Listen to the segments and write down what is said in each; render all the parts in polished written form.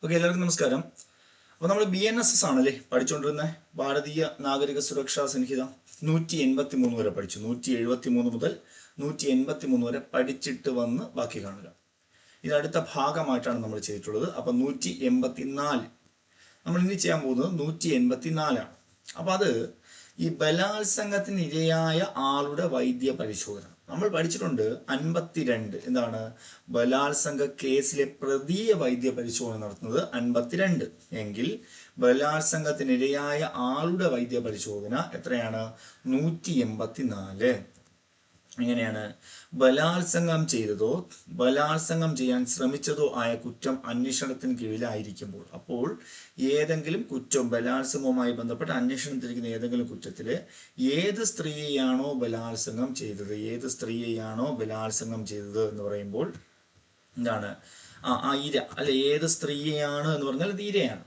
Okay, എല്ലാവർക്കും നമസ്കാരം. അപ്പോൾ നമ്മൾ BNSS ആണല്ലേ പഠിച്ചുകൊണ്ടിരുന്നത്, ഭാരതീയ നാഗരിക സുരക്ഷാ സംഹിത 183 വരെ പഠിച്ചു. 173 മുതൽ 183 വരെ പഠിച്ചിട്ട് വന്ന് ബാക്കി കാണുക. ഇത് അടുത്ത ഭാഗമായിട്ടാണ് നമ്മൾ ചെയ്തിട്ടുള്ളത്. അപ്പം 184 നമ്മൾ ഇനി ചെയ്യാൻ പോകുന്നത് 184 ആണ്. അപ്പം അത് ഈ ബലാത്സംഗത്തിന് ഇരയായ ആളുടെ വൈദ്യ പരിശോധന നമ്മൾ പഠിച്ചിട്ടുണ്ട്. 52 എന്താണ് ബലാത്സംഗ കേസിലെ പ്രതിയെ വൈദ്യ പരിശോധന നടത്തുന്നത് 52 എങ്കിൽ ബലാത്സംഗത്തിനിരയായ ആളുടെ വൈദ്യ പരിശോധന എത്രയാണ്? 184. എങ്ങനെയാണ്? ബലാത്സംഗം ചെയ്തതോ ബലാത്സംഗം ചെയ്യാൻ ശ്രമിച്ചതോ ആയ കുറ്റം അന്വേഷണത്തിന് കീഴിലായിരിക്കുമ്പോൾ, അപ്പോൾ ഏതെങ്കിലും കുറ്റം ബലാത്സംഗവുമായി ബന്ധപ്പെട്ട് അന്വേഷണത്തിലിരിക്കുന്ന ഏതെങ്കിലും കുറ്റത്തിൽ ഏത് സ്ത്രീയെയാണോ ബലാത്സംഗം ചെയ്തത് എന്ന് പറയുമ്പോൾ എന്താണ്? ഇര അല്ലെ, ഏത് സ്ത്രീയെയാണ് എന്ന് പറഞ്ഞാൽ അത് ഇരയാണ്.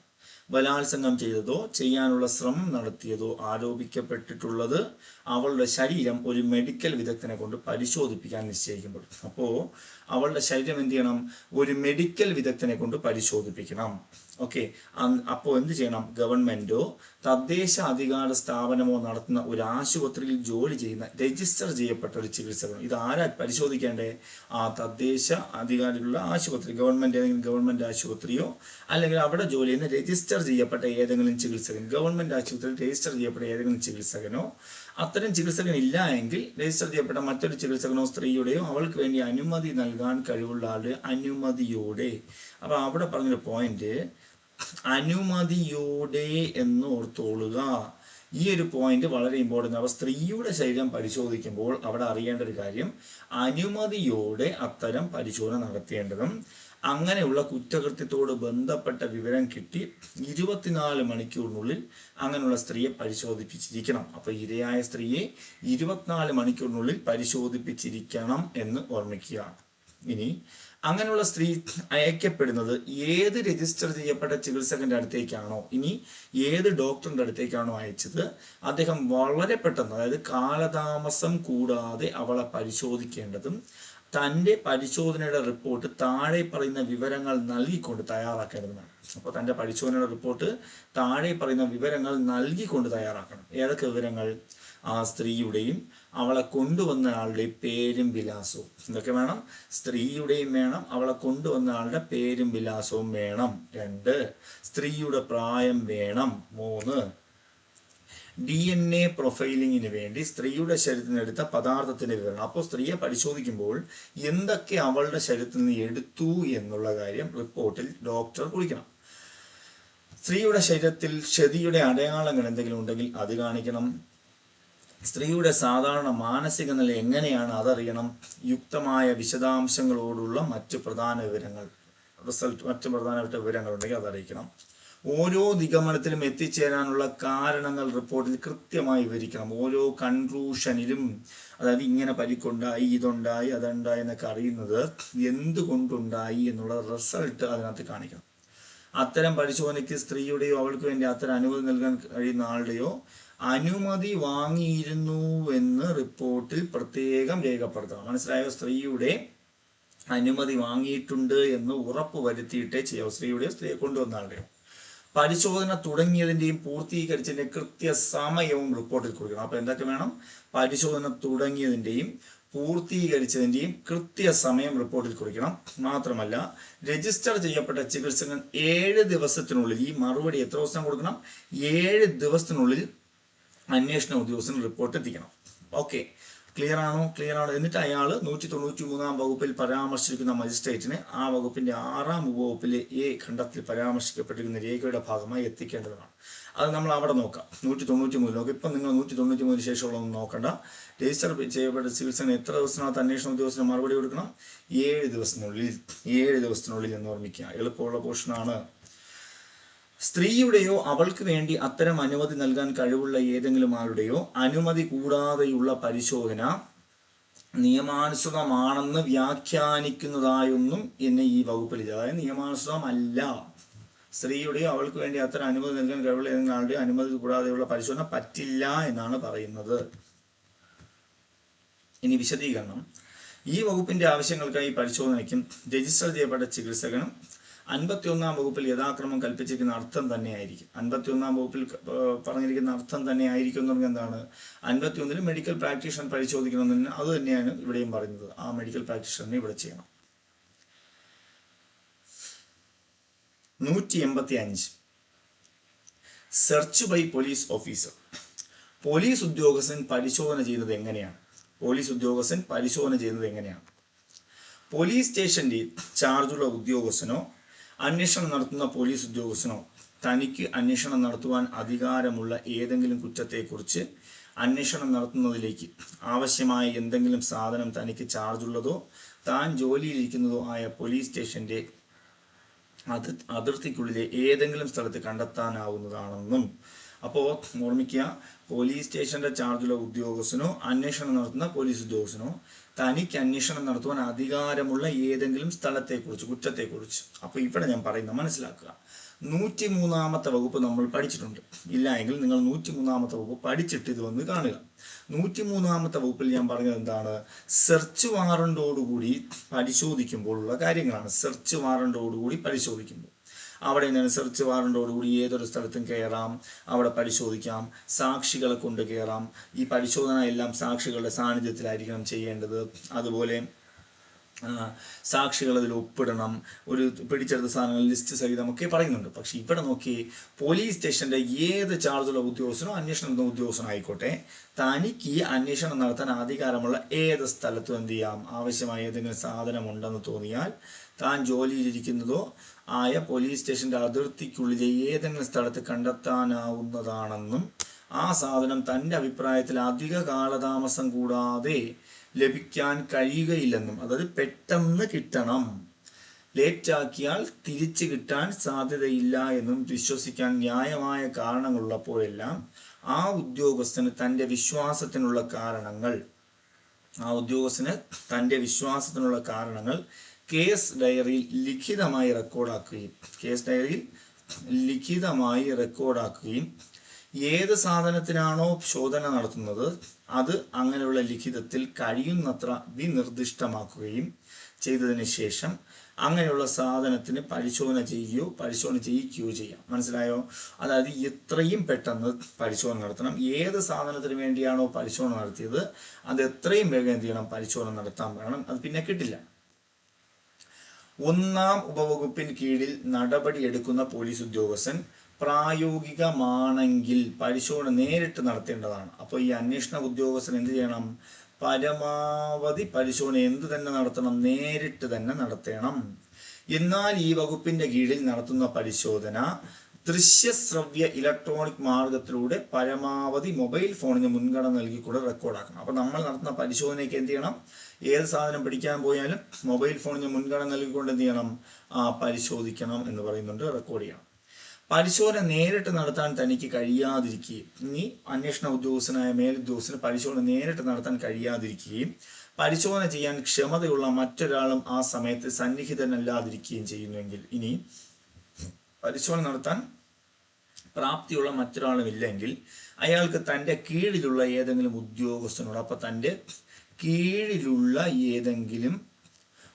ബലാത്സംഗം ചെയ്തതോ ചെയ്യാനുള്ള ശ്രമം നടത്തിയതോ ആരോപിക്കപ്പെട്ടിട്ടുള്ളത് അവളുടെ ശരീരം ഒരു മെഡിക്കൽ വിദഗ്ധനെ കൊണ്ട് പരിശോധിപ്പിക്കാൻ നിശ്ചയിക്കുമ്പോൾ, അപ്പോൾ അവളുടെ ശരീരം എന്ത് ചെയ്യണം? ഒരു മെഡിക്കൽ വിദഗ്ധനെ കൊണ്ട് പരിശോധിപ്പിക്കണം. ഓക്കെ, അപ്പോൾ എന്ത് ചെയ്യണം? ഗവൺമെന്റോ തദ്ദേശ അധികാര സ്ഥാപനമോ നടത്തുന്ന ഒരു ആശുപത്രിയിൽ ജോലി ചെയ്യുന്ന രജിസ്റ്റർ ചെയ്യപ്പെട്ട ഒരു ചികിത്സകൻ. ഇത് ആരാ പരിശോധിക്കേണ്ടേ? ആ തദ്ദേശ അധികാരികളുടെ ആശുപത്രി, ഏതെങ്കിലും ഗവൺമെന്റ് ആശുപത്രിയോ അല്ലെങ്കിൽ അവിടെ ജോലി ചെയ്യുന്ന രജിസ്റ്റർ ചെയ്യപ്പെട്ട ഏതെങ്കിലും ചികിത്സകൻ, ഗവൺമെന്റ് ആശുപത്രിയിൽ രജിസ്റ്റർ ചെയ്യപ്പെട്ട ഏതെങ്കിലും ചികിത്സകനോ, അത്തരം ചികിത്സകൻ ഇല്ല എങ്കിൽ രജിസ്റ്റർ ചെയ്യപ്പെട്ട മറ്റൊരു ചികിത്സകനോ സ്ത്രീയുടെയോ അവൾക്ക് വേണ്ടി അനുമതി നൽകാൻ കഴിവുള്ള ആളുടെ അനുമതിയോടെ. അപ്പൊ അവിടെ പറഞ്ഞൊരു പോയിന്റ് അനുമതിയോടെ എന്ന് ഓർത്തോളുക. ഈ ഒരു പോയിന്റ് വളരെ ഇമ്പോർട്ടൻ്റ്. അപ്പോൾ സ്ത്രീയുടെ ശരീരം പരിശോധിക്കുമ്പോൾ അവിടെ അറിയേണ്ട ഒരു കാര്യം, അനുമതിയോടെ അത്തരം പരിശോധന നടത്തേണ്ടതും അങ്ങനെയുള്ള കുറ്റകൃത്യത്തോട് ബന്ധപ്പെട്ട വിവരം കിട്ടി 24 മണിക്കൂറിനുള്ളിൽ അങ്ങനെയുള്ള സ്ത്രീയെ പരിശോധിപ്പിച്ചിരിക്കണം. അപ്പോൾ ഇരയായ സ്ത്രീയെ 24 മണിക്കൂറിനുള്ളിൽ പരിശോധിപ്പിച്ചിരിക്കണം എന്ന് ഓർമ്മിക്കുക. ഇനി അങ്ങനെയുള്ള സ്ത്രീ അയക്കപ്പെടുന്നത് ഏത് രജിസ്റ്റർ ചെയ്യപ്പെട്ട ചികിത്സകന്റെ അടുത്തേക്കാണോ, ഇനി ഏത് ഡോക്ടറിന്റെ അടുത്തേക്കാണോ അയച്ചത്, അദ്ദേഹം വളരെ പെട്ടെന്ന്, അതായത് കാലതാമസം കൂടാതെ അവളെ പരിശോധിക്കേണ്ടതും തൻ്റെ പരിശോധനയുടെ റിപ്പോർട്ട് താഴെ പറയുന്ന വിവരങ്ങൾ നൽകിക്കൊണ്ട് തയ്യാറാക്കേണ്ടതുമാണ്. അപ്പോൾ തൻ്റെ പരിശോധനയുടെ റിപ്പോർട്ട് താഴെ പറയുന്ന വിവരങ്ങൾ നൽകിക്കൊണ്ട് തയ്യാറാക്കണം. ഏതൊക്കെ വിവരങ്ങൾ? ആ സ്ത്രീയുടെയും അവളെ കൊണ്ടുവന്ന ആളുടെയും പേരും വിലാസവും. ഇതൊക്കെ വേണം. സ്ത്രീയുടെയും വേണം, അവളെ കൊണ്ടുവന്ന ആളുടെ പേരും വിലാസവും വേണം. 2, സ്ത്രീയുടെ പ്രായം വേണം. 3, DNA പ്രൊഫൈലിങ്ങിന് വേണ്ടി സ്ത്രീയുടെ ശരീരത്തിൽ നിന്ന് എടുത്ത പദാർത്ഥത്തിന്റെ വിവരണം. അപ്പോൾ സ്ത്രീയെ പരിശോധിക്കുമ്പോൾ എന്തൊക്കെ അവളുടെ ശരീരത്തിൽ നിന്ന് എടുത്തു എന്നുള്ള കാര്യം റിപ്പോർട്ടിൽ ഡോക്ടർ കുറിക്കണം. സ്ത്രീയുടെ ശരീരത്തിൽ ക്ഷതിയുടെ അടയാളങ്ങൾ എന്തെങ്കിലും ഉണ്ടെങ്കിൽ അത് കാണിക്കണം. സ്ത്രീയുടെ സാധാരണ മാനസിക നില എങ്ങനെയാണ് അതറിയണം. യുക്തമായ വിശദാംശങ്ങളോടുള്ള മറ്റു പ്രധാനപ്പെട്ട വിവരങ്ങൾ ഉണ്ടെങ്കിൽ അതറിയിക്കണം. ഓരോ നിഗമനത്തിലും എത്തിച്ചേരാനുള്ള കാരണങ്ങൾ റിപ്പോർട്ടിൽ കൃത്യമായി വിവരിക്കണം. ഓരോ കൺക്ലൂഷനിലും, അതായത് ഇങ്ങനെ പരിക്കുണ്ടായി, ഇതുണ്ടായി, അതുണ്ടായി എന്നൊക്കെ അറിയുന്നത് എന്തുകൊണ്ടുണ്ടായി എന്നുള്ള റിസൾട്ട് അതിനകത്ത് കാണിക്കണം. അത്തരം പരിശോധനയ്ക്ക് സ്ത്രീയുടെയോ അവൾക്ക് വേണ്ടി അത്തരം അനുമതി നൽകാൻ കഴിയുന്ന ആളുടെയോ അനുമതി വാങ്ങിയിരുന്നു എന്ന് റിപ്പോർട്ടിൽ പ്രത്യേകം രേഖപ്പെടുത്തണം. മനസ്സിലായോ? സ്ത്രീയുടെ അനുമതി വാങ്ങിയിട്ടുണ്ട് എന്ന് ഉറപ്പ് വരുത്തിയിട്ടേ ചെയ്യാവൂ. സ്ത്രീയെ കൊണ്ടുവന്ന ആളുടെയോ. പരിശോധന തുടങ്ങിയതിൻ്റെയും പൂർത്തീകരിച്ചതിൻ്റെയും കൃത്യസമയവും റിപ്പോർട്ടിൽ കൊടുക്കണം. അപ്പോൾ എന്തൊക്കെ വേണം? പരിശോധന തുടങ്ങിയതിൻ്റെയും പൂർത്തീകരിച്ചതിൻ്റെയും കൃത്യസമയം റിപ്പോർട്ടിൽ കുറിക്കണം. മാത്രമല്ല, രജിസ്റ്റർ ചെയ്യപ്പെട്ട ചികിത്സകൻ 7 ദിവസത്തിനുള്ളിൽ, ഈ മറുപടി എത്ര ദിവസം കൊടുക്കണം? 7 ദിവസത്തിനുള്ളിൽ അന്വേഷണ ഉദ്യോഗസ്ഥന് റിപ്പോർട്ട് എത്തിക്കണം. ഓക്കെ, ക്ലിയർ ആണോ? എന്നിട്ട് അയാൾ 193 വകുപ്പിൽ പരാമർശിക്കുന്ന മജിസ്ട്രേറ്റിന് ആ വകുപ്പിന്റെ 6-ാം ഉപവകുപ്പിലെ A ഖണ്ഡത്തിൽ പരാമർശിക്കപ്പെട്ടിരിക്കുന്ന രേഖയുടെ ഭാഗമായി എത്തിക്കേണ്ടതാണ്. അത് നമ്മൾ അവിടെ നോക്കാം. 193 നോക്കാം. ഇപ്പം നിങ്ങൾ 193 ശേഷമുള്ളതൊന്നും നോക്കണ്ട. രജിസ്റ്റർ ചെയ്യപ്പെട്ട ചികിത്സകന് എത്ര ദിവസത്തിനകത്ത് അന്വേഷണ ഉദ്യോഗസ്ഥന് മറുപടി കൊടുക്കണം? 7 ദിവസത്തിനുള്ളിൽ എന്ന് ഓർമ്മിക്കുക. എളുപ്പമുള്ള പോർഷനാണ്. സ്ത്രീയുടെയോ അവൾക്ക് വേണ്ടി അത്തരം അനുമതി നൽകാൻ കഴിവുള്ള ഏതെങ്കിലും ആളുടെയോ അനുമതി കൂടാതെയുള്ള പരിശോധന നിയമാനുസൃതമാണെന്ന് വ്യാഖ്യാനിക്കുന്നതായൊന്നും എന്നെ ഈ വകുപ്പിലില്ല. അതായത് നിയമാനുസൃതമല്ല, സ്ത്രീയുടെയോ അവൾക്ക് വേണ്ടി അത്തരം അനുമതി നൽകാൻ കഴിവുള്ള ഏതെങ്കിലും ആളുടെ അനുമതി കൂടാതെയുള്ള പരിശോധന പറ്റില്ല എന്നാണ് പറയുന്നത്. ഇനി വിശദീകരണം. ഈ വകുപ്പിന്റെ ആവശ്യങ്ങൾക്കായി പരിശോധനയ്ക്കും രജിസ്റ്റർ ചെയ്യപ്പെട്ട ചികിത്സകനും 51-ാം വകുപ്പിൽ യഥാക്രമം കൽപ്പിച്ചിരിക്കുന്ന അർത്ഥം തന്നെയായിരിക്കും. 51-ാം വകുപ്പിൽ പറഞ്ഞിരിക്കുന്ന അർത്ഥം തന്നെ ആയിരിക്കും എന്ന് പറഞ്ഞാൽ എന്താണ്? 51-ൽ മെഡിക്കൽ പ്രാക്ടീഷണർ പരിശോധിക്കണമെന്ന് അത് തന്നെയാണ് ഇവിടെയും പറയുന്നത്. ആ മെഡിക്കൽ പ്രാക്ടീഷണറിനെ ഇവിടെ ചെയ്യണം. 185 search by police officer. Police ഉദ്യോഗസ്ഥൻ പരിശോധന ചെയ്യുന്നത് എങ്ങനെയാണ്? പോലീസ് സ്റ്റേഷന്റെ ചാർജുള്ള ഉദ്യോഗസ്ഥനോ അന്വേഷണം നടത്തുന്ന പോലീസ് ഉദ്യോഗസ്ഥനോ തനിക്ക് അന്വേഷണം നടത്തുവാൻ അധികാരമുള്ള ഏതെങ്കിലും കുറ്റത്തെക്കുറിച്ച് അന്വേഷണം നടത്തുന്നതിലേക്ക് ആവശ്യമായ എന്തെങ്കിലും സാധനം തനിക്ക് ചാർജുള്ളതോ താൻ ജോലിയിലിരിക്കുന്നതോ ആയ പോലീസ് സ്റ്റേഷന്റെ അതിർത്തിക്കുള്ളിലെ ഏതെങ്കിലും സ്ഥലത്ത് കണ്ടെത്താനാവുന്നതാണെന്നും. അപ്പോൾ ഓർമ്മിക്കുക, പോലീസ് സ്റ്റേഷന്റെ ചാർജുള്ള ഉദ്യോഗസ്ഥനോ അന്വേഷണം നടത്തുന്ന പോലീസ് ഉദ്യോഗസ്ഥനോ തനിക്ക് അന്വേഷണം നടത്തുവാൻ അധികാരമുള്ള ഏതെങ്കിലും സ്ഥലത്തെക്കുറിച്ച്, കുറ്റത്തെക്കുറിച്ച്. അപ്പോൾ ഇവിടെ ഞാൻ പറയുന്നത് മനസ്സിലാക്കുക. 103-ാമത്തെ വകുപ്പ് നമ്മൾ പഠിച്ചിട്ടുണ്ട്. ഇല്ല എങ്കിൽ നിങ്ങൾ 103-ാമത്തെ വകുപ്പ് പഠിച്ചിട്ട് ഇത് വന്ന് കാണുക. 103-ാമത്തെ വകുപ്പിൽ ഞാൻ പറഞ്ഞത് എന്താണ്? സെർച്ച് വാറണ്ടോടുകൂടി പരിശോധിക്കുമ്പോഴുള്ള കാര്യങ്ങളാണ്. സെർച്ച് വാറണ്ടോടുകൂടി പരിശോധിക്കുമ്പോൾ അവിടെ എന്താണ്? സെർച്ച് വാറണ്ടോടുകൂടി ഏതൊരു സ്ഥലത്തും കയറാം, അവിടെ പരിശോധിക്കാം, സാക്ഷികളെ കൊണ്ട് കയറാം. ഈ പരിശോധന എല്ലാം സാക്ഷികളുടെ സാന്നിധ്യത്തിലായിരിക്കണം ചെയ്യേണ്ടത്. അതുപോലെ സാക്ഷികൾ അതിൽ ഒപ്പിടണം. ഒരു പിടിച്ചെടുത്ത സാധനങ്ങൾ ലിസ്റ്റ് സഹിതം ഒക്കെ പറയുന്നുണ്ട്. പക്ഷെ ഇവിടെ നോക്കി, പോലീസ് സ്റ്റേഷന്റെ ഏത് ചാർജുള്ള ഉദ്യോഗസ്ഥനോ അന്വേഷണം നടത്തുന്ന ഉദ്യോഗസ്ഥനായിക്കോട്ടെ, തനിക്ക് ഈ അന്വേഷണം നടത്താൻ അധികാരമുള്ള ഏത് സ്ഥലത്തും എന്ത് ചെയ്യാം? ആവശ്യമായ ഏതെങ്കിലും സാധനം ഉണ്ടെന്ന് തോന്നിയാൽ താൻ ജോലിയിലിരിക്കുന്നതോ ആയ പോലീസ് സ്റ്റേഷന്റെ അതിർത്തിക്കുള്ളിലെ ഏതെങ്കിലും സ്ഥലത്ത് കണ്ടെത്താനാവുന്നതാണെന്നും ആ സാധനം തൻ്റെ അഭിപ്രായത്തിൽ അധിക കാലതാമസം കൂടാതെ ലഭിക്കാൻ കഴിയുകയില്ലെന്നും, അതായത് പെട്ടെന്ന് കിട്ടണം, ലേറ്റാക്കിയാൽ തിരിച്ചു കിട്ടാൻ സാധ്യതയില്ല എന്നും വിശ്വസിക്കാൻ ന്യായമായ കാരണങ്ങളുള്ളപ്പോഴെല്ലാം ആ ഉദ്യോഗസ്ഥന് തൻ്റെ വിശ്വാസത്തിനുള്ള കാരണങ്ങൾ കേസ് ഡയറിയിൽ ലിഖിതമായി റെക്കോർഡാക്കുകയും ഏത് സാധനത്തിനാണോ ശോധന നടത്തുന്നത് അത് അങ്ങനെയുള്ള ലിഖിതത്തിൽ കഴിയുന്നത്ര വിനിർദിഷ്ടമാക്കുകയും ചെയ്തതിന് ശേഷം അങ്ങനെയുള്ള സാധനത്തിന് പരിശോധന ചെയ്യിക്കുകയോ ചെയ്യാം. മനസ്സിലായോ? അതായത് എത്രയും പെട്ടെന്ന് പരിശോധന നടത്തണം. ഏത് സാധനത്തിന് വേണ്ടിയാണോ പരിശോധന നടത്തിയത് അത് എത്രയും വേഗം എന്ത് ചെയ്യണം? പരിശോധന നടത്താൻ വേണം. അത് പിന്നെ കിട്ടില്ല. 1-ാം ഉപവകുപ്പിന് കീഴിൽ നടപടിയെടുക്കുന്ന പോലീസ് ഉദ്യോഗസ്ഥൻ പ്രായോഗികമാണെങ്കിൽ പരിശോധന നേരിട്ട് നടത്തേണ്ടതാണ്. അപ്പോൾ ഈ അന്വേഷണ ഉദ്യോഗസ്ഥൻ എന്ത് ചെയ്യണം? പരമാവധി പരിശോധന എന്ത് തന്നെ നടത്തണം? നേരിട്ട് തന്നെ നടത്തണം. എന്നാൽ ഈ വകുപ്പിന്റെ കീഴിൽ നടത്തുന്ന പരിശോധന ദൃശ്യശ്രവ്യ ഇലക്ട്രോണിക് മാർഗത്തിലൂടെ പരമാവധി മൊബൈൽ ഫോണിന് മുൻഗണന നൽകിക്കൂടെ റെക്കോർഡാക്കണം. അപ്പോൾ നമ്മൾ നടത്തുന്ന പരിശോധനയ്ക്ക് എന്ത് ചെയ്യണം? ഏത് സാധനം പിടിക്കാൻ പോയാലും മൊബൈൽ ഫോണിന് മുൻഗണന നൽകിക്കൊണ്ട് എന്ത് ചെയ്യണം? പരിശോധിക്കണം എന്ന് പറയുന്നുണ്ട്, റെക്കോർഡ് ചെയ്യണം. പരിശോധന നേരിട്ട് നടത്താൻ തനിക്ക് കഴിയാതിരിക്കുകയും, ഇനി അന്വേഷണ ഉദ്യോഗസ്ഥനായ മേലുദ്യോഗസ്ഥന് പരിശോധന നേരിട്ട് നടത്താൻ കഴിയാതിരിക്കുകയും പരിശോധന ചെയ്യാൻ ക്ഷമതയുള്ള മറ്റൊരാളും ആ സമയത്ത് സന്നിഹിതനല്ലാതിരിക്കുകയും ചെയ്യുന്നുവെങ്കിൽ, ഇനി പരിശോധന നടത്താൻ പ്രാപ്തിയുള്ള മറ്റൊരാളും ഇല്ലെങ്കിൽ അയാൾക്ക് തൻ്റെ കീഴിലുള്ള ഏതെങ്കിലും ഉദ്യോഗസ്ഥനോട്, അപ്പം തൻ്റെ കീഴിലുള്ള ഏതെങ്കിലും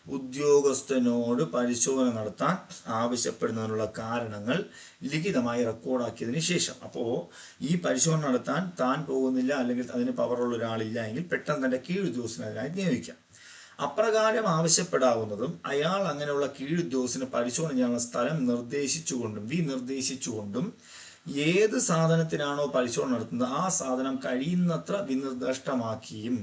ഉദ്യോഗസ്ഥനോട് പരിശോധന നടത്താൻ ആവശ്യപ്പെടുന്നതിനുള്ള കാരണങ്ങൾ ലിഖിതമായി റെക്കോർഡാക്കിയതിന് ശേഷം, അപ്പോൾ ഈ പരിശോധന നടത്താൻ താൻ പോകുന്നില്ല അല്ലെങ്കിൽ അതിന് പവറുള്ള ഒരാളില്ല എങ്കിൽ പെട്ടെന്ന് തൻ്റെ കീഴുദ്യോഗസ്ഥനെ അതിനായി നിയോഗിക്കാം. അപ്രകാരം ആവശ്യപ്പെടാവുന്നതും അയാൾ അങ്ങനെയുള്ള കീഴുദ്യോഗസ്ഥന് പരിശോധന ചെയ്യാനുള്ള സ്ഥലം വിനിർദ്ദേശിച്ചുകൊണ്ടും ഏത് സാധനത്തിനാണോ പരിശോധന നടത്തുന്നത് ആ സാധനം കഴിയുന്നത്ര വിനിർദിഷ്ടമാക്കിയും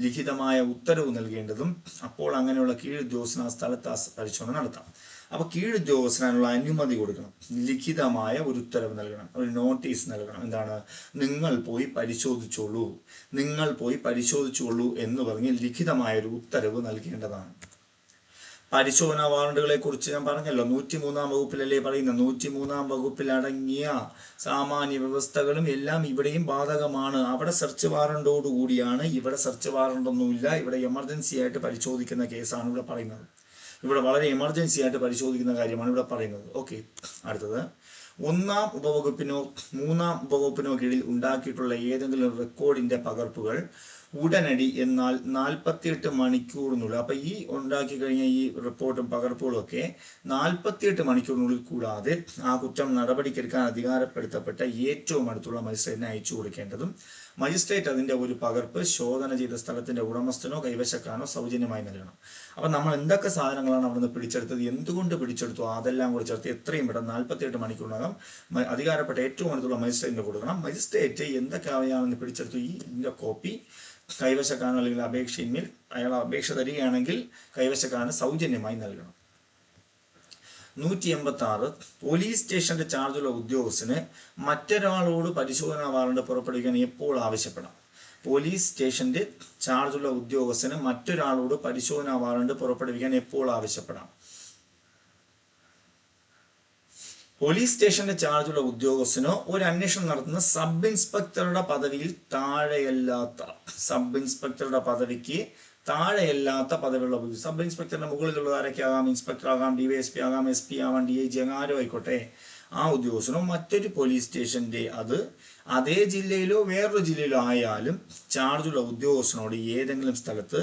ലിഖിതമായ ഉത്തരവ് നൽകേണ്ടതും. അപ്പോൾ അങ്ങനെയുള്ള കീഴുദ്യോഗസ്ഥന് ആ സ്ഥലത്ത് ആ പരിശോധന നടത്താം. അപ്പോൾ കീഴുദ്യോഗസ്ഥനുള്ള അനുമതി കൊടുക്കണം, ലിഖിതമായ ഒരു ഉത്തരവ് നൽകണം, ഒരു നോട്ടീസ് നൽകണം. എന്താണ്? നിങ്ങൾ പോയി പരിശോധിച്ചോളൂ എന്ന് പറഞ്ഞ് ലിഖിതമായ ഒരു ഉത്തരവ് നൽകേണ്ടതാണ്. പരിശോധനാ വാറണ്ടുകളെ കുറിച്ച് ഞാൻ പറഞ്ഞല്ലോ, 103-ാം വകുപ്പിലല്ലേ പറയുന്നത്. 103-ാം വകുപ്പിൽ അടങ്ങിയ സാമാന്യ വ്യവസ്ഥകളും എല്ലാം ഇവിടെയും ബാധകമാണ്. അവിടെ സെർച്ച് വാറണ്ടോടുകൂടിയാണ്, ഇവിടെ സെർച്ച് വാറണ്ടൊന്നുമില്ല. ഇവിടെ എമർജൻസി ആയിട്ട് പരിശോധിക്കുന്ന കേസാണ് ഇവിടെ പറയുന്നത്. ഇവിടെ വളരെ എമർജൻസി ആയിട്ട് പരിശോധിക്കുന്ന കാര്യമാണ് ഇവിടെ പറയുന്നത്. ഓക്കെ, അടുത്തത് 1-ാം ഉപവകുപ്പിനോ 3-ാം ഉപവകുപ്പിനോ കീഴിൽ ഉണ്ടാക്കിയിട്ടുള്ള ഏതെങ്കിലും റെക്കോർഡിന്റെ പകർപ്പുകൾ ഉടനടി എന്നാൽ 48 മണിക്കൂറിനുള്ളിൽ. അപ്പം ഈ ഉണ്ടാക്കി കഴിഞ്ഞ ഈ റിപ്പോർട്ടും പകർപ്പുകളും ഒക്കെ 48 മണിക്കൂറിനുള്ളിൽ കൂടാതെ ആ കുറ്റം നടപടിക്കെടുക്കാൻ അധികാരപ്പെടുത്തപ്പെട്ട ഏറ്റവും അടുത്തുള്ള മജിസ്ട്രേറ്റിനെ അയച്ചു കൊടുക്കേണ്ടതും മജിസ്ട്രേറ്റ് അതിൻ്റെ ഒരു പകർപ്പ് ശോധന ചെയ്ത സ്ഥലത്തിൻ്റെ ഉടമസ്ഥനോ കൈവശക്കാരനോ സൗജന്യമായി നൽകണം. അപ്പം നമ്മൾ എന്തൊക്കെ സാധനങ്ങളാണ് അവിടുന്ന് പിടിച്ചെടുത്തത്, എന്തുകൊണ്ട് പിടിച്ചെടുത്തു, അതെല്ലാം കൂടി ചേർത്ത് എത്രയും പെട്ടെന്ന് 48 മണിക്കൂറിനകം അധികാരപ്പെട്ട ഏറ്റവും അടുത്തുള്ള മജിസ്ട്രേറ്റിന് കൊടുക്കണം. മജിസ്ട്രേറ്റ് എന്തൊക്കെ അയാളെന്ന് പിടിച്ചെടുത്തു ഇതിൻ്റെ കോപ്പി കൈവശക്കാരനോ അല്ലെങ്കിൽ അപേക്ഷയിന്മേൽ അയാൾ അപേക്ഷ തരികയാണെങ്കിൽ കൈവശക്കാരന് സൗജന്യമായി നൽകണം. 186 പോലീസ് സ്റ്റേഷന്റെ ചാർജുള്ള ഉദ്യോഗസ്ഥന് മറ്റൊരാളോട് പരിശോധനാ വാറണ്ട് പുറപ്പെടുവിക്കാൻ എപ്പോൾ ആവശ്യപ്പെടാം? പോലീസ് സ്റ്റേഷന്റെ ചാർജുള്ള ഉദ്യോഗസ്ഥന് മറ്റൊരാളോട് പരിശോധനാ വാറണ്ട് പുറപ്പെടുവിക്കാൻ എപ്പോൾ ആവശ്യപ്പെടാം? പോലീസ് സ്റ്റേഷന്റെ ചാർജുള്ള ഉദ്യോഗസ്ഥനോ ഒരു അന്വേഷണം നടത്തുന്ന സബ് ഇൻസ്പെക്ടറുടെ പദവിയിൽ താഴെയല്ലാത്ത പദവിക്ക് താഴെയല്ലാത്ത പദവിയുള്ള സബ് ഇൻസ്പെക്ടറിന്റെ മുകളിലുള്ള ആരൊക്കെ ആകാം? ഇൻസ്പെക്ടർ ആകാം, DYSP ആകാം, SP ആവാം, DIG ആകാം, ആരോ ആയിക്കോട്ടെ. ആ ഉദ്യോഗസ്ഥനോ മറ്റൊരു പോലീസ് സ്റ്റേഷന്റെ അത് അതേ ജില്ലയിലോ വേറൊരു ജില്ലയിലോ ആയാലും ചാർജുള്ള ഉദ്യോഗസ്ഥനോട് ഏതെങ്കിലും സ്ഥലത്ത്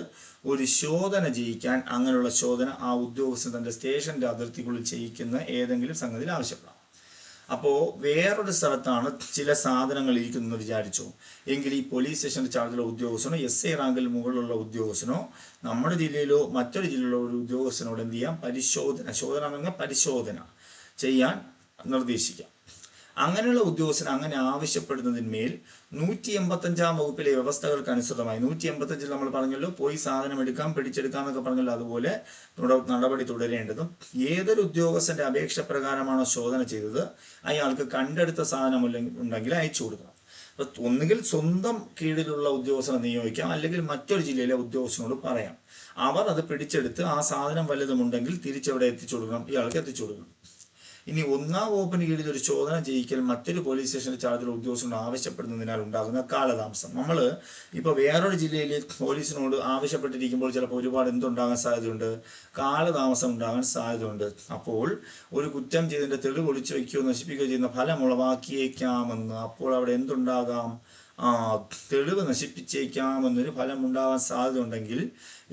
ഒരു ശോധന ചെയ്യിക്കാൻ അങ്ങനെയുള്ള ശോധന ആ ഉദ്യോഗസ്ഥൻ തന്റെ സ്റ്റേഷന്റെ അതിർത്തിക്കുള്ളിൽ ചെയ്യിക്കുന്ന ഏതെങ്കിലും സംഗതിയിൽ ആവശ്യപ്പെടാം. അപ്പോൾ വേറൊരു സ്ഥലത്താണ് ചില സാധനങ്ങൾ ഇരിക്കുന്നത് വിചാരിച്ചോ എങ്കിൽ ഈ പോലീസ് സ്റ്റേഷന്റെ ചാർജുള്ള ഉദ്യോഗസ്ഥനോ SI റാങ്കിൽ മുകളിലുള്ള ഉദ്യോഗസ്ഥനോ നമ്മുടെ ജില്ലയിലോ മറ്റൊരു ജില്ലയിലുള്ള ഒരു ഉദ്യോഗസ്ഥനോട് എന്ത് ചെയ്യാം? ശോധന എന്ന് പറഞ്ഞാൽ പരിശോധന ചെയ്യാൻ നിർദ്ദേശിക്കാം. അങ്ങനെയുള്ള ഉദ്യോഗസ്ഥൻ അങ്ങനെ ആവശ്യപ്പെടുന്നതിന്മേൽ 185 വകുപ്പിലെ വ്യവസ്ഥകൾക്ക് അനുസൃതമായി 185 നമ്മൾ പറഞ്ഞല്ലോ, പോയി സാധനം എടുക്കാം, പിടിച്ചെടുക്കാം എന്നൊക്കെ പറഞ്ഞല്ലോ, അതുപോലെ നടപടി തുടരേണ്ടതും ഏതൊരു ഉദ്യോഗസ്ഥന്റെ അപേക്ഷ പ്രകാരമാണോ ശോധന ചെയ്തത് അയാൾക്ക് കണ്ടെടുത്ത സാധനം ഉണ്ടെങ്കിൽ അയച്ചു കൊടുക്കണം. അപ്പൊ ഒന്നുകിൽ സ്വന്തം കീഴിലുള്ള ഉദ്യോഗസ്ഥനെ നിയോഗിക്കാം, അല്ലെങ്കിൽ മറ്റൊരു ജില്ലയിലെ ഉദ്യോഗസ്ഥനോട് പറയാം. അവർ അത് പിടിച്ചെടുത്ത് ആ സാധനം വല്ലതുമുണ്ടെങ്കിൽ തിരിച്ചെവിടെ എത്തിച്ചു കൊടുക്കണം? ഇയാൾക്ക് എത്തിച്ചു കൊടുക്കണം. ഇനി 1-ാം വകുപ്പിന് കീഴിൽ ഒരു ശോധന ചെയ്യിക്കൽ മറ്റൊരു പോലീസ് സ്റ്റേഷന്റെ ചാർജുള്ള ഉദ്യോഗസ്ഥനോട് ആവശ്യപ്പെടുന്നതിനാൽ ഉണ്ടാകുന്ന കാലതാമസം. നമ്മൾ ഇപ്പോൾ വേറൊരു ജില്ലയിൽ പോലീസിനോട് ആവശ്യപ്പെട്ടിരിക്കുമ്പോൾ ചിലപ്പോൾ ഒരുപാട് എന്തുണ്ടാകാൻ സാധ്യതയുണ്ട്? കാലതാമസം ഉണ്ടാകാൻ സാധ്യതയുണ്ട്. അപ്പോൾ ഒരു കുറ്റം ചെയ്തതിന്റെ തെളിവ് ഒളിച്ചു വയ്ക്കുകയോ നശിപ്പിക്കുകയോ ചെയ്യുന്ന ഫലം ഉളവാക്കിയേക്കാമെന്ന്. അപ്പോൾ അവിടെ എന്തുണ്ടാകാം? തെളിവ് നശിപ്പിച്ചേക്കാമെന്നൊരു ഫലം ഉണ്ടാകാൻ സാധ്യത ഉണ്ടെങ്കിൽ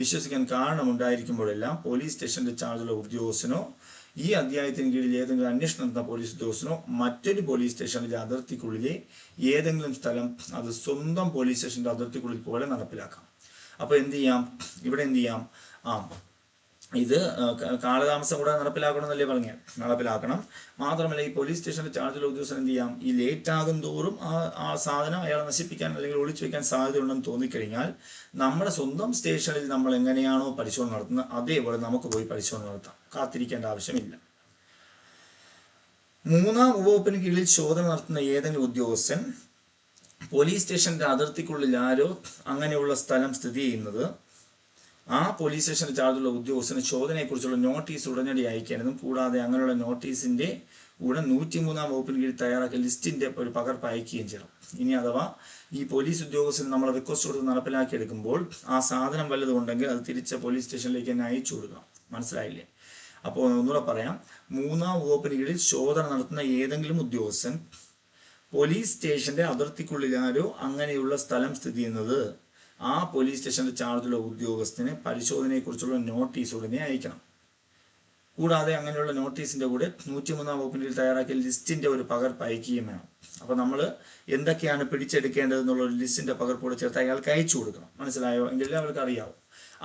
വിശ്വസിക്കാൻ കാരണമുണ്ടായിരിക്കുമ്പോഴെല്ലാം പോലീസ് സ്റ്റേഷന്റെ ചാർജുള്ള ഉദ്യോഗസ്ഥനോ ഈ അധ്യായത്തിന് കീഴിൽ ഏതെങ്കിലും അന്വേഷണം നടത്തുന്ന പോലീസ് ഉദ്യോഗസ്ഥനോ മറ്റൊരു പോലീസ് സ്റ്റേഷനിലെ അതിർത്തിക്കുള്ളിലെ ഏതെങ്കിലും സ്ഥലം അത് സ്വന്തം പോലീസ് സ്റ്റേഷന്റെ അതിർത്തിക്കുള്ളിൽ പോലെ നടപ്പിലാക്കാം. അപ്പോൾ എന്ത് ചെയ്യാം? ഇവിടെ എന്ത് ചെയ്യാം? ഇത് കാലതാമസം കൂടെ നടപ്പിലാക്കണമെന്നല്ലേ പറഞ്ഞ? നടപ്പിലാക്കണം. മാത്രമല്ല ഈ പോലീസ് സ്റ്റേഷന്റെ ചാർജുള്ള ഉദ്യോഗസ്ഥൻ എന്ത് ചെയ്യാം? ഈ ലേറ്റ് ആകും തോറും ആ സാധനം അയാളെ നശിപ്പിക്കാൻ അല്ലെങ്കിൽ ഒളിച്ചു വയ്ക്കാൻ സാധ്യതയുണ്ടെന്ന് തോന്നിക്കഴിഞ്ഞാൽ നമ്മുടെ സ്വന്തം സ്റ്റേഷനിൽ നമ്മൾ എങ്ങനെയാണോ പരിശോധന നടത്തുന്നത് അതേപോലെ നമുക്ക് പോയി പരിശോധന നടത്താം, കാത്തിരിക്കേണ്ട ആവശ്യമില്ല. 3-ാം വകുപ്പിന് കീഴിൽ ശോധന നടത്തുന്ന ഏതെങ്കിലും ഉദ്യോഗസ്ഥൻ പോലീസ് സ്റ്റേഷന്റെ അതിർത്തിക്കുള്ളിൽ ആരോ അങ്ങനെയുള്ള സ്ഥലം സ്ഥിതി ചെയ്യുന്നത് ആ പോലീസ് സ്റ്റേഷന്റെ ചാർജുള്ള ഉദ്യോഗസ്ഥന് ശോധനയെക്കുറിച്ചുള്ള നോട്ടീസ് ഉടനടി അയക്കേണ്ടതും കൂടാതെ അങ്ങനെയുള്ള നോട്ടീസിന്റെ കൂടെ 103-ാം വകുപ്പിന് കീഴിൽ തയ്യാറാക്കിയ ലിസ്റ്റിന്റെ ഒരു പകർപ്പ് അയക്കുകയും ചെയ്യണം. ഇനി അഥവാ ഈ പോലീസ് ഉദ്യോഗസ്ഥന് നമ്മൾ റിക്വസ്റ്റ് കൊടുത്ത് നടപ്പിലാക്കിയെടുക്കുമ്പോൾ ആ സാധനം വല്ലതും ഉണ്ടെങ്കിൽ അത് തിരിച്ച് പോലീസ് സ്റ്റേഷനിലേക്ക് തന്നെ അയച്ചു കൊടുക്കണം. മനസ്സിലായില്ലേ? അപ്പോൾ ഒന്നുകൂടെ പറയാം. 3-ാം വകുപ്പിന് കീഴിൽ ശോധന നടത്തുന്ന ഏതെങ്കിലും ഉദ്യോഗസ്ഥൻ പോലീസ് സ്റ്റേഷന്റെ അതിർത്തിക്കുള്ളിലാരോ അങ്ങനെയുള്ള സ്ഥലം സ്ഥിതി ചെയ്യുന്നത് ആ പോലീസ് സ്റ്റേഷന്റെ ചാർജുള്ള ഉദ്യോഗസ്ഥന് പരിശോധനയെക്കുറിച്ചുള്ള നോട്ടീസ് ഉടനെ അയക്കണം. കൂടാതെ അങ്ങനെയുള്ള നോട്ടീസിന്റെ കൂടെ 103-ാം വകുപ്പിൽ തയ്യാറാക്കിയ ലിസ്റ്റിന്റെ ഒരു പകർപ്പ് അയക്കുകയും വേണം. അപ്പൊ നമ്മൾ എന്തൊക്കെയാണ് പിടിച്ചെടുക്കേണ്ടതെന്നുള്ള ഒരു ലിസ്റ്റിന്റെ പകർപ്പോടെ ചേർത്ത് അയാൾക്ക് അയച്ചു കൊടുക്കണം. മനസ്സിലായോ? എങ്കിൽ അവർക്ക് അറിയാവും.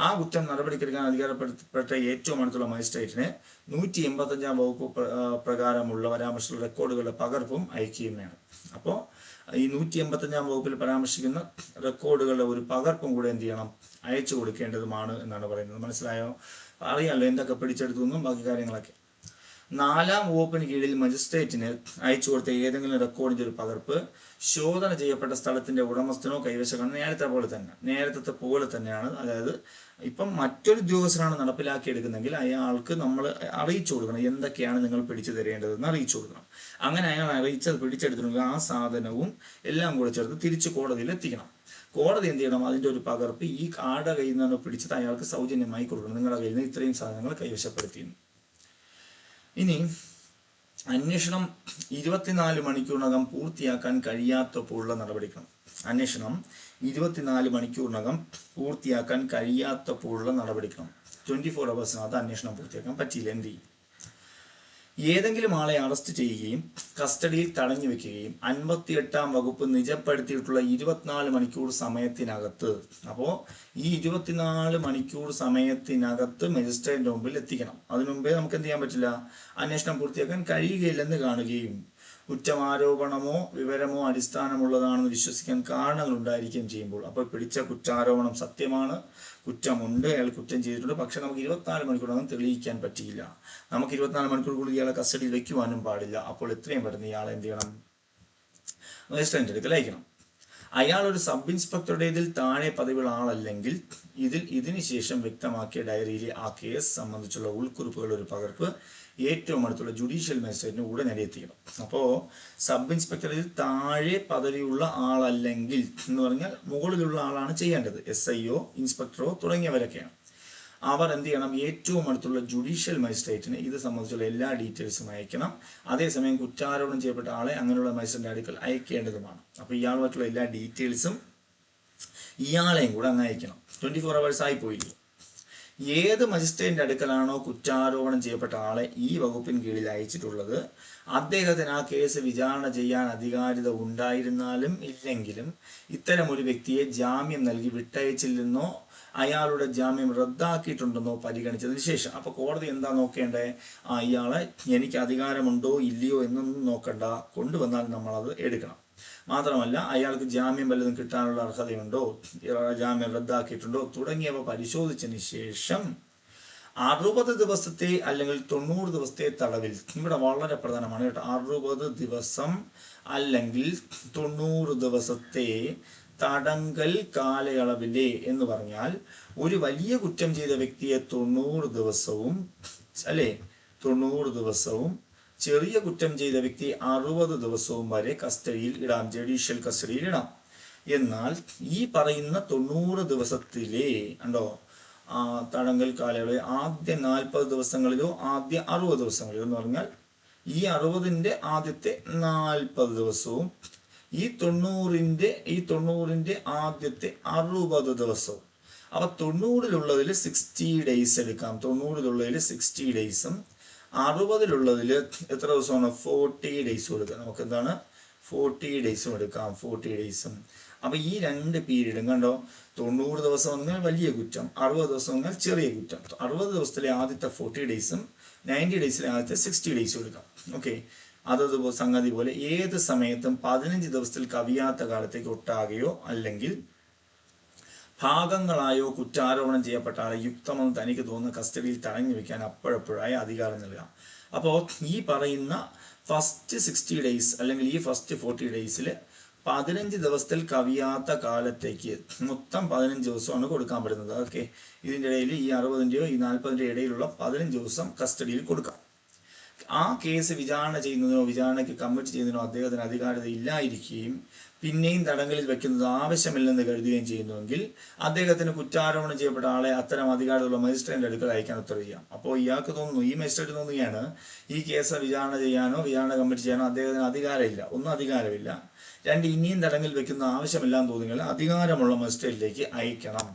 ആ കുറ്റം നടപടിക്കെടുക്കാൻ അധികാരപ്പെട്ട ഏറ്റവും അടുത്തുള്ള മജിസ്ട്രേറ്റിന് 185-ാം വകുപ്പ് പ്രകാരമുള്ള പരാമർശിച്ച റെക്കോർഡുകളുടെ പകർപ്പും അയക്കുകയും വേണം. അപ്പോൾ ഈ 185-ാം വകുപ്പിൽ പരാമർശിക്കുന്ന റെക്കോർഡുകളുടെ ഒരു പകർപ്പും കൂടെ എന്ത് ചെയ്യണം? അയച്ചു കൊടുക്കേണ്ടതുമാണ് എന്നാണ് പറയുന്നത്. മനസ്സിലായോ? അറിയാമല്ലോ എന്തൊക്കെ പിടിച്ചെടുത്തു എന്നും ബാക്കി കാര്യങ്ങളൊക്കെ. 4-ാം വകുപ്പിന് കീഴിൽ മജിസ്ട്രേറ്റിന് അയച്ചു കൊടുത്ത ഏതെങ്കിലും റെക്കോർഡിന്റെ ഒരു പകർപ്പ് ശോധന ചെയ്യപ്പെട്ട സ്ഥലത്തിന്റെ ഉടമസ്ഥനോ കൈവശക്കാരനോ നേരത്തെ പോലെ തന്നെയാണ്. അതായത് ഇപ്പം മറ്റൊരു ഉദ്യോഗസ്ഥനാണ് നടപ്പിലാക്കിയെടുക്കുന്നെങ്കിൽ അയാൾക്ക് നമ്മൾ അറിയിച്ചു കൊടുക്കണം എന്തൊക്കെയാണ് നിങ്ങൾ പിടിച്ചു തരേണ്ടതെന്ന് അറിയിച്ചു കൊടുക്കണം. അങ്ങനെ അയാൾ അറിയിച്ചത് പിടിച്ചെടുത്തിട്ടുണ്ടെങ്കിൽ ആ സാധനവും എല്ലാം കൂടെ ചേർത്ത് തിരിച്ച് കോടതിയിൽ എത്തിക്കണം. കോടതി എന്ത് ചെയ്യണം? അതിൻ്റെ ഒരു പകർപ്പ് ഈ ആടെ കയ്യിൽ നിന്ന് പിടിച്ചത് അയാൾക്ക് സൗജന്യമായി കൊടുക്കണം. നിങ്ങളുടെ കയ്യിൽ നിന്ന് ഇത്രയും സാധനങ്ങൾ കൈവശപ്പെടുത്തിയിരുന്നു. ഇനി അന്വേഷണം 24 മണിക്കൂറിനകം പൂർത്തിയാക്കാൻ കഴിയാത്തപ്പോഴുള്ള നടപടിക്രമം. അന്വേഷണം 24 മണിക്കൂറിനകം പൂർത്തിയാക്കാൻ കഴിയാത്തപ്പോഴുള്ള നടപടിക്രമം. 24 hours അന്വേഷണം പൂർത്തിയാക്കാൻ പറ്റിയില്ല, എന്ത് ചെയ്യും? ഏതെങ്കിലും ആളെ അറസ്റ്റ് ചെയ്യുകയും കസ്റ്റഡിയിൽ തടഞ്ഞു വെക്കുകയും 58-ാം വകുപ്പ് നിജപ്പെടുത്തിയിട്ടുള്ള 24 മണിക്കൂർ സമയത്തിനകത്ത്, അപ്പോൾ ഈ 24 മണിക്കൂർ സമയത്തിനകത്ത് മജിസ്ട്രേറ്റിന്റെ മുമ്പിൽ എത്തിക്കണം. അതിനു മുമ്പേ നമുക്ക് എന്ത് ചെയ്യാൻ പറ്റില്ല, അന്വേഷണം പൂർത്തിയാക്കാൻ കഴിയുകയില്ലെന്ന് കാണുകയും കുറ്റമാരോപണമോ വിവരമോ അടിസ്ഥാനമുള്ളതാണെന്ന് വിശ്വസിക്കാൻ കാരണങ്ങൾ ഉണ്ടായിരിക്കുകയും ചെയ്യുമ്പോൾ, അപ്പോൾ പിടിച്ച കുറ്റാരോപണം സത്യമാണ്, കുറ്റമുണ്ട്, അയാൾ കുറ്റം ചെയ്തിട്ടുണ്ട്, പക്ഷെ നമുക്ക് 24 മണിക്കൂറൊന്നും തെളിയിക്കാൻ പറ്റിയില്ല, നമുക്ക് 24 മണിക്കൂർ ഇയാളെ കസ്റ്റഡിയിൽ വെക്കുവാനും പാടില്ല. അപ്പോൾ എത്രയും പെട്ടെന്ന് ഇയാളെ എന്ത് ചെയ്യണം, മജിസ്ട്രേറ്റിന്റെ അടുക്കൽ അയക്കണം. അയാൾ ഒരു സബ് ഇൻസ്പെക്ടറുടെ ഇതിൽ താഴെ പദവിയുള്ള ആളല്ലെങ്കിൽ ഇതിന് ശേഷം വ്യക്തമാക്കിയ ഡയറിയിലെ ആ കേസ് സംബന്ധിച്ചുള്ള ഉൾക്കുറിപ്പുകളുടെ ഒരു പകർപ്പ് ഏറ്റവും അടുത്തുള്ള ജുഡീഷ്യൽ മജിസ്ട്രേറ്റിന് ഉടനടി എത്തിക്കണം. അപ്പോൾ സബ് ഇൻസ്പെക്ടറിൽ താഴെ പദവിയുള്ള ആളല്ലെങ്കിൽ എന്ന് പറഞ്ഞാൽ മുകളിലുള്ള ആളാണ് ചെയ്യേണ്ടത്, SIO, ഇൻസ്പെക്ടറോ തുടങ്ങിയവരൊക്കെയാണ്. അവർ എന്ത് ചെയ്യണം, ഏറ്റവും അടുത്തുള്ള ജുഡീഷ്യൽ മജിസ്ട്രേറ്റിന് ഇത് സംബന്ധിച്ചുള്ള എല്ലാ ഡീറ്റെയിൽസും അയക്കണം. അതേസമയം കുറ്റാരോപണം ചെയ്യപ്പെട്ട ആളെ അങ്ങനെയുള്ള മജിസ്ട്രേറ്റിന്റെ അടുക്കൽ അയക്കേണ്ടതുമാണ്. അപ്പോൾ ഇയാളുമായിട്ടുള്ള എല്ലാ ഡീറ്റെയിൽസും ഇയാളെയും കൂടെ അങ്ങ് അയക്കണം. 24 hours ആയി പോയില്ലേ. ഏത് മജിസ്ട്രേറ്റിന്റെ അടുക്കലാണോ കുറ്റാരോപണം ചെയ്യപ്പെട്ട ആളെ ഈ വകുപ്പിന് കീഴിൽ അയച്ചിട്ടുള്ളത്, അദ്ദേഹത്തിന് ആ കേസ് വിചാരണ ചെയ്യാൻ അധികാരിത ഉണ്ടായിരുന്നാലും ഇല്ലെങ്കിലും ഇത്തരം ഒരു വ്യക്തിയെ ജാമ്യം നൽകി വിട്ടയച്ചില്ലെന്നോ അയാളുടെ ജാമ്യം റദ്ദാക്കിയിട്ടുണ്ടെന്നോ പരിഗണിച്ചതിന് ശേഷം, അപ്പോൾ കോടതി എന്താ നോക്കേണ്ടത്, ഇയാളെ എനിക്ക് അധികാരമുണ്ടോ ഇല്ലയോ എന്നൊന്നും നോക്കണ്ട, കൊണ്ടുവന്നാൽ നമ്മളത് എടുക്കണം. മാത്രമല്ല അയാൾക്ക് ജാമ്യം വല്ലതും കിട്ടാനുള്ള അർഹതയുണ്ടോ, ജാമ്യം റദ്ദാക്കിയിട്ടുണ്ടോ തുടങ്ങിയവ പരിശോധിച്ചതിന് ശേഷം 60 ദിവസത്തെ അല്ലെങ്കിൽ 90 ദിവസത്തെ തടവിൽ, ഇവിടെ വളരെ പ്രധാനമാണ് കേട്ടോ, 60 ദിവസം അല്ലെങ്കിൽ 90 ദിവസത്തെ തടങ്കൽ കാലയളവിലെ എന്ന് പറഞ്ഞാൽ ഒരു വലിയ കുറ്റം ചെയ്ത വ്യക്തിയെ 90 ദിവസവും അല്ലേ 90 ദിവസവും ചെറിയ കുറ്റം ചെയ്ത വ്യക്തി 60 ദിവസവും വരെ കസ്റ്റഡിയിൽ ഇടാം, ജുഡീഷ്യൽ കസ്റ്റഡിയിൽ ഇടാം. എന്നാൽ ഈ പറയുന്ന 90 ദിവസത്തിലെ ഉണ്ടോ തടങ്കൽ കാലയളവ് ആദ്യ 40 ദിവസങ്ങളിലോ ആദ്യ 60 ദിവസങ്ങളിലോ എന്ന് പറഞ്ഞാൽ ഈ 60ന്റെ ആദ്യത്തെ 40 ദിവസവും ഈ 90ന്റെ ആദ്യത്തെ 60 ദിവസവും. അപ്പൊ 90-ലുള്ളതിൽ 60 ഡേയ്സ് എടുക്കാം, 90-ലുള്ളതിൽ 60 ഡേയ്സും 60-ലുള്ളതിൽ എത്ര ദിവസമാണ് 40 ഡേയ്സ് കൊടുക്കാം. നമുക്ക് എന്താണ് 40 ഡേയ്സും എടുക്കാം, 40 ഡേയ്സും. അപ്പൊ ഈ രണ്ട് പീരീഡും കണ്ടോ, 90 ദിവസം വന്നാൽ വലിയ കുറ്റം, 60 ദിവസം വന്നാൽ ചെറിയ കുറ്റം. 60 ദിവസത്തിലെ ആദ്യത്തെ 40 ഡേയ്സും 90 ഡേയ്സിലെ ആദ്യത്തെ 60 ഡേയ്സും എടുക്കാം. ഓക്കെ, അതത് സംഗതി പോലെ ഏത് സമയത്തും 15 ദിവസത്തിൽ കവിയാത്ത കാലത്തേക്ക് ഒട്ടാകെയോ അല്ലെങ്കിൽ ഭാഗങ്ങളായോ കുറ്റാരോപണം ചെയ്യപ്പെട്ട ആളെ യുക്തമെന്ന് തനിക്ക് തോന്നുന്ന കസ്റ്റഡിയിൽ തടഞ്ഞു വെക്കാൻ അപ്പോഴപ്പോഴായി അധികാരം നൽകാം. അപ്പോൾ ഈ പറയുന്ന ഫസ്റ്റ് 60 ഡേയ്സ് അല്ലെങ്കിൽ ഈ ഫസ്റ്റ് 40 ഡേയ്സിൽ 15 ദിവസത്തിൽ കവിയാത്ത കാലത്തേക്ക് മൊത്തം 15 ദിവസമാണ് കൊടുക്കാൻ പറ്റുന്നത്. ഓക്കെ, ഇതിൻ്റെ ഇടയിൽ ഈ 60ന്റെയോ ഈ 40ന്റെയോ ഇടയിലുള്ള 15 ദിവസം കസ്റ്റഡിയിൽ കൊടുക്കാം. ആ കേസ് വിചാരണ ചെയ്യുന്നതിനോ വിചാരണയ്ക്ക് കമ്മിറ്റ് ചെയ്യുന്നതിനോ അദ്ദേഹത്തിന് അധികാരത ഇല്ലായിരിക്കുകയും പിന്നെയും തടങ്കലിൽ വെക്കുന്നത് ആവശ്യമില്ലെന്ന് കരുതുകയും ചെയ്യുന്നുവെങ്കിൽ അദ്ദേഹത്തിന് കുറ്റാരോപണം ചെയ്യപ്പെട്ട ആളെ അത്തരം അധികാരമുള്ള മജിസ്ട്രേറ്റിന്റെ അടുക്കൽ അയക്കാൻ ഉത്തരവ് ചെയ്യാം. അപ്പോൾ ഇയാൾക്ക് തോന്നുന്നു, ഈ മജിസ്ട്രേറ്റ് തോന്നുകയാണ് ഈ കേസ് വിചാരണ ചെയ്യാനോ വിചാരണ കമ്മിറ്റ് ചെയ്യാനോ അദ്ദേഹത്തിന് അധികാരമില്ല, ഒന്നും അധികാരമില്ല. രണ്ട്, ഇനിയും തടങ്കലിൽ വെക്കുന്ന ആവശ്യമില്ലാന്ന് തോന്നുമെങ്കിൽ അധികാരമുള്ള മജിസ്ട്രേറ്റിലേക്ക് അയക്കണം.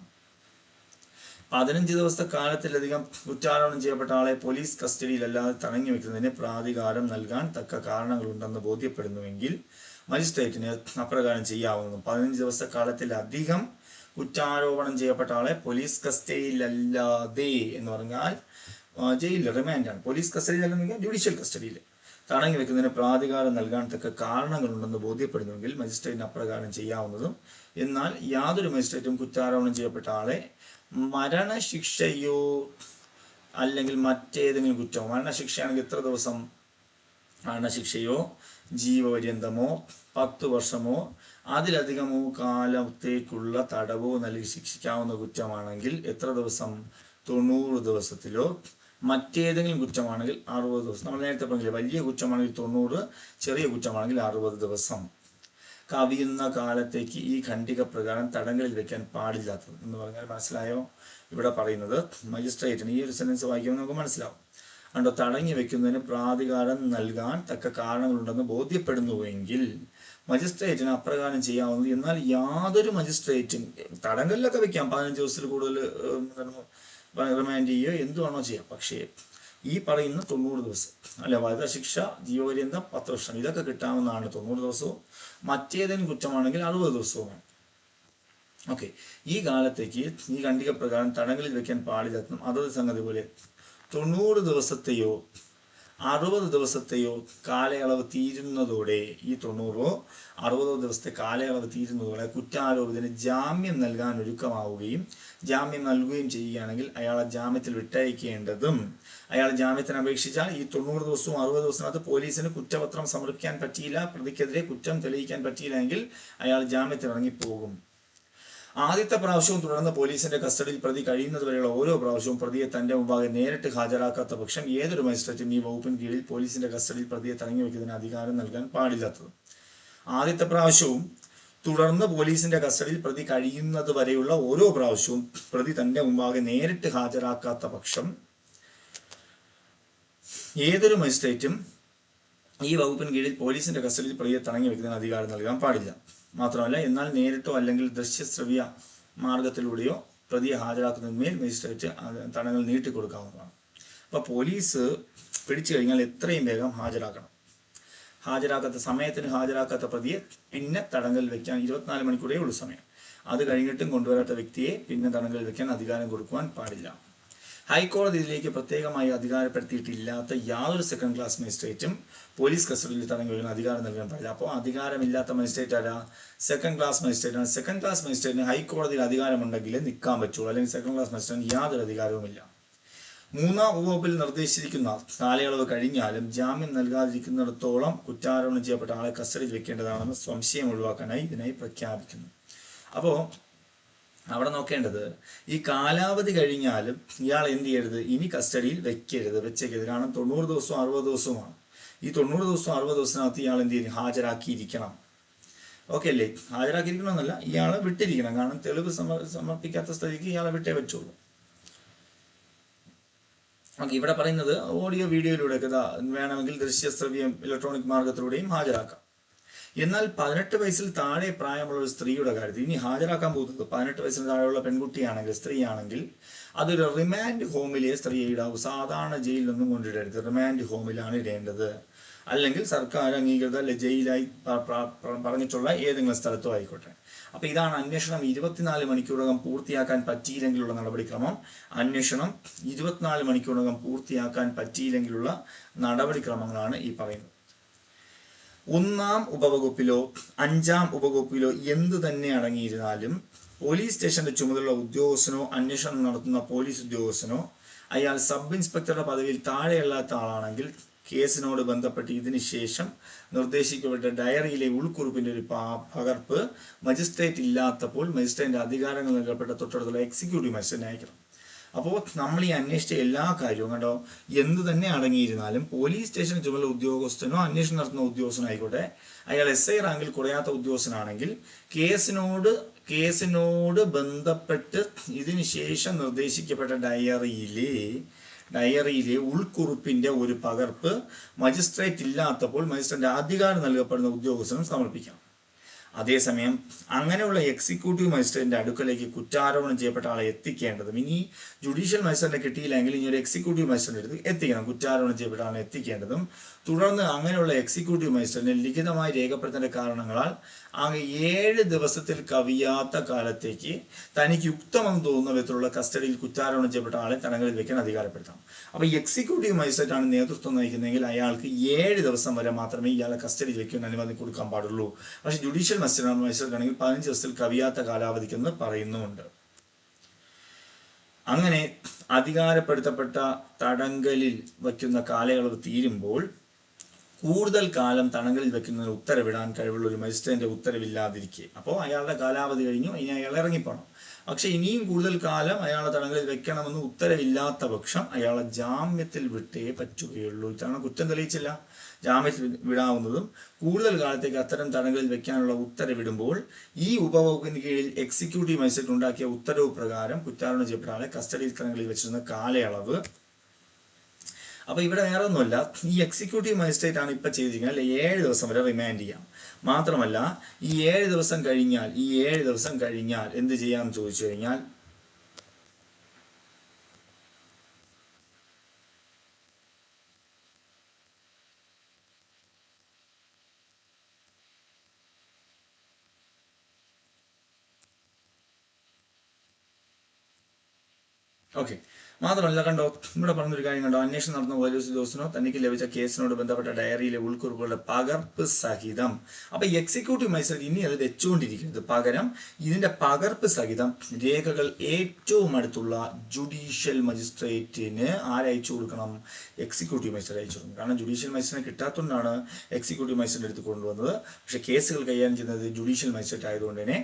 15 ദിവസത്തെ കാലത്തിലധികം കുറ്റാരോപണം ചെയ്യപ്പെട്ട ആളെ പോലീസ് കസ്റ്റഡിയിലല്ലാതെ തടഞ്ഞു വെക്കുന്നതിന് പ്രാധികാരം നൽകാൻ തക്ക കാരണങ്ങളുണ്ടെന്ന് ബോധ്യപ്പെടുന്നുവെങ്കിൽ മജിസ്ട്രേറ്റിന് അപ്രകാരം ചെയ്യാവുന്നതും. 15 ദിവസത്തെ കാലത്തിലധികം കുറ്റാരോപണം ചെയ്യപ്പെട്ട ആളെ പോലീസ് കസ്റ്റഡിയിലല്ലാതെ എന്ന് പറഞ്ഞാൽ ജയിലിൽ റിമാൻഡാണ്, പോലീസ് കസ്റ്റഡിയിലല്ലെങ്കിൽ ജുഡീഷ്യൽ കസ്റ്റഡിയിൽ തടഞ്ഞു വെക്കുന്നതിന് പ്രാധികാരം നൽകാൻ തക്ക കാരണങ്ങളുണ്ടെന്ന് ബോധ്യപ്പെടുന്നുവെങ്കിൽ മജിസ്ട്രേറ്റിന് അപ്രകാരം ചെയ്യാവുന്നതും. എന്നാൽ യാതൊരു മജിസ്ട്രേറ്റും കുറ്റാരോപണം ചെയ്യപ്പെട്ട ആളെ മരണശിക്ഷയോ അല്ലെങ്കിൽ മറ്റേതെങ്കിലും കുറ്റമോ, മരണശിക്ഷയാണെങ്കിൽ എത്ര ദിവസം, മരണശിക്ഷയോ ജീവപര്യന്തമോ 10 വർഷമോ അതിലധികമോ കാലത്തേക്കുള്ള തടവോ നൽകി ശിക്ഷിക്കാവുന്ന കുറ്റമാണെങ്കിൽ എത്ര ദിവസം, 90 ദിവസത്തിലോ മറ്റേതെങ്കിലും കുറ്റമാണെങ്കിൽ 60 ദിവസം. നമ്മൾ നേരത്തെ പറഞ്ഞില്ലേ, വലിയ കുറ്റമാണെങ്കിൽ 90, ചെറിയ കുറ്റമാണെങ്കിൽ 60 ദിവസം. കവിയുന്ന കാലത്തേക്ക് ഈ ഖണ്ഡിക പ്രകാരം തടങ്കലിൽ വെക്കാൻ പാടില്ലാത്തത് എന്ന് പറഞ്ഞാൽ മനസ്സിലായോ? ഇവിടെ പറയുന്നത് മജിസ്ട്രേറ്റിന് ഈ ഒരു സെന്റൻസ് വായിക്കുമ്പോൾ നമുക്ക് മനസ്സിലാവും. തടഞ്ഞു വെക്കുന്നതിന് പ്രാധികാരം നൽകാൻ തക്ക കാരണങ്ങളുണ്ടെന്ന് ബോധ്യപ്പെടുന്നുവെങ്കിൽ മജിസ്ട്രേറ്റിന് അപ്രകാരം ചെയ്യാവുന്നത്. എന്നാൽ യാതൊരു മജിസ്ട്രേറ്റും തടങ്കലിലൊക്കെ വെക്കാം, 15 ദിവസത്തിൽ കൂടുതൽ റിമാൻഡ് ചെയ്യുകയോ എന്തുവാണോ ചെയ്യാം. പക്ഷേ ഈ പറയുന്ന 90 ദിവസം അല്ല, വധശിക്ഷ, ജീവപര്യന്തം, 10 വർഷം ഇതൊക്കെ കിട്ടാവുന്നതാണ് 90 ദിവസവും. മറ്റേതെങ്കിലും കുറ്റമാണെങ്കിൽ 60 ദിവസവുമാണ്. ഓക്കെ, ഈ കാലത്തേക്ക് ഈ ഖണ്ഡിക പ്രകാരം തടങ്കലിൽ വെക്കാൻ പാടില്ലെന്നും അതത് സംഗതി പോലെ 90 ദിവസത്തെയോ 60 ദിവസത്തെയോ കാലയളവ് തീരുന്നതോടെ, ഈ 90 60 ദിവസത്തെ കാലയളവ് തീരുന്നതോടെ കുറ്റാരോപിതന് ജാമ്യം നൽകാൻ ഒരുക്കമാവുകയും ജാമ്യം നൽകുകയും ചെയ്യുകയാണെങ്കിൽ അയാളെ ജാമ്യത്തിൽ വിട്ടയക്കേണ്ടതും, അയാൾ ജാമ്യത്തിന് അപേക്ഷിച്ചാൽ ഈ 90 ദിവസവും 60 ദിവസത്തിനകത്ത് പോലീസിന് കുറ്റപത്രം സമർപ്പിക്കാൻ പറ്റിയില്ല, പ്രതിക്കെതിരെ കുറ്റം തെളിയിക്കാൻ പറ്റിയില്ല എങ്കിൽ അയാൾ ജാമ്യത്തിൽ ഇറങ്ങിപ്പോകും. ആദ്യത്തെ പ്രാവശ്യവും തുടർന്ന് പോലീസിന്റെ കസ്റ്റഡിയിൽ പ്രതി കഴിയുന്നത് വരെയുള്ള ഓരോ പ്രാവശ്യവും പ്രതിയെ തന്റെ മുമ്പാകെ നേരിട്ട് ഹാജരാക്കാത്ത പക്ഷം ഏതൊരു മജിസ്ട്രേറ്റും ഈ വകുപ്പിന് കീഴിൽ പോലീസിന്റെ കസ്റ്റഡിയിൽ പ്രതിയെ തടഞ്ഞു വെക്കുന്നതിന് അധികാരം നൽകാൻ പാടില്ലാത്തത്. ആദ്യത്തെ പ്രാവശ്യവും തുടർന്ന് പോലീസിന്റെ കസ്റ്റഡിയിൽ പ്രതി കഴിയുന്നത് വരെയുള്ള ഓരോ പ്രാവശ്യവും പ്രതി തന്റെ മുമ്പാകെ നേരിട്ട് ഹാജരാക്കാത്ത പക്ഷം ഏതൊരു മജിസ്ട്രേറ്റും ഈ വകുപ്പിന് കീഴിൽ പോലീസിന്റെ കസ്റ്റഡിയിൽ പ്രതിയെ തടഞ്ഞു വെക്കുന്നതിന് അധികാരം നൽകാൻ പാടില്ല. മാത്രമല്ല, എന്നാൽ നേരിട്ടോ അല്ലെങ്കിൽ ദൃശ്യശ്രവ്യ മാർഗത്തിലൂടെയോ പ്രതിയെ ഹാജരാക്കുന്നതിന്മേൽ മജിസ്ട്രേറ്റ് തടങ്കൽ നീട്ടിക്കൊടുക്കാവുന്നതാണ്. അപ്പോൾ പോലീസ് പിടിച്ചു കഴിഞ്ഞാൽ എത്രയും വേഗം ഹാജരാക്കണം. സമയത്തിന് ഹാജരാക്കാത്ത പ്രതിയെ പിന്നെ തടങ്കലിൽ വെക്കാൻ 24 മണിക്കൂറേ ഉള്ളൂ സമയം. അത് കഴിഞ്ഞിട്ടും കൊണ്ടുവരാത്ത വ്യക്തിയെ പിന്നെ തടങ്കലിൽ വെക്കാൻ അധികാരം കൊടുക്കുവാൻ പാടില്ല. ഹൈക്കോടതി ഇതിലേക്ക് പ്രത്യേകമായി അധികാരപ്പെടുത്തിയിട്ടില്ലാത്ത യാതൊരു സെക്കൻഡ് ക്ലാസ് മജിസ്ട്രേറ്റും പോലീസ് കസ്റ്റഡിയിൽ തടങ്കൽ വെക്കാൻ അധികാരം നൽകാൻ പാടില്ല. അപ്പോൾ അധികാരമില്ലാത്ത മജിസ്ട്രേറ്റ് ആരാ? സെക്കൻഡ് ക്ലാസ് മജിസ്ട്രേറ്റ് ആണ്. സെക്കൻഡ് ക്ലാസ് മജിസ്ട്രേറ്റിന് ഹൈക്കോടതിയിൽ അധികാരമുണ്ടെങ്കിൽ നിൽക്കാൻ പറ്റുള്ളൂ, അല്ലെങ്കിൽ സെക്കൻഡ് ക്ലാസ് മജിസ്ട്രേറ്റിന് യാതൊരു അധികാരവുമില്ല. 3-ാം വകുപ്പിൽ നിർദ്ദേശിച്ചിരിക്കുന്ന കാലയളവ് കഴിഞ്ഞാലും ജാമ്യം നൽകാതിരിക്കുന്നിടത്തോളം കുറ്റാരോപണം ചെയ്യപ്പെട്ട ആളെ കസ്റ്റഡിയിൽ വെക്കേണ്ടതാണെന്ന് സംശയം ഒഴിവാക്കാനായി ഇതിനായി പ്രഖ്യാപിക്കുന്നു. അപ്പോൾ അവിടെ നോക്കേണ്ടത്, ഈ കാലാവധി കഴിഞ്ഞാലും ഇയാൾ എന്ത് ചെയ്യരുത്? ഇനി കസ്റ്റഡിയിൽ വെച്ചേക്കരുത്. കാരണം 90 ദിവസവും 60 ദിവസവുമാണ്. ഈ 90 ദിവസവും 60 ദിവസത്തിനകത്ത് ഇയാൾ എന്ത് ചെയ്യും? ഹാജരാക്കിയിരിക്കണം. ഓക്കെ അല്ലേ? ഹാജരാക്കിയിരിക്കണമെന്നല്ല, ഇയാളെ വിട്ടിരിക്കണം. കാരണം തെളിവ് സമർപ്പിക്കാത്ത സ്ഥിതിക്ക് ഇയാളെ വിട്ടേ പറ്റുള്ളൂ. ഓക്കെ, ഇവിടെ പറയുന്നത് ഓഡിയോ വീഡിയോയിലൂടെയൊക്കെ വേണമെങ്കിൽ ദൃശ്യശ്രവ്യം ഇലക്ട്രോണിക് മാർഗത്തിലൂടെയും ഹാജരാക്കാം. എന്നാൽ 18 വയസ്സിൽ താഴെ പ്രായമുള്ള ഒരു സ്ത്രീയുടെ കാര്യത്തിൽ ഇനി ഹാജരാക്കാൻ പോകുന്നത് 18 വയസ്സിന് താഴെയുള്ള പെൺകുട്ടിയാണെങ്കിൽ, സ്ത്രീയാണെങ്കിൽ അതൊരു റിമാൻഡ് ഹോമിലെ സ്ത്രീയെ ഇടാവൂ. സാധാരണ ജയിലിലൊന്നും കൊണ്ടിടരുത്, റിമാൻഡ് ഹോമിലാണ് ഇടേണ്ടത്. അല്ലെങ്കിൽ സർക്കാർ അംഗീകൃത ജയിലായി പറഞ്ഞിട്ടുള്ള ഏതെങ്കിലും സ്ഥലത്തോ ആയിക്കോട്ടെ. അപ്പൊ ഇതാണ് അന്വേഷണം 24 മണിക്കൂറകം പൂർത്തിയാക്കാൻ പറ്റിയില്ലെങ്കിലുള്ള നടപടിക്രമം. അന്വേഷണം 24 മണിക്കൂറകം പൂർത്തിയാക്കാൻ പറ്റിയില്ലെങ്കിലുള്ള നടപടിക്രമങ്ങളാണ് ഈ പറയുന്നത്. 1-ാം ഉപവകുപ്പിലോ 5-ാം ഉപവകുപ്പിലോ എന്തു തന്നെ അടങ്ങിയിരുന്നാലും പോലീസ് സ്റ്റേഷന്റെ ചുമതലയുള്ള ഉദ്യോഗസ്ഥനോ അന്വേഷണം നടത്തുന്ന പോലീസ് ഉദ്യോഗസ്ഥനോ അയാൾ സബ് ഇൻസ്പെക്ടറുടെ പദവിയിൽ താഴെയല്ലാത്ത ആളാണെങ്കിൽ കേസിനോട് ബന്ധപ്പെട്ട് ഇതിന് ശേഷം നിർദ്ദേശിക്കപ്പെട്ട ഡയറിയിലെ ഉൾക്കുറിപ്പിന്റെ ഒരു പകർപ്പ് മജിസ്ട്രേറ്റ് ഇല്ലാത്തപ്പോൾ മജിസ്ട്രേറ്റിന്റെ അധികാരങ്ങൾ നൽകപ്പെട്ട തൊട്ടടുത്തുള്ള എക്സിക്യൂട്ടീവ് മജിസ്ട്രേറ്റിന് അയക്കണം. അപ്പോൾ നമ്മൾ ഈ അന്വേഷിച്ച എല്ലാ കാര്യവും കണ്ടോ, എന്ത് തന്നെ അടങ്ങിയിരുന്നാലും പോലീസ് സ്റ്റേഷന് ചുമതല ഉദ്യോഗസ്ഥനോ അന്വേഷണം നടത്തുന്ന ഉദ്യോഗസ്ഥനോ ആയിക്കോട്ടെ, അയാൾ SI റാങ്കിൽ കുറയാത്ത ഉദ്യോഗസ്ഥനാണെങ്കിൽ കേസിനോട് ബന്ധപ്പെട്ട് ഇതിന് ശേഷം നിർദ്ദേശിക്കപ്പെട്ട ഡയറിയിലെ ഉൾക്കുറിപ്പിന്റെ ഒരു പകർപ്പ് മജിസ്ട്രേറ്റ് ഇല്ലാത്തപ്പോൾ മജിസ്ട്രേറ്റിന്റെ അധികാരം നൽകപ്പെടുന്ന ഉദ്യോഗസ്ഥനും സമർപ്പിക്കാം. അതേസമയം അങ്ങനെയുള്ള എക്സിക്യൂട്ടീവ് മജിസ്ട്രേറ്റിന്റെ അടുക്കലേക്ക് കുറ്റാരോപണം ചെയ്യപ്പെട്ട ആളെ എത്തിക്കേണ്ടതും, ഇനി ജുഡീഷ്യൽ മജിസ്ട്രേറ്റിനെ കിട്ടിയില്ലെങ്കിൽ ഇനി ഒരു എക്സിക്യൂട്ടീവ് മജിസ്ട്രേറ്റ് അടുത്ത് എത്തിക്കണം. കുറ്റാരോപണം ചെയ്യപ്പെട്ട ആളെ എത്തിക്കേണ്ടതും തുടർന്ന് അങ്ങനെയുള്ള എക്സിക്യൂട്ടീവ് മജിസ്ട്രേറ്റിനെ ലിഖിതമായി രേഖപ്പെടുത്തേണ്ട കാരണങ്ങളാൽ ആകെ 7 ദിവസത്തിൽ കവിയാത്ത കാലത്തേക്ക് തനിക്ക് യുക്തമെന്ന് തോന്നുന്ന വിധത്തിലുള്ള കസ്റ്റഡിയിൽ കുറ്റാരോപണം ചെയ്യപ്പെട്ട ആളെ തടങ്കലിൽ വെക്കാൻ അധികാരപ്പെടുത്താം. അപ്പൊ എക്സിക്യൂട്ടീവ് മജിസ്ട്രേറ്റ് ആണ് നേതൃത്വം നയിക്കുന്നതെങ്കിൽ അയാൾക്ക് 7 ദിവസം വരെ മാത്രമേ ഇയാളെ കസ്റ്റഡിയിൽ വെക്കാൻ അനുമതി കൊടുക്കാൻ പാടുള്ളൂ. പക്ഷെ ജുഡീഷ്യൽ മജിസ്ട്രേറ്റ് ആണെങ്കിൽ 15 ദിവസത്തിൽ കവിയാത്ത കാലാവധിക്കെന്ന് പറയുന്നുമുണ്ട്. അങ്ങനെ അധികാരപ്പെടുത്തപ്പെട്ട തടങ്കലിൽ വയ്ക്കുന്ന കാലയളവ് തീരുമ്പോൾ കൂടുതൽ കാലം തടങ്കലിൽ വെക്കുന്നതിന് ഉത്തരവിടാൻ കഴിവുള്ള ഒരു മജിസ്ട്രേറ്റിന്റെ ഉത്തരവില്ലാതിരിക്കെ, അപ്പോൾ അയാളുടെ കാലാവധി കഴിഞ്ഞു, ഇനി അയാൾ ഇറങ്ങിപ്പോണം. പക്ഷെ ഇനിയും കൂടുതൽ കാലം അയാളെ തടങ്കലിൽ വെക്കണമെന്ന് ഉത്തരവില്ലാത്ത പക്ഷം അയാളെ ജാമ്യത്തിൽ വിട്ടേ പറ്റുകയുള്ളൂ. ഇത്തവണ കുറ്റം തെളിയിച്ചില്ല, ജാമ്യത്തിൽ വിടാവുന്നതും കൂടുതൽ കാലത്തേക്ക് അത്തരം തടങ്കലിൽ വെക്കാനുള്ള ഉത്തരവിടുമ്പോൾ ഈ ഉപവകുപ്പിന് കീഴിൽ എക്സിക്യൂട്ടീവ് മജിസ്ട്രേറ്റ് ഉണ്ടാക്കിയ ഉത്തരവ് പ്രകാരം കുറ്റാരോപണം ചെയ്യപ്പെട്ട ആളെ കസ്റ്റഡിയിൽ തടങ്കലിൽ വെച്ചിരുന്ന കാലയളവ് അപ്പോൾ ഇവിടെ വേറെ ഒന്നുമല്ല, ഈ എക്സിക്യൂട്ടീവ് മജിസ്ട്രേറ്റ് ആണ് ഇപ്പം ചെയ്തിരിക്കുന്നത് 7 ദിവസം വരെ റിമാൻഡ് ചെയ്യാം. മാത്രമല്ല ഈ 7 ദിവസം കഴിഞ്ഞാൽ എന്ത് ചെയ്യാമെന്ന് ചോദിച്ചു കഴിഞ്ഞാൽ ഓക്കെ. മാത്രമല്ല കണ്ടോ, ഇവിടെ പറഞ്ഞൊരു കാര്യം കണ്ടോ, അന്വേഷണം നടന്ന പോലീസ് ഉദ്യോഗസ്ഥനോ തനിക്ക് ലഭിച്ച കേസിനോട് ബന്ധപ്പെട്ട ഡയറിയിലെ ഉൾക്കുറിപ്പുകളുടെ പകർപ്പ് സഹിതം. അപ്പൊ എക്സിക്യൂട്ടീവ് മജിസ്ട്രേറ്റ് ഇനി അത് വെച്ചുകൊണ്ടിരിക്കുന്നത്, പകരം ഇതിന്റെ പകർപ്പ് സഹിതം രേഖകൾ ഏറ്റവും അടുത്തുള്ള ജുഡീഷ്യൽ മജിസ്ട്രേറ്റിന് ആരയച്ചു കൊടുക്കണം? എക്സിക്യൂട്ടീവ് മജിസ്ട്രേറ്റ് അയച്ചു കൊടുക്കണം. കാരണം ജുഡീഷ്യൽ മജിസ്ട്രേറ്റിനെ കിട്ടാത്തതുകൊണ്ടാണ് എക്സിക്യൂട്ടീവ് മജിസ്ട്രേറ്റ് എടുത്ത് കൊണ്ടുവന്നത്. പക്ഷേ കേസുകൾ കൈകാര്യം ചെയ്യുന്നത് ജുഡീഷ്യൽ മജിസ്ട്രേറ്റ് ആയതുകൊണ്ട് തന്നെ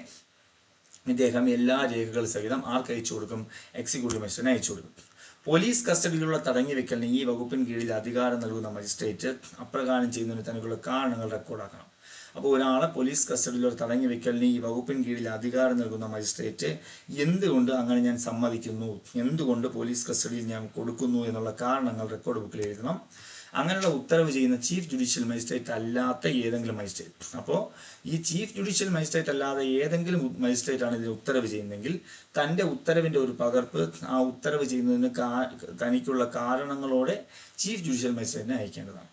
ഇദ്ദേഹം എല്ലാ രേഖകൾ സഹിതം ആർക്ക് അയച്ചു കൊടുക്കും? എക്സിക്യൂട്ടീവ് മജിസ്ട്രേറ്റിന് അയച്ചു കൊടുക്കും. പോലീസ് കസ്റ്റഡിയിലുള്ള തടഞ്ഞുവെക്കലിന് ഈ വകുപ്പിന് കീഴിൽ അധികാരം നൽകുന്ന മജിസ്ട്രേറ്റ് അപ്രകാരം ചെയ്യുന്നതിന് തനിക്കുള്ള കാരണങ്ങൾ റെക്കോർഡാക്കണം. അപ്പോൾ ഒരാളെ പോലീസ് കസ്റ്റഡിയിലുള്ള തടഞ്ഞുവെക്കലിന് ഈ വകുപ്പിന് കീഴിൽ അധികാരം നൽകുന്ന മജിസ്ട്രേറ്റ് എന്തുകൊണ്ട് അങ്ങനെ ഞാൻ സമ്മതിക്കുന്നു, എന്തുകൊണ്ട് പോലീസ് കസ്റ്റഡിയിൽ ഞാൻ കൊടുക്കുന്നു എന്നുള്ള കാരണങ്ങൾ റെക്കോർഡ് ബുക്കിൽ എഴുതണം. അങ്ങനെയുള്ള ഉത്തരവ് ചെയ്യുന്ന ചീഫ് ജുഡീഷ്യൽ മജിസ്ട്രേറ്റ് അല്ലാത്ത ഏതെങ്കിലും മജിസ്ട്രേറ്റ്. അപ്പോൾ ഈ ചീഫ് ജുഡീഷ്യൽ മജിസ്ട്രേറ്റ് അല്ലാതെ ഏതെങ്കിലും മജിസ്ട്രേറ്റ് ആണ് ഇതിന് ഉത്തരവ് ചെയ്യുന്നതെങ്കിൽ തൻ്റെ ഉത്തരവിൻ്റെ ഒരു പകർപ്പ് ആ ഉത്തരവ് ചെയ്യുന്നതിന് തനിക്കുള്ള കാരണങ്ങളോടെ ചീഫ് ജുഡീഷ്യൽ മജിസ്ട്രേറ്റിനെ അയക്കേണ്ടതാണ്.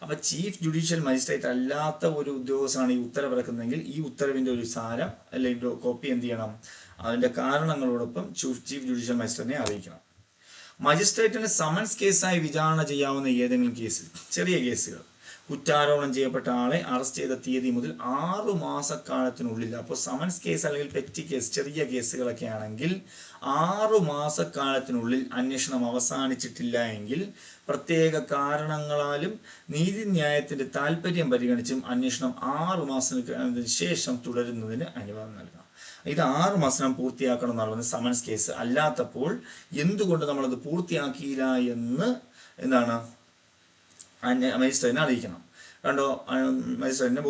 അപ്പം ചീഫ് ജുഡീഷ്യൽ മജിസ്ട്രേറ്റ് അല്ലാത്ത ഒരു ഉദ്യോഗസ്ഥനാണ് ഈ ഉത്തരവിറക്കുന്നതെങ്കിൽ ഈ ഉത്തരവിൻ്റെ ഒരു സാരം അല്ലെങ്കിൽ കോപ്പി എന്ത് ചെയ്യണം? അതിൻ്റെ കാരണങ്ങളോടൊപ്പം ചീഫ് ജുഡീഷ്യൽ മജിസ്ട്രേറ്റിനെ അറിയിക്കണം. മജിസ്ട്രേറ്റിന് സമൻസ് കേസായി വിചാരണ ചെയ്യാവുന്ന ഏതെങ്കിലും കേസിൽ, ചെറിയ കേസുകൾ, കുറ്റാരോപണം ചെയ്യപ്പെട്ട ആളെ അറസ്റ്റ് ചെയ്ത തീയതി മുതൽ 6 മാസക്കാലത്തിനുള്ളിൽ, അപ്പോൾ സമൻസ് കേസ് അല്ലെങ്കിൽ പെറ്റി കേസ്, ചെറിയ കേസുകളൊക്കെ ആണെങ്കിൽ 6 മാസക്കാലത്തിനുള്ളിൽ അന്വേഷണം അവസാനിച്ചിട്ടില്ല എങ്കിൽ പ്രത്യേക കാരണങ്ങളാലും നീതിന്യായത്തിന്റെ താല്പര്യം പരിഗണിച്ചും അന്വേഷണം 6 മാസത്തിന് ശേഷം തുടരുന്നതിന് അനുവാദം നൽകാം. ഇത് 6 മാസം പൂർത്തിയാക്കണം എന്നാണ് പറയുന്നത് സമൻസ് കേസ്. അല്ലാത്തപ്പോൾ എന്തുകൊണ്ട് നമ്മളത് പൂർത്തിയാക്കിയില്ല എന്ന് എന്താണ് മജിസ്ട്രേറ്റിനെ അറിയിക്കണം. കണ്ടോ, മജിസ്ട്രേറ്റിനെ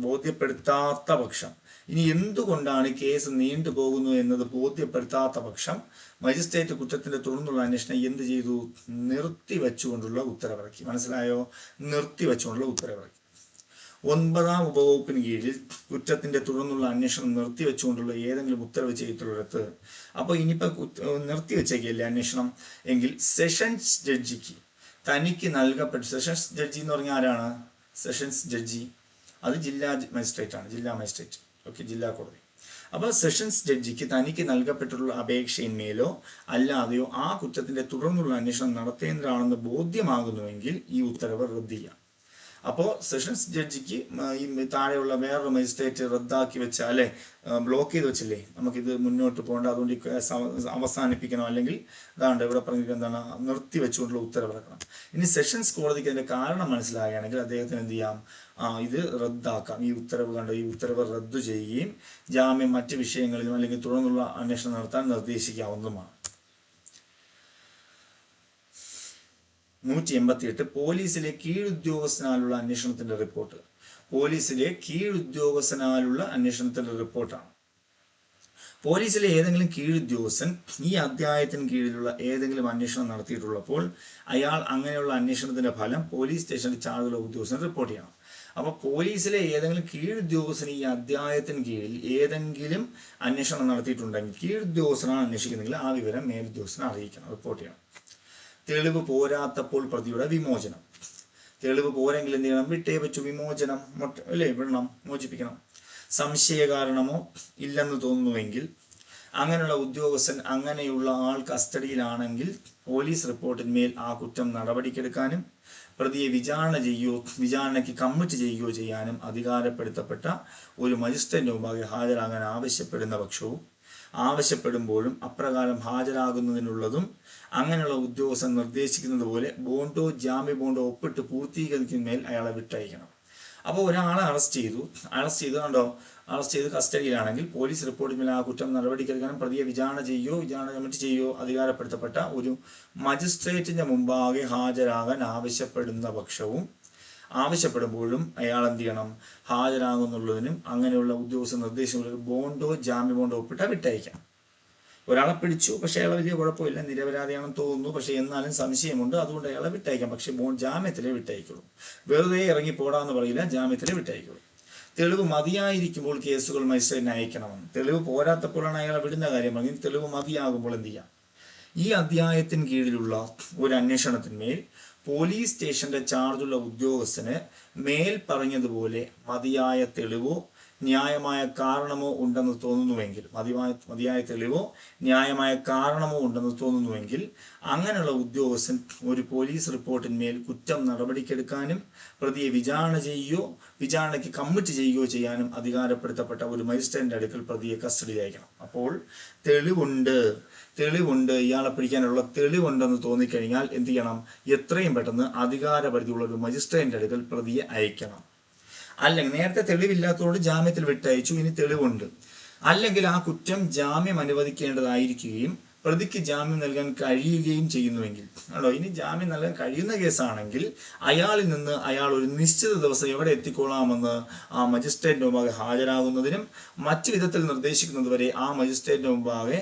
ബോധ്യപ്പെടുത്താത്ത പക്ഷം, ഇനി എന്തുകൊണ്ടാണ് കേസ് നീണ്ടുപോകുന്നു എന്നത് ബോധ്യപ്പെടുത്താത്ത പക്ഷം മജിസ്ട്രേറ്റ് കുറ്റത്തിന്റെ തുടർന്നുള്ള അന്വേഷണം എന്ത് ചെയ്തു? നിർത്തിവെച്ചുകൊണ്ടുള്ള ഉത്തരവിറക്കി. മനസ്സിലായോ? നിർത്തിവെച്ചുകൊണ്ടുള്ള ഉത്തരവിറക്കി. 9-ാം ഉപവകുപ്പിന് കീഴിൽ കുറ്റത്തിന്റെ തുടർന്നുള്ള അന്വേഷണം നിർത്തിവെച്ചുകൊണ്ടുള്ള ഏതെങ്കിലും ഉത്തരവ് ചെയ്തിട്ടുള്ളിടത്ത്, അപ്പോൾ ഇനിയിപ്പോൾ നിർത്തിവെച്ചേക്കല്ലേ അന്വേഷണം എങ്കിൽ സെഷൻസ് ജഡ്ജിക്ക് തനിക്ക് നൽകപ്പെട്ട, സെഷൻസ് ജഡ്ജി എന്ന് പറഞ്ഞാൽ ആരാണ്? സെഷൻസ് ജഡ്ജി അത് ജില്ലാ മജിസ്ട്രേറ്റ് ആണ്, ജില്ലാ മജിസ്ട്രേറ്റ്. ഓക്കെ, ജില്ലാ കോടതി. അപ്പോൾ സെഷൻസ് ജഡ്ജിക്ക് തനിക്ക് നൽകപ്പെട്ടിട്ടുള്ള അപേക്ഷയിന്മേലോ അല്ലാതെയോ ആ കുറ്റത്തിന്റെ തുടർന്നുള്ള അന്വേഷണം നടത്തേണ്ടതാണെന്ന് ബോധ്യമാകുന്നുവെങ്കിൽ ഈ ഉത്തരവ് റദ്ദ് ചെയ്യാം. അപ്പോൾ സെഷൻസ് ജഡ്ജിക്ക് ഈ താഴെയുള്ള വേറൊരു മജിസ്ട്രേറ്റ് റദ്ദാക്കി വെച്ചാൽ, അല്ലെ, ബ്ലോക്ക് ചെയ്ത് വെച്ചില്ലേ, നമുക്കിത് മുന്നോട്ട് പോകേണ്ട, അതുകൊണ്ട് അവസാനിപ്പിക്കണം, അല്ലെങ്കിൽ അതാണ്ട് ഇവിടെ പറഞ്ഞിരിക്കുന്നത് എന്താണ്? നിർത്തി വെച്ചുകൊണ്ടുള്ള ഉത്തരവിറക്കണം. ഇനി സെഷൻസ് കോടതിക്ക് അതിന്റെ കാരണം മനസ്സിലാകുകയാണെങ്കിൽ അദ്ദേഹത്തിന് എന്ത് ചെയ്യാം? ഇത് റദ്ദാക്കാം. ഈ ഉത്തരവ് കണ്ടോ, ഈ ഉത്തരവ് റദ്ദു ചെയ്യുകയും ജാമ്യം മറ്റ് വിഷയങ്ങളിലും അല്ലെങ്കിൽ തുടർന്നുള്ള അന്വേഷണം നടത്താൻ നിർദ്ദേശിക്കാവുന്നതുമാണ്. 188 പോലീസിലെ കീഴുദ്യോഗസ്ഥനാലുള്ള അന്വേഷണത്തിന്റെ റിപ്പോർട്ട്. പോലീസിലെ കീഴുദ്യോഗസ്ഥനാലുള്ള അന്വേഷണത്തിന്റെ റിപ്പോർട്ടാണ്. പോലീസിലെ ഏതെങ്കിലും കീഴുദ്യോഗസ്ഥൻ ഈ അധ്യായത്തിന് കീഴിലുള്ള ഏതെങ്കിലും അന്വേഷണം നടത്തിയിട്ടുള്ളപ്പോൾ അയാൾ അങ്ങനെയുള്ള അന്വേഷണത്തിന്റെ ഫലം പോലീസ് സ്റ്റേഷനിൽ ചാർജുള്ള ഉദ്യോഗസ്ഥന് റിപ്പോർട്ട് ചെയ്യണം. അപ്പോൾ പോലീസിലെ ഏതെങ്കിലും കീഴുദ്യോഗസ്ഥൻ ഈ അധ്യായത്തിന് കീഴിൽ ഏതെങ്കിലും അന്വേഷണം നടത്തിയിട്ടുണ്ടെങ്കിൽ, കീഴുദ്യോഗസ്ഥനാണ് അന്വേഷിക്കുന്നെങ്കിൽ ആ വിവരം മേലുദ്യോഗസ്ഥനെ അറിയിക്കണം, റിപ്പോർട്ട് ചെയ്യണം. തെളിവ് പോരാത്തപ്പോൾ പ്രതിയുടെ വിമോചനം. തെളിവ് പോരെങ്കിൽ എന്ത് ചെയ്യണം? വിട്ടേ വെച്ചു, വിമോചനം, അല്ലേ, വിടണം, മോചിപ്പിക്കണം. സംശയ കാരണമോ ഇല്ലെന്ന് തോന്നുന്നുവെങ്കിൽ അങ്ങനെയുള്ള ഉദ്യോഗസ്ഥൻ അങ്ങനെയുള്ള ആൾ കസ്റ്റഡിയിലാണെങ്കിൽ പോലീസ് റിപ്പോർട്ടിന്മേൽ ആ കുറ്റം നടപടിക്കെടുക്കാനും പ്രതിയെ വിചാരണയ്ക്ക് കമ്മിറ്റ് ചെയ്യുകയോ ചെയ്യാനും അധികാരപ്പെടുത്തപ്പെട്ട ഒരു മജിസ്ട്രേറ്റിന്റെ മുമ്പാകെ ഹാജരാകാൻ ആവശ്യപ്പെടുന്ന പക്ഷവും ആവശ്യപ്പെടുമ്പോഴും അപ്രകാരം ഹാജരാകുന്നതിനുള്ളതും അങ്ങനെയുള്ള ഉദ്യോഗസ്ഥൻ നിർദ്ദേശിക്കുന്നത് പോലെ ബോണ്ടോ ജാമ്യ ബോണ്ടോ ഒപ്പിട്ട് പൂർത്തീകരിക്കുന്നതിന്മേൽ അയാളെ വിട്ടയക്കണം. അപ്പോൾ ഒരാളെ അറസ്റ്റ് ചെയ്ത് കസ്റ്റഡിയിലാണെങ്കിൽ പോലീസ് റിപ്പോർട്ടിന്മേൽ ആ കുറ്റം നടപടിക്കെടുക്കാനും പ്രതിയെ വിചാരണ കമ്മിറ്റ് ചെയ്യുകയോ അധികാരപ്പെടുത്തപ്പെട്ട ഒരു മജിസ്ട്രേറ്റിന്റെ മുമ്പാകെ ഹാജരാകാൻ ആവശ്യപ്പെടുന്ന പക്ഷവും ആവശ്യപ്പെടുമ്പോഴും അയാൾ എന്ത് ചെയ്യണം? ഹാജരാകുന്നുള്ളതിനും അങ്ങനെയുള്ള ഉദ്യോഗസ്ഥ നിർദ്ദേശങ്ങൾ ബോണ്ടോ ജാമ്യ ബോണ്ടോ ഒപ്പിട്ടാൽ വിട്ടയക്കാം. ഒരാളെ പിടിച്ചു, പക്ഷേ അയാളെ വലിയ കുഴപ്പമില്ല, നിരപരാധിയാണെന്ന് തോന്നുന്നു, പക്ഷേ എന്നാലും സംശയമുണ്ട്, അതുകൊണ്ട് അയാളെ വിട്ടയക്കാം. പക്ഷേ ജാമ്യത്തിലേ വിട്ടയക്കുള്ളൂ. വെറുതെ ഇറങ്ങി പോടാന്ന് പറയില്ല, ജാമ്യത്തിലേ വിട്ടയക്കുള്ളൂ. തെളിവ് മതിയായിരിക്കുമ്പോൾ കേസുകൾ മജിസ്ട്രേറ്റിന് അയക്കണമെന്ന്. തെളിവ് പോരാത്തപ്പോഴാണ് അയാളെ വിടുന്ന കാര്യം പറഞ്ഞു. തെളിവ് മതിയാകുമ്പോൾ എന്ത് ചെയ്യാം? ഈ അധ്യായത്തിന് കീഴിലുള്ള ഒരു അന്വേഷണത്തിന്മേൽ പോലീസ് സ്റ്റേഷന്റെ ചാർജുള്ള ഉദ്യോഗസ്ഥന് മേൽ പറഞ്ഞതുപോലെ മതിയായ തെളിവോ ന്യായമായ കാരണമോ ഉണ്ടെന്ന് തോന്നുന്നുവെങ്കിൽ, മതിയായ തെളിവോ ന്യായമായ കാരണമോ ഉണ്ടെന്ന് തോന്നുന്നുവെങ്കിൽ അങ്ങനെയുള്ള ഉദ്യോഗസ്ഥൻ ഒരു പോലീസ് റിപ്പോർട്ടിന്മേൽ കുറ്റം നടപടിക്കെടുക്കാനും പ്രതിയെ വിചാരണയ്ക്ക് കമ്മിറ്റ് ചെയ്യുകയോ ചെയ്യാനും അധികാരപ്പെടുത്തപ്പെട്ട ഒരു മജിസ്ട്രേറ്റിന്റെ അടുക്കൽ പ്രതിയെ കസ്റ്റഡിയിൽ അയക്കണം. അപ്പോൾ തെളിവുണ്ട്, ഇയാളെ പിടിക്കാനുള്ള തെളിവുണ്ടെന്ന് തോന്നിക്കഴിഞ്ഞാൽ എന്ത് ചെയ്യണം? എത്രയും പെട്ടെന്ന് അധികാരപരിധിയുള്ള ഒരു മജിസ്ട്രേറ്റിന്റെ അടുക്കൽ പ്രതിയെ അയക്കണം. അല്ലെങ്കിൽ നേരത്തെ തെളിവില്ലാത്തതുകൊണ്ട് ജാമ്യത്തിൽ വിട്ടയച്ചു, ഇനി തെളിവുണ്ട്, അല്ലെങ്കിൽ ആ കുറ്റം ജാമ്യം അനുവദിക്കേണ്ടതായിരിക്കുകയും പ്രതിക്ക് ജാമ്യം നൽകാൻ കഴിയുകയും ചെയ്യുന്നുവെങ്കിൽ, ഇനി ജാമ്യം നൽകാൻ കഴിയുന്ന കേസാണെങ്കിൽ അയാളിൽ നിന്ന് അയാൾ ഒരു നിശ്ചിത ദിവസം എവിടെ എത്തിക്കൊള്ളാമെന്ന് ആ മജിസ്ട്രേറ്റിന്റെ മുമ്പാകെ ഹാജരാകുന്നതിനും മറ്റു വിധത്തിൽ നിർദ്ദേശിക്കുന്നതുവരെ ആ മജിസ്ട്രേറ്റിന്റെ മുമ്പാകെ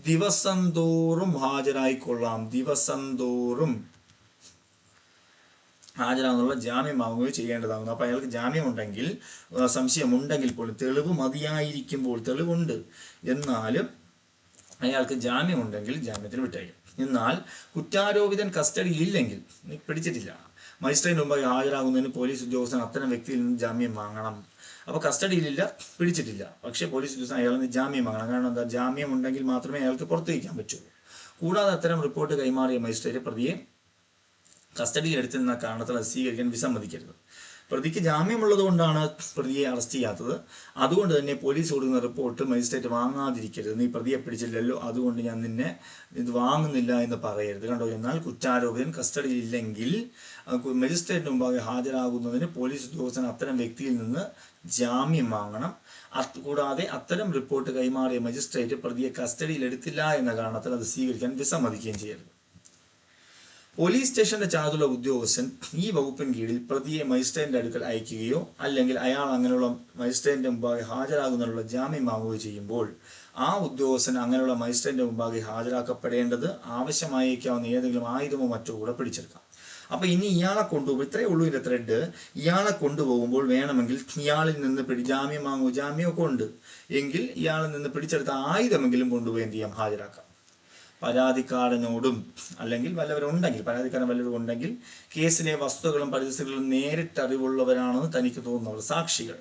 ദിവസം തോറും ഹാജരായിക്കൊള്ളാം. ദിവസം തോറും ഹാജരാകുന്നുള്ള ജാമ്യം വാങ്ങുകയോ ചെയ്യേണ്ടതാകുന്നു. അപ്പോൾ അയാൾക്ക് ജാമ്യമുണ്ടെങ്കിൽ, സംശയമുണ്ടെങ്കിൽ പോലും, തെളിവ് മതിയായിരിക്കുമ്പോൾ, തെളിവുണ്ട് എന്നാലും അയാൾക്ക് ജാമ്യമുണ്ടെങ്കിൽ ജാമ്യത്തിന് വിട്ടയക്കും. എന്നാൽ കുറ്റാരോപിതൻ കസ്റ്റഡിയിൽ ഇല്ലെങ്കിൽ, പിടിച്ചിട്ടില്ല, മജിസ്ട്രേറ്റിന് മുമ്പായി ഹാജരാകുന്നതിന് പോലീസ് ഉദ്യോഗസ്ഥൻ അത്തരം വ്യക്തിയിൽ നിന്ന് ജാമ്യം വാങ്ങണം. അപ്പോൾ കസ്റ്റഡിയിലില്ല, പിടിച്ചിട്ടില്ല, പക്ഷേ പോലീസ് ഉദ്യോഗസ്ഥൻ അയാളിൽ നിന്ന് ജാമ്യം വാങ്ങണം. കാരണം എന്താ? ജാമ്യം ഉണ്ടെങ്കിൽ മാത്രമേ അയാൾക്ക് പുറത്തു വയ്ക്കാൻ പറ്റുള്ളൂ. കൂടാതെ അത്തരം റിപ്പോർട്ട് കൈമാറിയ മജിസ്ട്രേറ്റ് പ്രതിയെ കസ്റ്റഡിയിൽ എടുത്തിരുന്ന കാരണത്തിൽ അത് സ്വീകരിക്കാൻ വിസമ്മതിക്കരുത്. പ്രതിക്ക് ജാമ്യമുള്ളത് കൊണ്ടാണ് പ്രതിയെ അറസ്റ്റ് ചെയ്യാത്തത്. അതുകൊണ്ട് തന്നെ പോലീസ് കൊടുക്കുന്ന റിപ്പോർട്ട് മജിസ്ട്രേറ്റ് വാങ്ങാതിരിക്കരുത്. നീ പ്രതിയെ പിടിച്ചില്ലല്ലോ, അതുകൊണ്ട് ഞാൻ നിന്നെ ഇത് വാങ്ങുന്നില്ല എന്ന് പറയരുത്. കണ്ടോ? എന്നാൽ കുറ്റാരോപിതൻ കസ്റ്റഡിയിൽ ഇല്ലെങ്കിൽ മജിസ്ട്രേറ്റിന് മുമ്പാകെ ഹാജരാകുന്നതിന് പോലീസ് ഉദ്യോഗസ്ഥൻ അത്തരം വ്യക്തിയിൽ നിന്ന് ജാമ്യം വാങ്ങണം. കൂടാതെ അത്തരം റിപ്പോർട്ട് കൈമാറിയ മജിസ്ട്രേറ്റ് പ്രതിയെ കസ്റ്റഡിയിൽ എടുത്തില്ല എന്ന കാരണത്തിൽ അത് സ്വീകരിക്കാൻ വിസമ്മതിക്കുകയും ചെയ്യരുത്. പോലീസ് സ്റ്റേഷന്റെ ചാർജുള്ള ഉദ്യോഗസ്ഥൻ ഈ വകുപ്പിൻ കീഴിൽ പ്രതിയെ മജിസ്ട്രേറ്റിന്റെ അടുക്കൽ അയക്കുകയോ അല്ലെങ്കിൽ അയാൾ അങ്ങനെയുള്ള മജിസ്ട്രേറ്റിന്റെ മുമ്പാകെ ഹാജരാകുന്നതിനുള്ള ജാമ്യം വാങ്ങുകയോ ചെയ്യുമ്പോൾ ആ ഉദ്യോഗസ്ഥൻ അങ്ങനെയുള്ള മജിസ്ട്രേറ്റിന്റെ മുമ്പാകെ ഹാജരാക്കപ്പെടേണ്ടത് ആവശ്യമായേക്കാവുന്ന ഏതെങ്കിലും ആയുധമോ മറ്റോ കൂടെ പിടിച്ചെടുക്കാം. അപ്പൊ ഇനി ഇയാളെ കൊണ്ടുപോകും, ഇത്രയേ ഉള്ളൂ ഇതിന്റെ ത്രെഡ്. ഇയാളെ കൊണ്ടുപോകുമ്പോൾ വേണമെങ്കിൽ ഇയാളിൽ നിന്ന് ജാമ്യം വാങ്ങുമോ, ജാമ്യമൊക്കെ ഉണ്ട് എങ്കിൽ ഇയാളിൽ നിന്ന് പിടിച്ചെടുത്ത ആയുധമെങ്കിലും കൊണ്ടുപോയി എന്ത് ചെയ്യാം? ഹാജരാക്കാം. പരാതിക്കാരനോടും അല്ലെങ്കിൽ പരാതിക്കാരൻ വല്ലവരും ഉണ്ടെങ്കിൽ കേസിലെ വസ്തുക്കളും പരിസ്ഥിതികളും നേരിട്ട് അറിവുള്ളവരാണെന്ന് തനിക്ക് തോന്നുന്നവർ, സാക്ഷികൾ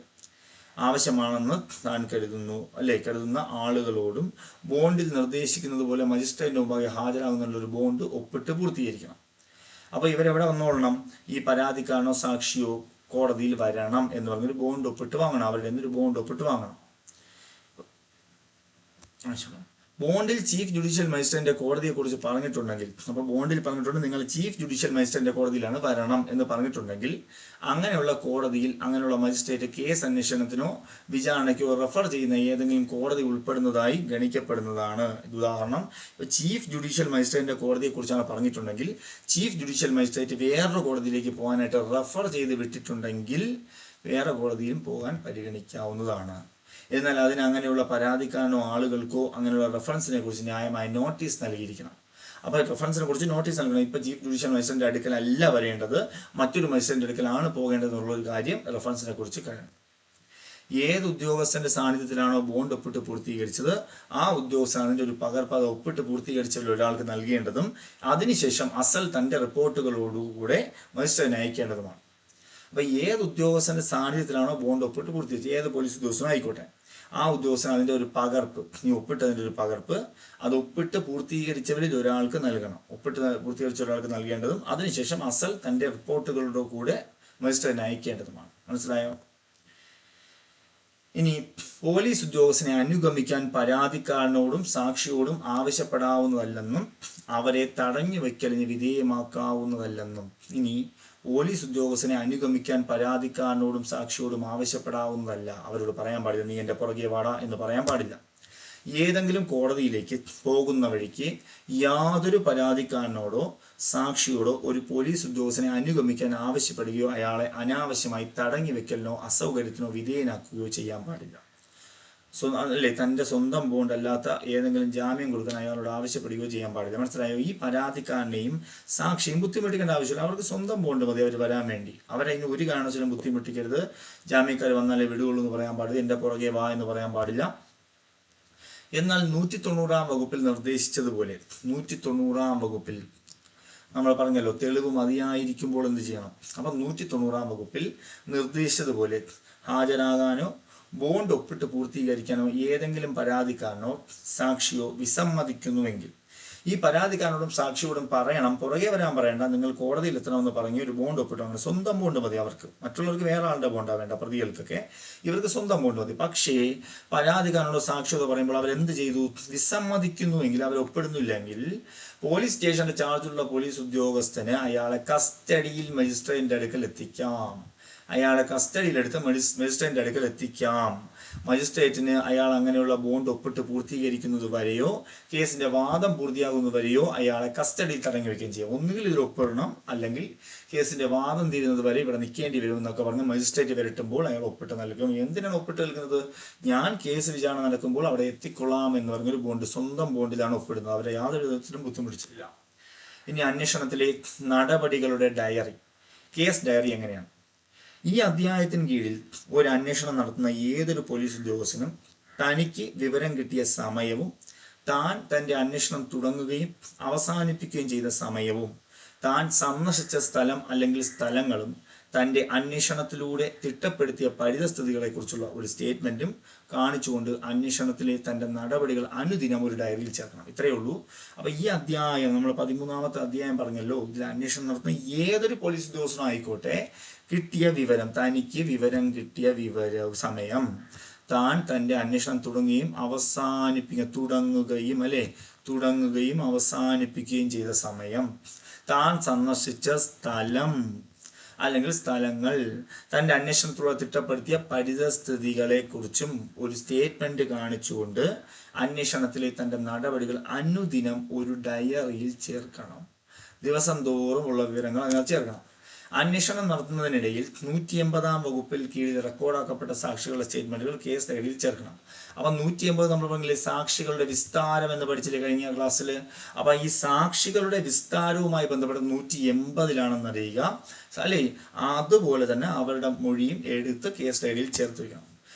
ആവശ്യമാണെന്ന് താൻ കരുതുന്ന ആളുകളോടും ബോണ്ടിൽ നിർദ്ദേശിക്കുന്നത് പോലെ മജിസ്ട്രേറ്റിന്റെ മുമ്പാകെ ഹാജരാകുന്നതിനുള്ള ഒരു ബോണ്ട് ഒപ്പിട്ട് പൂർത്തീകരിക്കണം. അപ്പോൾ ഇവരെവിടെ വന്നോളണം? ഈ പരാതിക്കാരനോ സാക്ഷിയോ കോടതിയിൽ വരണം എന്ന് പറഞ്ഞൊരു ബോണ്ട് ഒപ്പിട്ട് വാങ്ങണം. അവരുടെ ഒരു ബോണ്ട് ഒപ്പിട്ട് വാങ്ങണം. ബോണ്ടിൽ ചീഫ് ജുഡീഷ്യൽ മജിസ്ട്രേറ്റിന്റെ കോടതിയെക്കുറിച്ച് പറഞ്ഞിട്ടുണ്ടെങ്കിൽ, അപ്പോൾ ബോണ്ടിൽ പറഞ്ഞിട്ടുണ്ട് നിങ്ങൾ ചീഫ് ജുഡീഷ്യൽ മജിസ്ട്രേറ്റിന്റെ കോടതിയിലാണ് വരണം എന്ന് പറഞ്ഞിട്ടുണ്ടെങ്കിൽ, അങ്ങനെയുള്ള കോടതിയിൽ അങ്ങനെയുള്ള മജിസ്ട്രേറ്റ് കേസ് അന്വേഷണത്തിനോ വിചാരണയ്ക്കോ റെഫർ ചെയ്യുന്ന ഏതെങ്കിലും കോടതി ഉൾപ്പെടുന്നതായി ഗണിക്കപ്പെടുന്നതാണ്. ഉദാഹരണം, ചീഫ് ജുഡീഷ്യൽ മജിസ്ട്രേറ്റിന്റെ കോടതിയെക്കുറിച്ചാണ് പറഞ്ഞിട്ടുണ്ടെങ്കിൽ ചീഫ് ജുഡീഷ്യൽ മജിസ്ട്രേറ്റ് വേറൊരു കോടതിയിലേക്ക് പോകാനായിട്ട് റെഫർ ചെയ്ത് വിട്ടിട്ടുണ്ടെങ്കിൽ വേറെ കോടതിയിലും പോകാൻ പരിഗണിക്കാവുന്നതാണ്. എന്നാൽ അതിന് അങ്ങനെയുള്ള പരാതിക്കാരനോ ആളുകൾക്കോ അങ്ങനെയുള്ള റെഫറൻസിനെ കുറിച്ച് ന്യായമായ നോട്ടീസ് നൽകിയിരിക്കണം. അപ്പോൾ റെഫറൻസിനെ കുറിച്ച് നോട്ടീസ് നൽകണം. ഇപ്പൊ ചീഫ് ജുഡീഷ്യൽ മജിസ്ട്രേറ്റിന്റെ അടുക്കലല്ല വരേണ്ടത്, മറ്റൊരു മജിസ്ട്രേറ്റിന്റെ അടുക്കലാണ് പോകേണ്ടതെന്നുള്ള ഒരു കാര്യം റെഫറൻസിനെ കുറിച്ച് കഴിയണം. ഏത് ഉദ്യോഗസ്ഥന്റെ സാന്നിധ്യത്തിലാണോ ബോണ്ട് ഒപ്പിട്ട് പൂർത്തീകരിച്ചത് ആ ഉദ്യോഗസ്ഥൻ അതിന്റെ ഒരു പകർപ്പ് അത് ഒപ്പിട്ട് പൂർത്തീകരിച്ചതിൽ ഒരാൾക്ക് നൽകേണ്ടതും അതിനുശേഷം അസൽ തന്റെ റിപ്പോർട്ടുകളോടുകൂടെ മജിസ്ട്രേറ്റിന് അയക്കേണ്ടതുമാണ്. അപ്പൊ ഏത് ഉദ്യോഗസ്ഥന്റെ സാന്നിധ്യത്തിലാണോ ബോണ്ട് ഒപ്പിട്ട് പൂർത്തീകരിച്ചത്, ഏത് പോലീസ് ഉദ്യോഗസ്ഥനും ആയിക്കോട്ടെ, ആ ഉദ്യോഗസ്ഥൻ അതിന്റെ ഒരു പകർപ്പ്, ഈ ഒപ്പിട്ടതിന്റെ ഒരു പകർപ്പ് അത് ഒപ്പിട്ട് പൂർത്തീകരിച്ചവരിൽ ഒരാൾക്ക് നൽകണം. ഒപ്പിട്ട് പൂർത്തീകരിച്ച ഒരാൾക്ക് നൽകേണ്ടതും അതിനുശേഷം അസൽ തന്റെ റിപ്പോർട്ടുകളുടെ കൂടെ മജിസ്ട്രേറ്റിന് അയക്കേണ്ടതുമാണ്. മനസ്സിലായോ? ഇനി പോലീസ് ഉദ്യോഗസ്ഥനെ അനുഗമിക്കാൻ പരാതിക്കാരനോടും സാക്ഷിയോടും ആവശ്യപ്പെടാവുന്നതല്ലെന്നും അവരെ തടഞ്ഞു വയ്ക്കലിന് വിധേയമാക്കാവുന്നതല്ലെന്നും. ഇനി പോലീസ് ഉദ്യോഗസ്ഥനെ അനുഗമിക്കാൻ പരാതിക്കാരനോടും സാക്ഷിയോടും ആവശ്യപ്പെടാവുന്നതല്ല. അവരോട് പറയാൻ പാടില്ല നീ എൻ്റെ പുറകെ വാടാ എന്ന് പറയാൻ പാടില്ല. ഏതെങ്കിലും കോടതിയിലേക്ക് പോകുന്ന വഴിക്ക് യാതൊരു പരാതിക്കാരനോടോ സാക്ഷിയോടോ ഒരു പോലീസ് ഉദ്യോഗസ്ഥനെ അനുഗമിക്കാൻ ആവശ്യപ്പെടുകയോ അയാളെ അനാവശ്യമായി തടഞ്ഞു വെക്കലിനോ അസൗകര്യത്തിനോ വിധേയനാക്കുകയോ ചെയ്യാൻ പാടില്ല. അല്ലേ തൻ്റെ സ്വന്തം ബോണ്ട് അല്ലാത്ത ഏതെങ്കിലും ജാമ്യം കൊടുക്കാൻ അയാളോട് ആവശ്യപ്പെടുകയോ ചെയ്യാൻ പാടില്ല. മനസ്സിലായോ? ഈ പരാതിക്കാരനെയും സാക്ഷിയും ബുദ്ധിമുട്ടിക്കേണ്ട ആവശ്യമില്ല. അവർക്ക് സ്വന്തം ബോണ്ട് മതി അവർ വരാൻ വേണ്ടി. അവരതിന് ഒരു കാരണവശാലും ബുദ്ധിമുട്ടിക്കരുത്. ജാമ്യക്കാർ വന്നാലേ വിടുകയുള്ളൂ എന്ന് പറയാൻ പാടില്ല. എൻ്റെ പുറകെ വാ എന്ന് പറയാൻ പാടില്ല. എന്നാൽ 190 വകുപ്പിൽ നിർദ്ദേശിച്ചതുപോലെ 190 വകുപ്പിൽ നമ്മൾ പറഞ്ഞല്ലോ തെളിവ് മതിയായിരിക്കുമ്പോൾ എന്ത് ചെയ്യണം. അപ്പം 190 വകുപ്പിൽ നിർദ്ദേശിച്ചതുപോലെ ഹാജരാകാനോ ബോണ്ട് ഒപ്പിട്ട് പൂർത്തീകരിക്കാനോ ഏതെങ്കിലും പരാതിക്കാരനോ സാക്ഷിയോ വിസമ്മതിക്കുന്നുവെങ്കിൽ ഈ പരാതിക്കാരനോടും സാക്ഷിയോടും പറയണം, പുറകെ വരാൻ പറയണ്ട, നിങ്ങൾ കോടതിയിൽ എത്തണമെന്ന് പറഞ്ഞ് ഒരു ബോണ്ട് ഒപ്പിട്ടോ. അങ്ങനെ സ്വന്തം ബോണ്ട് മതി അവർക്ക്. മറ്റുള്ളവർക്ക് വേറെ ആളുടെ ബോണ്ടാണ് വേണ്ട. പ്രതികൾക്കൊക്കെ ഇവർക്ക് സ്വന്തം ബോണ്ട് മതി. പക്ഷേ പരാതിക്കാരനോട് സാക്ഷിയോട് പറയുമ്പോൾ അവരെന്ത് ചെയ്തു? വിസമ്മതിക്കുന്നുവെങ്കിൽ, അവർ ഒപ്പിടുന്നില്ലെങ്കിൽ പോലീസ് സ്റ്റേഷന്റെ ചാർജുള്ള പോലീസ് ഉദ്യോഗസ്ഥന് അയാളെ കസ്റ്റഡിയിൽ മജിസ്ട്രേറ്റിന്റെ അടുക്കൽ എത്തിക്കാം. അയാളെ കസ്റ്റഡിയിലെടുത്ത് മജിസ്ട്രേറ്റിന്റെ അടുക്കൽ എത്തിക്കാം. മജിസ്ട്രേറ്റിന് അയാൾ അങ്ങനെയുള്ള ബോണ്ട് ഒപ്പിട്ട് പൂർത്തീകരിക്കുന്നത് വരെയോ കേസിന്റെ വാദം പൂർത്തിയാകുന്നത് വരെയോ അയാളെ കസ്റ്റഡിയിൽ തടഞ്ഞു വെക്കുകയും ചെയ്യാം. ഒന്നുകിൽ ഇതിൽ ഒപ്പിടണം, അല്ലെങ്കിൽ കേസിന്റെ വാദം തീരുന്നത് വരെ ഇവിടെ നിൽക്കേണ്ടി വരും എന്നൊക്കെ പറഞ്ഞ് മജിസ്ട്രേറ്റ് വരട്ടുമ്പോൾ അയാൾ ഒപ്പിട്ട് നൽകും. എന്തിനാണ് ഒപ്പിട്ട് നൽകുന്നത്? ഞാൻ കേസ് വിചാരണ നടക്കുമ്പോൾ അവിടെ എത്തിക്കൊള്ളാം എന്ന് പറഞ്ഞൊരു ബോണ്ട്, സ്വന്തം ബോണ്ടിലാണ് ഒപ്പിടുന്നത്. അവരെ യാതൊരു വിധത്തിലും ബുദ്ധിമുട്ടിച്ചില്ല. ഇനി അന്വേഷണത്തിലെ നടപടികളുടെ ഡയറി, കേസ് ഡയറി എങ്ങനെയാണ്? ഈ അധ്യായത്തിന് കീഴിൽ ഒരു അന്വേഷണം നടത്തുന്ന ഏതൊരു പോലീസ് ഉദ്യോഗസ്ഥനും തനിക്ക് വിവരം കിട്ടിയ സമയവും താൻ തൻ്റെ അന്വേഷണം തുടങ്ങുകയും അവസാനിപ്പിക്കുകയും ചെയ്ത സമയവും താൻ സന്ദർശിച്ച സ്ഥലം അല്ലെങ്കിൽ സ്ഥലങ്ങളും തൻ്റെ അന്വേഷണത്തിലൂടെ തിട്ടപ്പെടുത്തിയ പരിതസ്ഥിതികളെക്കുറിച്ചുള്ള ഒരു സ്റ്റേറ്റ്മെൻറ്റും കാണിച്ചുകൊണ്ട് അന്വേഷണത്തിലെ തൻ്റെ നടപടികൾ അനുദിനം ഒരു ഡയറിയിൽ ചേർക്കണം. ഇത്രയേ ഉള്ളൂ. അപ്പോൾ ഈ അധ്യായം, നമ്മൾ 13ാമത്തെ അധ്യായം പറഞ്ഞല്ലോ, ഇതിൽ അന്വേഷണം നടത്തുന്ന ഏതൊരു പോലീസ് ഉദ്യോഗസ്ഥനും ആയിക്കോട്ടെ, കിട്ടിയ വിവരം, തനിക്ക് വിവരം കിട്ടിയ സമയം, താൻ തൻ്റെ അന്വേഷണം തുടങ്ങുകയും അവസാനിപ്പിക്കുകയും ചെയ്ത സമയം, താൻ സന്ദർശിച്ച സ്ഥലം അല്ലെങ്കിൽ സ്ഥലങ്ങൾ, തൻ്റെ അന്വേഷണത്തിലൂടെ തിട്ടപ്പെടുത്തിയ പരിതസ്ഥിതികളെ കുറിച്ചും ഒരു സ്റ്റേറ്റ്മെന്റ് കാണിച്ചുകൊണ്ട് അന്വേഷണത്തിലെ തൻ്റെ നടപടികൾ അനുദിനം ഒരു ഡയറിയിൽ ചേർക്കണം. ദിവസം തോറും ഉള്ള വിവരങ്ങൾ അതിനകത്ത് ചേർക്കണം. അന്വേഷണം നടത്തുന്നതിനിടയിൽ 180 വകുപ്പിൽ കീഴിൽ റെക്കോർഡാക്കപ്പെട്ട സാക്ഷികളുടെ സ്റ്റേറ്റ്മെന്റുകൾ കേസ് ഡയറിയിൽ ചേർക്കണം. അപ്പം 180 നമ്മൾ പറഞ്ഞില്ലേ, സാക്ഷികളുടെ വിസ്താരം എന്ന് പഠിച്ചില്ലേ കഴിഞ്ഞ ക്ലാസ്സിൽ. അപ്പം ഈ സാക്ഷികളുടെ വിസ്താരവുമായി ബന്ധപ്പെട്ട് 180 അറിയുക അല്ലേ. അതുപോലെ തന്നെ അവരുടെ മൊഴിയും എടുത്ത് കേസ് ഡയറിയിൽ ചേർത്ത് വയ്ക്കണം.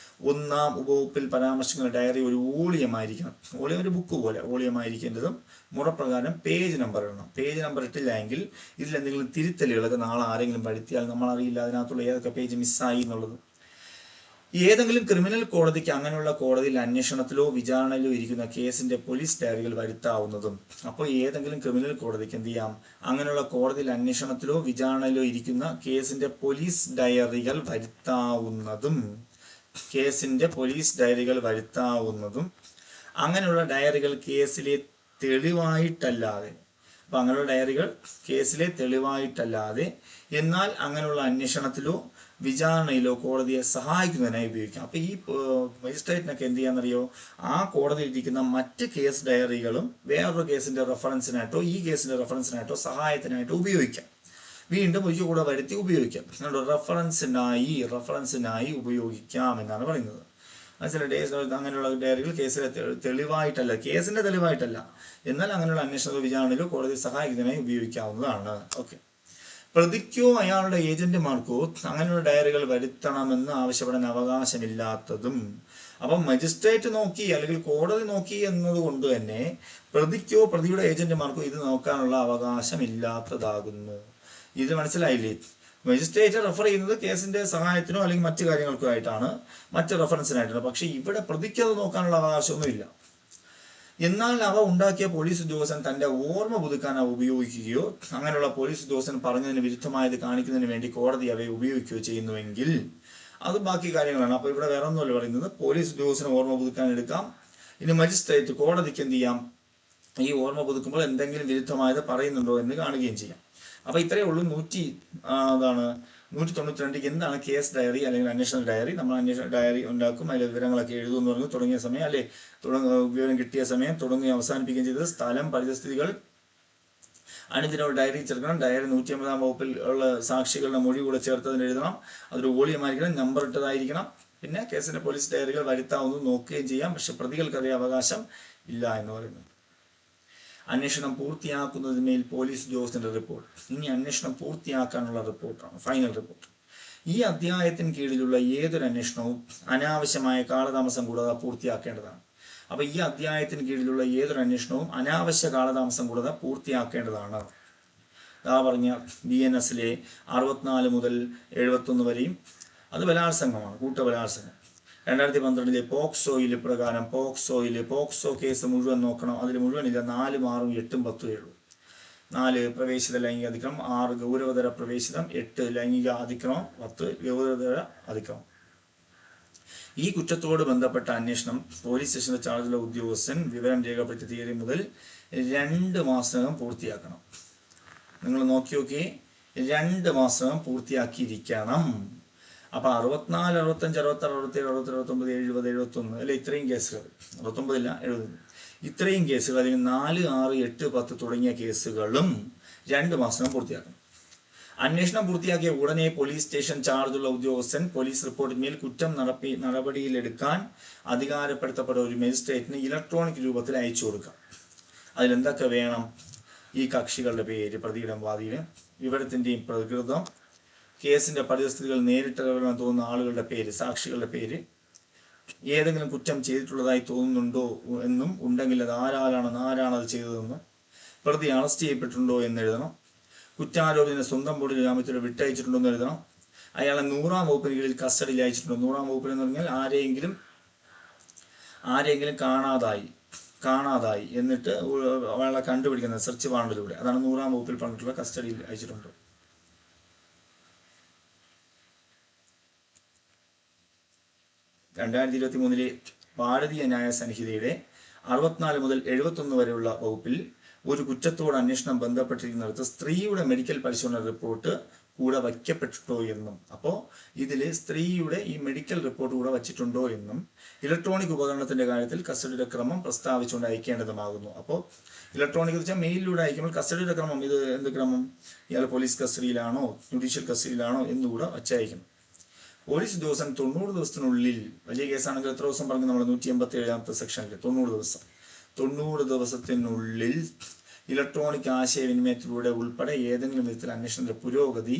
1-ാം ഉപവകുപ്പിൽ പരാമർശിക്കുന്ന ഡയറി ഒരു വോളിയമായിരിക്കണം. വോളിയം ഒരു ബുക്ക് പോലെ വോളിയമായിരിക്കേണ്ടതും മുറപ്രകാരം പേജ് നമ്പർ ഇടണം. പേജ് നമ്പർ ഇട്ടില്ല എങ്കിൽ ഇതിൽ എന്തെങ്കിലും തിരുത്തലുകളൊക്കെ നാളെ ആരെങ്കിലും വരുത്തിയാൽ നമ്മൾ അറിയില്ല അതിനകത്തുള്ള ഏതൊക്കെ പേജ് മിസ്സായി എന്നുള്ളത്. ഏതെങ്കിലും ക്രിമിനൽ കോടതിക്ക് അങ്ങനെയുള്ള കോടതിയിൽ അന്വേഷണത്തിലോ വിചാരണയിലോ ഇരിക്കുന്ന കേസിന്റെ പോലീസ് ഡയറികൾ വരുത്താവുന്നതും. അപ്പോൾ ഏതെങ്കിലും ക്രിമിനൽ കോടതിക്ക് എന്ത് ചെയ്യാം? അങ്ങനെയുള്ള കോടതിയിൽ അന്വേഷണത്തിലോ വിചാരണയിലോ ഇരിക്കുന്ന കേസിന്റെ പോലീസ് ഡയറികൾ വരുത്താവുന്നതും അങ്ങനെയുള്ള ഡയറികൾ കേസിലെ തെളിവായിട്ടല്ലാതെ, അപ്പം അങ്ങനെയുള്ള ഡയറികൾ കേസിലെ തെളിവായിട്ടല്ലാതെ എന്നാൽ അങ്ങനെയുള്ള അന്വേഷണത്തിലോ വിചാരണയിലോ കോടതിയെ സഹായിക്കുന്നതിനായി ഉപയോഗിക്കാം. അപ്പം ഈ മജിസ്ട്രേറ്റിനൊക്കെ എന്ത് ചെയ്യാന്നറിയോ? ആ കോടതിയിൽ ഇരിക്കുന്ന മറ്റ് കേസ് ഡയറികളും വേറൊരു കേസിന്റെ റെഫറൻസിനായിട്ടോ ഈ കേസിന്റെ റെഫറൻസിനായിട്ടോ സഹായത്തിനായിട്ടോ ഉപയോഗിക്കാം. വീണ്ടും ഒരിക്കൽ കൂടെ വരുത്തി ഉപയോഗിക്കാം. റെഫറൻസിനായി ഉപയോഗിക്കാം എന്നാണ് പറയുന്നത്. മനസ്സിലായി? അങ്ങനെയുള്ള ഡയറികൾ കേസിലെ തെളിവായിട്ടല്ല, കേസിന്റെ തെളിവായിട്ടല്ല, എന്നാൽ അങ്ങനെയുള്ള അന്വേഷണ വിചാരണയിലോ കോടതി സഹായിക്കുന്നതിനായി ഉപയോഗിക്കാവുന്നതാണ്. ഓക്കെ. പ്രതിക്കോ അയാളുടെ ഏജന്റുമാർക്കോ അങ്ങനെയുള്ള ഡയറികൾ വരുത്തണമെന്ന് ആവശ്യപ്പെടാൻ അവകാശമില്ലാത്തതും. അപ്പം മജിസ്ട്രേറ്റ് നോക്കി അല്ലെങ്കിൽ കോടതി നോക്കി എന്നതുകൊണ്ട് തന്നെ പ്രതിക്കോ പ്രതിയുടെ ഏജന്റുമാർക്കോ ഇത് നോക്കാനുള്ള അവകാശമില്ലാത്തതാകുന്നു. ഇത് മനസ്സിലായില്ലേ? മജിസ്ട്രേറ്റ് റെഫർ ചെയ്യുന്നത് കേസിന്റെ സഹായത്തിനോ അല്ലെങ്കിൽ മറ്റു കാര്യങ്ങൾക്കോ ആയിട്ടാണ്, മറ്റ് റെഫറൻസിനായിട്ടാണ്. പക്ഷെ ഇവിടെ പ്രതിക്ക് അത് നോക്കാനുള്ള അവകാശമൊന്നുമില്ല. എന്നാൽ അവ ഉണ്ടാക്കിയ പോലീസ് ഉദ്യോഗസ്ഥൻ തന്റെ ഓർമ്മ പുതുക്കാൻ അവ ഉപയോഗിക്കുകയോ അങ്ങനെയുള്ള പോലീസ് ഉദ്യോഗസ്ഥൻ പറഞ്ഞതിന് വിരുദ്ധമായത് കാണിക്കുന്നതിന് വേണ്ടി കോടതി അവയെ ഉപയോഗിക്കുകയോ ചെയ്യുന്നുവെങ്കിൽ അത് ബാക്കി കാര്യങ്ങളാണ്. അപ്പോൾ ഇവിടെ വേറെ ഒന്നുമല്ല പറയുന്നത്, പോലീസ് ഉദ്യോഗസ്ഥന് ഓർമ്മ പുതുക്കാൻ എടുക്കാം. ഇനി മജിസ്ട്രേറ്റ് കോടതിക്ക് എന്ത് ചെയ്യാം? ഈ ഓർമ്മ പുതുക്കുമ്പോൾ എന്തെങ്കിലും വിരുദ്ധമായത് പറയുന്നുണ്ടോ എന്ന് കാണുകയും ചെയ്യാം. അപ്പോൾ ഇത്രയേ ഉള്ളൂ. 192 എന്താണ് കേസ് ഡയറി അല്ലെങ്കിൽ അന്വേഷണ ഡയറി? നമ്മൾ അന്വേഷണ ഡയറി ഉണ്ടാക്കും, അതിലെ വിവരങ്ങളൊക്കെ എഴുതുമെന്ന് പറഞ്ഞു. തുടങ്ങിയ സമയം അല്ലെ, വിവരം കിട്ടിയ സമയം, തുടങ്ങി അവസാനിപ്പിക്കുകയും ചെയ്തത്, സ്ഥലം, പരിതസ്ഥിതികൾ അനുദിനം ഡയറി ചേർക്കണം. ഡയറി 180 വകുപ്പിൽ ഉള്ള സാക്ഷികളുടെ മൊഴി കൂടെ ചേർത്തതിന് എഴുതണം. അതൊരു വോളിയമായിരിക്കണം, നമ്പർ ഇട്ടതായിരിക്കണം. പിന്നെ കേസിന്റെ പോലീസ് ഡയറികൾ വരുത്താവുന്നു നോക്കുകയും ചെയ്യാം, പക്ഷെ പ്രതികൾക്ക് അതേ അവകാശം ഇല്ല എന്ന് പറയുന്നു. അന്വേഷണം പൂർത്തിയാക്കുന്നതിന്മേൽ പോലീസ് ഉദ്യോഗസ്ഥന്റെ റിപ്പോർട്ട്. ഇനി അന്വേഷണം പൂർത്തിയാക്കാനുള്ള റിപ്പോർട്ടാണ്, ഫൈനൽ റിപ്പോർട്ട്. ഈ അധ്യായത്തിന് കീഴിലുള്ള ഏതൊരു അന്വേഷണവും അനാവശ്യമായ കാലതാമസം കൂടാതെ പൂർത്തിയാക്കേണ്ടതാണ്. അപ്പൊ ഈ അധ്യായത്തിന് കീഴിലുള്ള ഏതൊരു അന്വേഷണവും അനാവശ്യ കാലതാമസം കൂടാതെ പൂർത്തിയാക്കേണ്ടതാണ്. പറഞ്ഞ BNSലെ 64 മുതൽ 71 വരെയും അത് ബലാത്സംഗമാണ്, കൂട്ടബലാത്സംഗം. 2012 പോക്സോയിൽ പ്രകാരം പോക്സോ കേസ് മുഴുവൻ നോക്കണം. അതിൽ മുഴുവനില്ല, 4, 6, 8, 10 ഉള്ളൂ. 4 പ്രവേശിത ലൈംഗിക അതിക്രമം, 6 ഗൗരവതര പ്രവേശിതം, 8 ലൈംഗിക അതിക്രമം, 10 ഗൗരവതര അതിക്രമം. ഈ കുറ്റത്തോട് ബന്ധപ്പെട്ട അന്വേഷണം പോലീസ് സ്റ്റേഷന്റെ ചാർജുള്ള ഉദ്യോഗസ്ഥൻ വിവരം രേഖപ്പെടുത്തിയ തീയതി മുതൽ 2 മാസത്തിനകം പൂർത്തിയാക്കണം. നിങ്ങൾ നോക്കി 2 മാസം പൂർത്തിയാക്കിയിരിക്കണം. അപ്പൊ 64, 65, 66, 67, 68, 69, 70, 71 അല്ലെ, ഇത്രയും കേസുകൾ, 69 70, ഇത്രയും കേസുകൾ, അല്ലെങ്കിൽ 4, 6, 8, 10 തുടങ്ങിയ കേസുകളും 2 മാസം പൂർത്തിയാക്കണം. അന്വേഷണം പൂർത്തിയാക്കിയ ഉടനെ പോലീസ് സ്റ്റേഷൻ ചാർജുള്ള ഉദ്യോഗസ്ഥൻ പോലീസ് റിപ്പോർട്ടിന്മേൽ കുറ്റം നടപടിയിലെടുക്കാൻ അധികാരപ്പെടുത്തപ്പെട്ട ഒരു മജിസ്ട്രേറ്റിന് ഇലക്ട്രോണിക് രൂപത്തിൽ അയച്ചു കൊടുക്കാം. അതിലെന്തൊക്കെ വേണം? ഈ കക്ഷികളുടെ പേര്, പ്രതിയുടെ വാദിയുടെ വിവരത്തിന്റെയും പ്രകൃതം, കേസിന്റെ പരിസ്ഥിതികൾ നേരിട്ട് ഇടപെടാൻ തോന്നുന്ന ആളുകളുടെ പേര്, സാക്ഷികളുടെ പേര്, ഏതെങ്കിലും കുറ്റം ചെയ്തിട്ടുള്ളതായി തോന്നുന്നുണ്ടോ എന്നും, ഉണ്ടെങ്കിൽ അത് ആരാണത് ചെയ്തതെന്നും, പ്രതി അറസ്റ്റ് ചെയ്യപ്പെട്ടിട്ടുണ്ടോ എന്ന് എഴുതണം, കുറ്റാരോപിതനെ സ്വന്തം ബോഡിയിൽ ജാമ്യത്തിൽ വിട്ടയച്ചിട്ടുണ്ടോ എന്ന് എഴുതണം, അയാളെ 100-ാം വകുപ്പിന് കീഴിൽ കസ്റ്റഡിയിൽ അയച്ചിട്ടുണ്ടോ. 100-ാം വകുപ്പിൽ എന്ന് പറഞ്ഞാൽ ആരെങ്കിലും കാണാതായി എന്നിട്ട് അയാളെ കണ്ടുപിടിക്കുന്നത് സെർച്ച് വാറണ്ടിലൂടെ, അതാണ് 100-ാം വകുപ്പിൽ പറഞ്ഞിട്ടുള്ള കസ്റ്റഡിയിൽ അയച്ചിട്ടുണ്ട്. 2023 ഭാരതീയ ന്യായ സംഹിതയുടെ 64 മുതൽ 71 വരെയുള്ള വകുപ്പിൽ ഒരു കുറ്റത്തോട് അന്വേഷണം ബന്ധപ്പെട്ടിരിക്കുന്നിടത്ത് സ്ത്രീയുടെ മെഡിക്കൽ പരിശോധന റിപ്പോർട്ട് കൂടെ വയ്ക്കപ്പെട്ടിട്ടോ എന്നും, അപ്പോൾ ഇതിൽ സ്ത്രീയുടെ ഈ മെഡിക്കൽ റിപ്പോർട്ട് കൂടെ വച്ചിട്ടുണ്ടോ എന്നും, ഇലക്ട്രോണിക് ഉപകരണത്തിന്റെ കാര്യത്തിൽ കസ്റ്റഡിയുടെ ക്രമം പ്രസ്താവിച്ചുകൊണ്ട് അയക്കേണ്ടതുമാകുന്നു. അപ്പോൾ ഇലക്ട്രോണിക് വെച്ചാൽ മെയിലിലൂടെ അയക്കുമ്പോൾ കസ്റ്റഡിയുടെ ക്രമം, ഇത് എന്ത് ക്രമം, ഇയാൾ പോലീസ് കസ്റ്റഡിയിലാണോ ജുഡീഷ്യൽ കസ്റ്റഡിയിലാണോ എന്നുകൂടെ വച്ചയക്കണം. പോലീസ് ഉദ്യോഗസ്ഥൻ 90 ദിവസത്തിനുള്ളിൽ, വലിയ കേസാണെങ്കിൽ എത്ര ദിവസം പറഞ്ഞു നമ്മൾ 187-ാമത്തെ സെക്ഷനിൽ 90 ദിവസത്തിനുള്ളിൽ ഇലക്ട്രോണിക് ആശയവിനിമയത്തിലൂടെ ഉൾപ്പെടെ ഏതെങ്കിലും വിധത്തിൽ അന്വേഷണത്തിന്റെ പുരോഗതി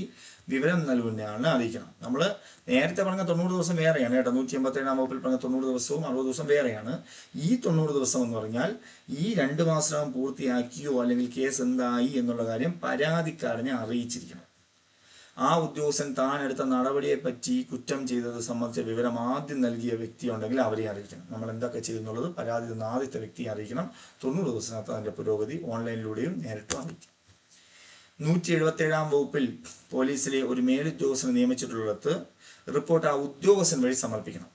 വിവരം നൽകുന്നതാണ് അറിയിക്കണം. നമ്മൾ നേരത്തെ പറഞ്ഞ 90 ദിവസം വേറെയാണ് കേട്ടോ. 187-ാം വകുപ്പിൽ പറഞ്ഞ 90 ദിവസവും 60 ദിവസം വേറെയാണ്. ഈ 90 ദിവസം എന്ന് പറഞ്ഞാൽ ഈ 2 മാസം പൂർത്തിയാക്കിയോ അല്ലെങ്കിൽ കേസ് എന്തായി എന്നുള്ള കാര്യം പരാതിക്കാരനെ അറിയിച്ചിരിക്കണം. ആ ഉദ്യോഗസ്ഥൻ താൻ എടുത്ത നടപടിയെ പറ്റി, കുറ്റം ചെയ്തത് സംബന്ധിച്ച വിവരം ആദ്യം നൽകിയ വ്യക്തി ഉണ്ടെങ്കിൽ അവരെ അറിയിക്കണം. നമ്മൾ എന്തൊക്കെ ചെയ്തെന്നുള്ളത് പരാതി തന്ന ആദ്യത്തെ വ്യക്തിയെ അറിയിക്കണം. 90 ദിവസത്തിനകത്ത് അതിന്റെ പുരോഗതി ഓൺലൈനിലൂടെയും നേരിട്ടും അറിയിക്കും. 177-ാം വകുപ്പിൽ പോലീസിലെ ഒരു മേലുദ്യോഗസ്ഥനെ നിയമിച്ചിട്ടുള്ളിടത്ത് റിപ്പോർട്ട് ആ ഉദ്യോഗസ്ഥൻ വഴി സമർപ്പിക്കണം.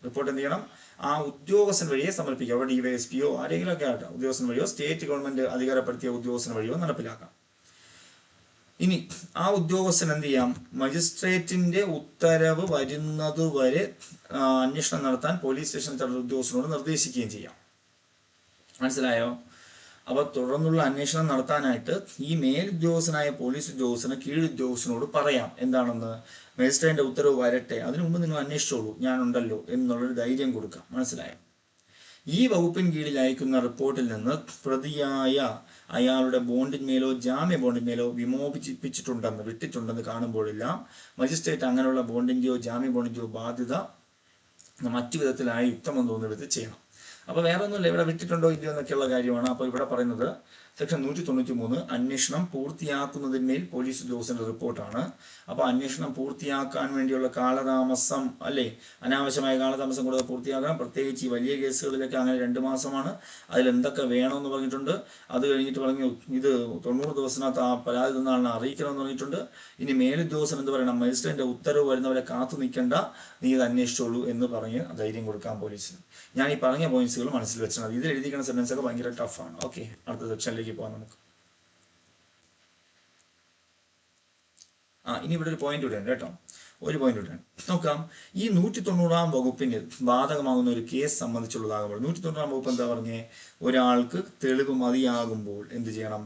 റിപ്പോർട്ട് എന്ത് ചെയ്യണം? ആ ഉദ്യോഗസ്ഥൻ വഴിയെ സമർപ്പിക്കുക. അവിടെ DYSPയോ ആരെങ്കിലുമൊക്കെ ആകട്ടെ, ഉദ്യോഗസ്ഥൻ വഴിയോ സ്റ്റേറ്റ് ഗവൺമെന്റ് അധികാരപ്പെടുത്തിയ ഉദ്യോഗസ്ഥൻ വഴിയോ നടപ്പിലാക്കാം. ഇനി ആ ഉദ്യോഗസ്ഥൻ എന്ത് ചെയ്യാം? മജിസ്ട്രേറ്റിന്റെ ഉത്തരവ് വരുന്നതുവരെ അന്വേഷണം നടത്താൻ പോലീസ് സ്റ്റേഷൻ ചാർജ് ഉദ്യോഗസ്ഥനോട് നിർദ്ദേശിക്കുകയും ചെയ്യാം. മനസ്സിലായോ? അപ്പൊ തുടർന്നുള്ള അന്വേഷണം നടത്താനായിട്ട് ഈ മേലുദ്യോഗസ്ഥനായ പോലീസ് ഉദ്യോഗസ്ഥന് കീഴുദ്യോഗസ്ഥനോട് പറയാം എന്താണെന്ന്, മജിസ്ട്രേറ്റിന്റെ ഉത്തരവ് വരട്ടെ, അതിനു മുമ്പ് നിങ്ങൾ അന്വേഷിച്ചോളൂ, ഞാനുണ്ടല്ലോ എന്നുള്ളൊരു ധൈര്യം കൊടുക്കാം. മനസ്സിലായോ? ഈ വകുപ്പിൻ കീഴിൽ അയക്കുന്ന റിപ്പോർട്ടിൽ നിന്ന് പ്രതിയായ അയാളുടെ ബോണ്ടിന്മേലോ ജാമ്യ ബോണ്ടിന്മേലോ വിട്ടിട്ടുണ്ടെന്ന് കാണുമ്പോഴെല്ലാം മജിസ്ട്രേറ്റ് അങ്ങനെയുള്ള ബോണ്ടിന്റെയോ ജാമ്യ ബോണ്ടിന്റെയോ ബാധ്യത മറ്റു വിധത്തിലായി യുക്തമെന്ന് തോന്നുന്നത് ചെയ്യണം. അപ്പൊ വേറെ ഒന്നുമില്ല, ഇവിടെ വിട്ടിട്ടുണ്ടോ ഇല്ലയോ എന്നൊക്കെയുള്ള കാര്യമാണ്. അപ്പൊ ഇവിടെ പറയുന്നത് സെക്ഷൻ 193 അന്വേഷണം പൂർത്തിയാക്കുന്നതിന്മേൽ പോലീസ് ഉദ്യോഗസ്ഥന്റെ റിപ്പോർട്ടാണ്. അപ്പൊ അന്വേഷണം പൂർത്തിയാക്കാൻ വേണ്ടിയുള്ള കാലതാമസം, അല്ലെ, അനാവശ്യമായ കാലതാമസം കൂടാതെ പൂർത്തിയാക്കണം. പ്രത്യേകിച്ച് ഈ വലിയ കേസുകളിലൊക്കെ അങ്ങനെ 2 മാസമാണ്. അതിൽ എന്തൊക്കെ വേണമെന്ന് പറഞ്ഞിട്ടുണ്ട്. അത് കഴിഞ്ഞിട്ട് പറഞ്ഞു ഇത് 90 ദിവസത്തിനകത്ത് ആ പരാതി തന്ന ആളിനെ അറിയിക്കണമെന്ന് പറഞ്ഞിട്ടുണ്ട്. ഇനി മേലുദ്യോഗസ്ഥൻ എന്ത് പറയണം? മജിസ്ട്രേറ്റിന്റെ ഉത്തരവ് വരുന്നവരെ കാത്തു നിൽക്കേണ്ട, നീ ഇത് അന്വേഷിച്ചോളൂ എന്ന് പറഞ്ഞ് ധൈര്യം കൊടുക്കാം പോലീസിന്. ഞാൻ ഈ പറഞ്ഞ പോയിന്റ്സുകൾ മനസ്സിൽ വെച്ചാൽ മതി. ഇതിൽ എഴുതിക്കുന്ന സെന്റൻസ് ഒക്കെ ഭയങ്കര ടഫാണ്. ഓക്കെ, അടുത്ത സെക്ഷനിലേക്ക് പോകാം നമുക്ക്. ഇനി ഇവിടെ ഒരു പോയിന്റ് ഇവിടെ ഉണ്ട് കേട്ടോ. ഒരു പോയിന്റ് ഇട്ടാണ്. നോക്കാം, ഈ 190 വകുപ്പിന് ബാധകമാകുന്ന ഒരു കേസ് സംബന്ധിച്ചുള്ളതാകുമ്പോൾ 190 വകുപ്പ് എന്താ പറഞ്ഞേ, ഒരാൾക്ക് തെളിവ് മതിയാകുമ്പോൾ എന്ത് ചെയ്യണം,